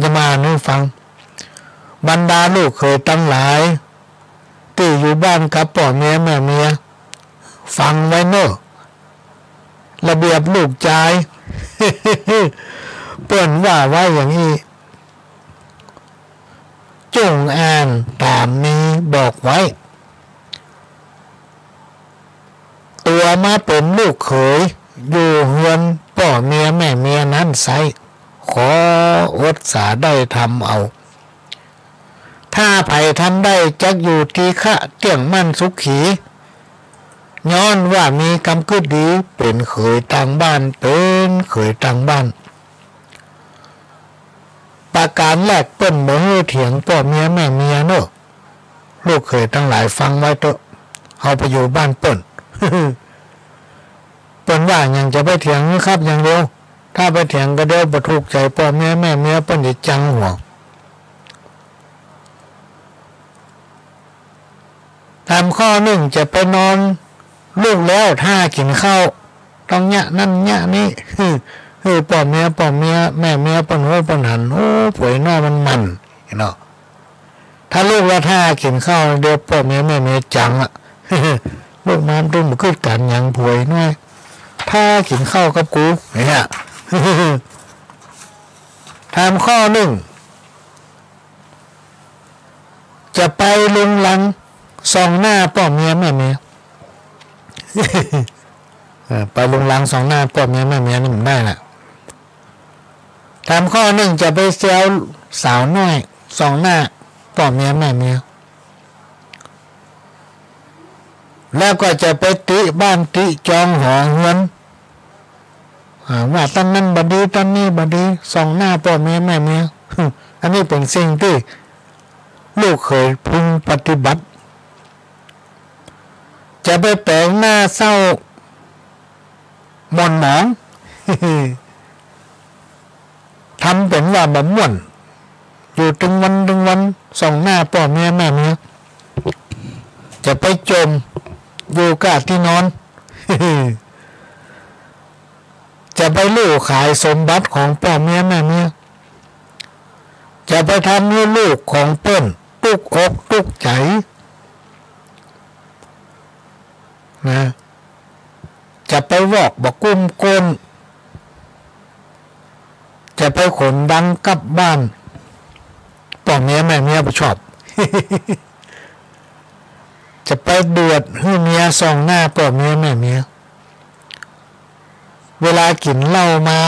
จะมาให้ฟังบรรดาลูกเขยทั้งหลายที่อยู่บ้านกับพ่อเมียแม่เมียฟังไว้เนอะระเบียบลูกชาย เปิ้นว่าไว้อย่างนี้จงอ่านตามนี้บอกไว้ตัวมาเป็นลูกเขยอยู่เฮือนพ่อเมียแม่เมียนั้นไซขออดสาได้ทำเอาถ้าไผ่ทำได้จักอยู่ที่ขะเตี่ยงมั่นสุขีย้อนว่ามีกำกึดดีเป็นเขยต่างบ้านเป็นเขยต่างบ้านประการแรกเปิ้นบ่ฮือเถียงพ่อเมียแม่เมียเนอะลูกเขยทั้งหลายฟังไว้เถอะเฮาไปอยู่บ้านเปิ้น เปิ้นว่ายังจะไปเถียงครับอย่างเดียว ถ้าไปเถียงก็เดี๋ยวบ่ถูกใจพ่อแม่เมียเปิ้นสิจังหัวตามข้อหนึ่งจะไปนอนลูกแล้วถ้ากินข้าวต้องยะนั่นยะนี่พ่อเมียแม่เมียปนหัวปนหันโอ้ป่วยน้อมันเนาะถ้าลูกแล้วถ้ากินข้าวเดี๋ยวพ่อเมียแม่เมียจังอ่ะลูกมันตุ้มขึ้นกันยังป่วยน้อยถ้ากินข้าวกับกูเนี่ยถามข้อหนึ่งจะไปลุงลังส่องหน้าพ่อเมียแม่เมียไปลุงลังส่องหน้าพ่อเมียแม่เมียนี่มันได้แหละถามข้อหนึ่งจะไปเซลสาวน้อยส่องหน้าพ่อเมียแม่เมียแล้วก็จะไปติบ้านติจองหอเฮือนว่าตอนนั้นบดีตอนนี้บดีส่องหน้าพ่อเมียแม่เมียอันนี้เป็นสิ่งที่ลูกเคยพึงปฏิบัติจะไปแปลงหน้าเศร้าหม่นหมองทำเป็นว่าแบบม่วนอยู่ถึงวันส่องหน้าพ่อเมียแม่เมียจะไปจมอยู่กาดที่นอนจะไปลู่ขายสมบัติของพ่อเมียแม่เมียจะไปทำให้ลูกของเปิ้นตุกอกตุกใจนะจะไปวอกบอกกุ้มโกนจะไปขนดังกลับบ้านพ่อเมียแม่เมียบ่ชอบ จะไปเดือดให้เมียส่องหน้าพ่อเมียแม่เมียเวลากินเหล้ามา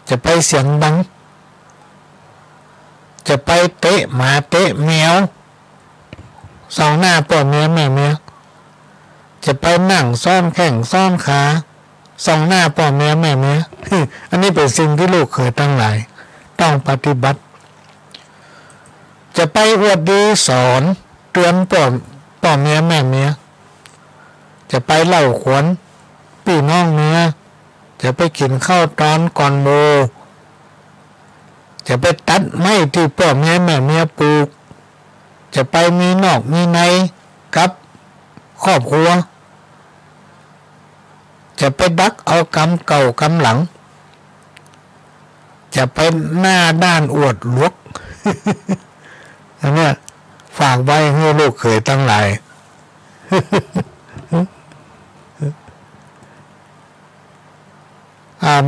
จะไปเสียงดังจะไปเตะหมาเตะแมวส่องหน้าพ่อเมียแม่เมียจะไปนั่งซ่อนแข้งซ่อนขาส่องหน้าพ่อเมียแม่เมียอันนี้เป็นสิ่งที่ลูกเคยตั้งหลายต้องปฏิบัติจะไปอวดดีสอนเตือนพ่อเมียแม่เมียจะไปเล่าขวัญพี่น้องเมียจะไปกินข้าวตอนก่อนโมจะไปตัดไม้ที่พ่อเมียแม่เมียปลูกจะไปมีนอกมีในกับครอบครัวจะไปดักเอากำเก่ากำหลังจะไปหน้าด้านอวดลวกอันนี้ฝากไว้ให้ลูกเคยตั้งหลาย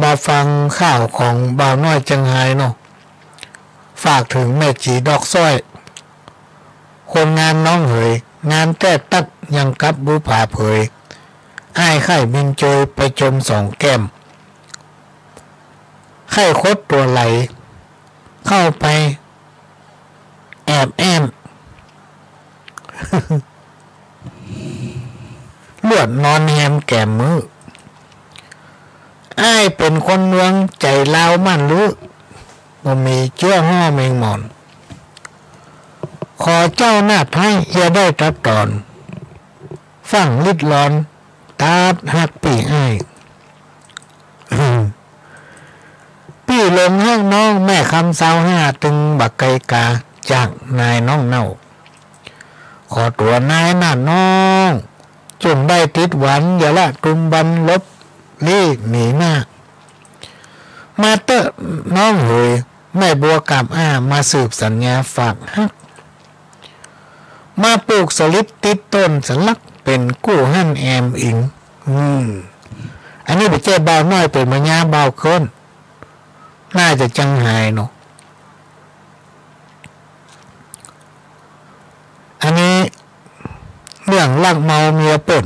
มาฟังข่าวของบ่าวน้อยจังไห้เนาะฝากถึงแม่จีดอกซ้อยคนงานน้องเหยงานแต่ตักยังกับบุผาเผยอ้ายไข่บินโจยไปจม2 แก้มไข่คดตัวไหลเข้าไปแอบแอมเลือดนอนแฮมแก้มมืออ้ายเป็นคนเมืองใจลาวมั่นรู้บ่มีเชื้อห่อแมงหมอนขอเจ้าหน้าไทยอย่าได้ตัดตอนฟังลิดร้อนตาดหักปีอ้ายพี่ลงห้างน้องแม่คำ25ตึงบักไกกาจากนายน้องเน่าขอตัวนายน่ะน้องจงได้ติดหวันอย่าละตุมบันลบลี่หนีหน้ามาเตอะน้องเหยแม่บัวกับมาสืบสัญญาฝากฮักมาปลูกสลิดติดต้นสันลักเป็นกู้หั่นแอมอิงอันนี้ไปเจ้าบ่าวน้อยเป็นมายาบ่าวคนน่าจะจังหายเนาะอันนี้เรื่องลักเมาเมียเปิ่น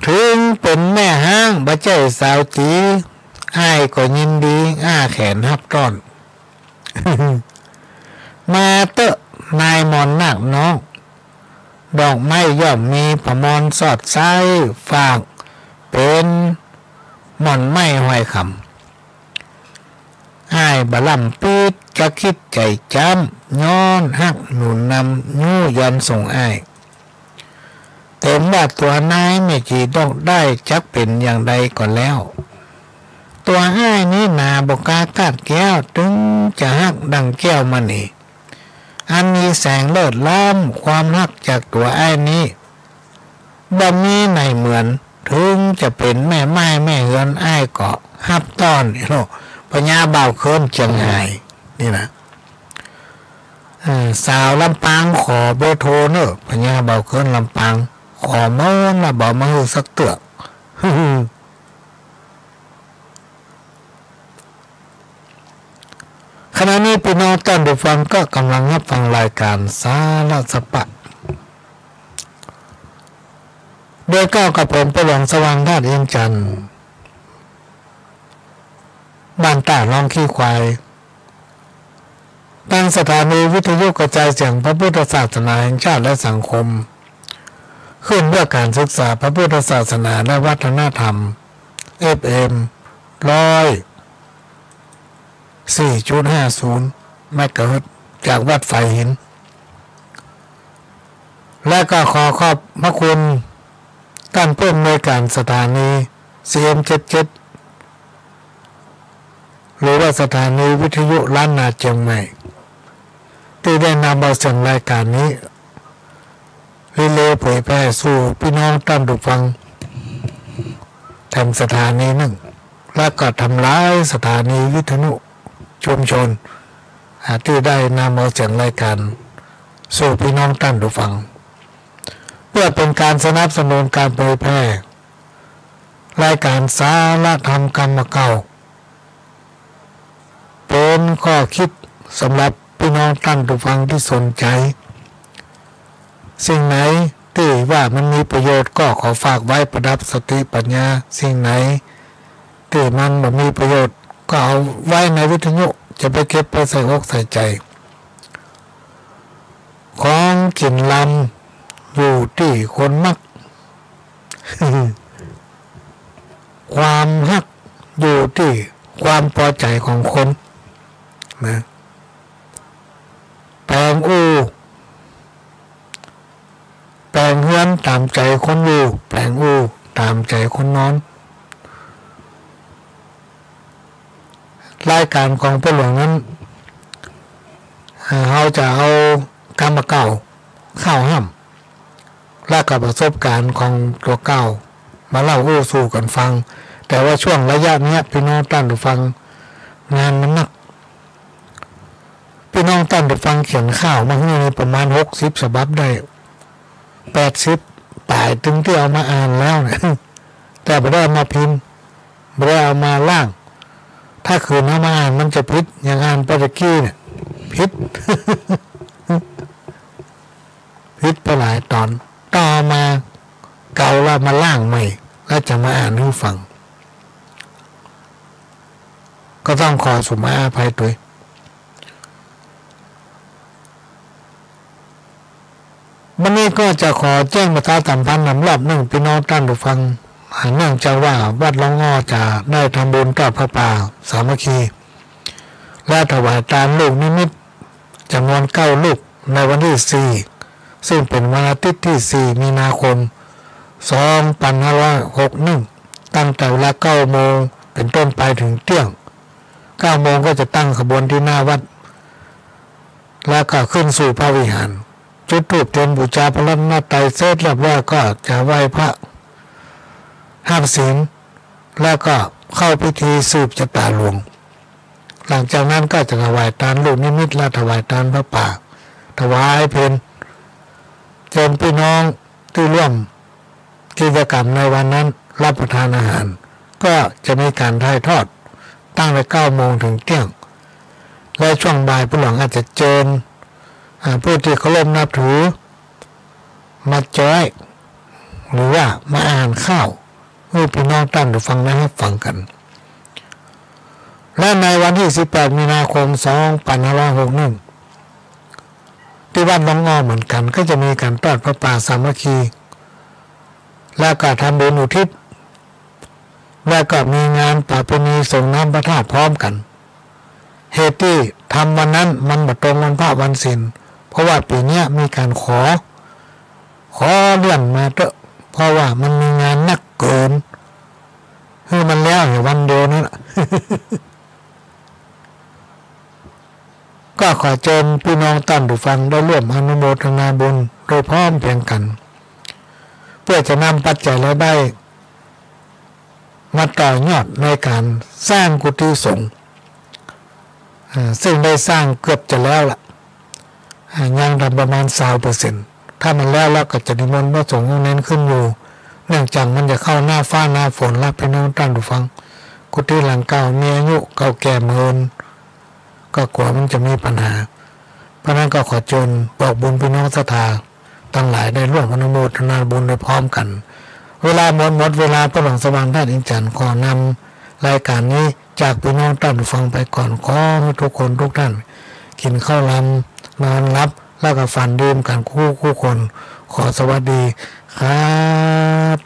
ถึงเป็นแม่ห้างบ่ใจสาวจีอ้ายก็ยินดีแขนฮับต้อน มาเตอะนายมอนนักน้องดอกไม้ย่อมมีพมรสอดไส้ฝากเป็นหม่อนไม้ห้อยคำอ้ายบะลำปีดจะคิดใจจำย้อนหักหนุนนำยู่ยอนส่งอ้ายเต็มว่าตัวนายไม่จีต้องได้จักเป็นอย่างใดก่อนแล้ว ตัวให้นี้นาบกากาดแก้วถึงจะหักดังแก้วมันนี่อันมีแสงเลิศล้ำความหักจากตัวไอ้นี้บ่มีไหนเหมือนถึงจะเป็นแม่ไม้แม่เฮือนไอ้เกาะฮับต้อนนี่โลพญาบ่าวเคินเชียงไฮ้นี่นะสาวลำปางขอเบอร์โทรเนอะพญาบ่าวเคินลำปางขอเมื่อนะบอกมาให้สักเตือกขณะนี้พี่น้องท่านผู้ฟังก็กำลังรับฟังรายการสาระสปะโดยก้าวกับผมประหลงสว่างธาตุเอียงจันทร์บ้านตาดลองขี้ควายตั้งสถานีวิทยุกระจายเสียงพระพุทธศาสนาแห่งชาติและสังคมขึ้นเพื่อการศึกษาพระพุทธศาสนาและวัฒนธรรม FM 4.50 เมกะเฮิรตซ์จากวัดไฟหินและก็ขอบพระคุณท่านผู้อำนวยการสถานี CM77 หรือว่าสถานีวิทยุล้านนาเชียงใหม่ที่ได้นำเอาเสียงรายการนี้รีเลย์เผยแพร่สู่พี่น้องท่านผู้ฟังแถมสถานีหนึ่งและก็ทำลายสถานีวิทยุชุมชนที่ได้นำเอาเสียงรายการสู่พี่น้องท่านผู้ฟังเพื่อเป็นการสนับสนุนการเผยแพร่รายการสาระธรรมกรรมเก่าเป็นข้อคิดสำหรับพี่น้องท่านผู้ฟังที่สนใจสิ่งไหนที่ว่ามันมีประโยชน์ก็ขอฝากไว้ประดับสติปัญญาสิ่งไหนที่มันไม่มีประโยชน์ก็เอาไว้ในวิทยุจะไปเก็บไปใส่อกใส่ใจของกินลำอยู่ที่คนมัก ความฮักอยู่ที่ความพอใจของคนนะแปลงแปลงเฮือนตามใจคนอยู่แปลงตามใจคนนอนรายการของผู้หลวงนั้นเราจะเอากรรมเก่าเข้าห้ามและกับประสบการณ์ของตัวเก่ามาเล่าสู่กันฟังแต่ว่าช่วงระยะนี้พี่น้องท่านผู้ฟังงานมันหนักพี่น้องท่านผู้ฟังเขียนข่าวมาให้ในประมาณ60ฉบับได้80ป่ายถึงที่เอามาอ่านแล้วเนี่ยแต่ไม่ได้เอามาพิมพ์ไม่ได้เอามาล่างถ้าคืนเอามาอ่านมันจะพิษอย่างอ่านปาตะกี้เนี่ยพิษ พิษไปหลายตอนต่อมาเก่าแล้วมาล่างใหม่แล้วจะมาอ่านให้ฟังก็ต้องขอสุมาอภัยด้วยวันนี้ก็จะขอแจ้งประชาสัมพันธ์สำหรับหนึ่งพี่น้องท่านผู้ฟังเนื่องจากว่าวัดหลวงอ้อจะได้ทำบุญทอดพระป่าสามัคคีและถวายทานลูกนิมิตจำนวน9ลูกในวันที่4ซึ่งเป็นวันอาทิตย์ที่4มีนาคม2561ตั้งแต่เวลา9 โมงเป็นต้นไปถึงเที่ยง9 โมงก็จะตั้งขบวนที่หน้าวัดแล้วก็ขึ้นสู่พระวิหารจุดธูปเทียนบูชาพระรัตนตรัยเสร็จแล้วก็จะไหว้พระห้ามศีลแล้วก็เข้าพิธีสืบชะตาหลวงหลังจากนั้นก็จะถวายทานลูกนิมิตและถวายทานพระป่าถวายเพลเชิญพี่น้องที่ร่วมกิจกรรมในวันนั้นรับประทานอาหารก็จะมีการถ่ายทอดตั้งแต่9 โมงถึงเที่ยงและช่วงบ่ายผู้หลวงอาจจะเชิญผู้ที่เคารพนับถือมาจอยหรือว่ามาอ่านข้าวให้พี่น้องท่านได้ฟังและให้ฟังกันและในวันที่18 มีนาคม 2561ที่วัดหนองงอเหมือนกันก็จะมีการทอดพระป่าสามัคคีและก็ทำบุญอุทิศและก็มีงานประเพณีส่งน้ำพระธาตุพร้อมกันเหตุที่ทำวันนั้นมันมาตรงวันพระวันศีลเพราะว่าปีนี้มีการขอเลื่อนมาเถอะเพราะว่ามันมีงานนักเกิน มันแล้วอยู่วันเดียวนั่น ก็ขอเชิญพี่น้องท่านผู้ฟังได้ร่วมอนุโมทนาบุญโดยพร้อมเพรียงกันเพื่อจะนำปัจจัยรายได้มาต่อยอดในการสร้างกุฏิสงฆ์ซึ่งได้สร้างเกือบจะแล้วล่ะยังทำประมาณ20%ถ้ามันแล้วก็จะนิมนต์พระสงฆ์เน้นขึ้นอยู่เนื่องจากมันจะเข้าหน้าฟ้าหน้าฝนรับพี่น้องท่านผู้ฟังกุฏิหลังเก่ามีอายุเก่าแก่เมินก็กลัวมันจะมีปัญหาเพราะนั้นก็ขอเชิญบอกบุญพี่น้องศรัทธาทั้งหลายได้ร่วมอนุโมทนาบุญโดยพร้อมกันเวลาหมดเวลาพระหลวงสว่างท่านอินจันทร์ขอนำรายการนี้จากพี่น้องท่านผู้ฟังไปก่อนขอให้ทุกคนทุกท่านกินข้าวลำนอนรับแล้วก็ฝันดื่มกันคู่คนขอสวัสดีครับ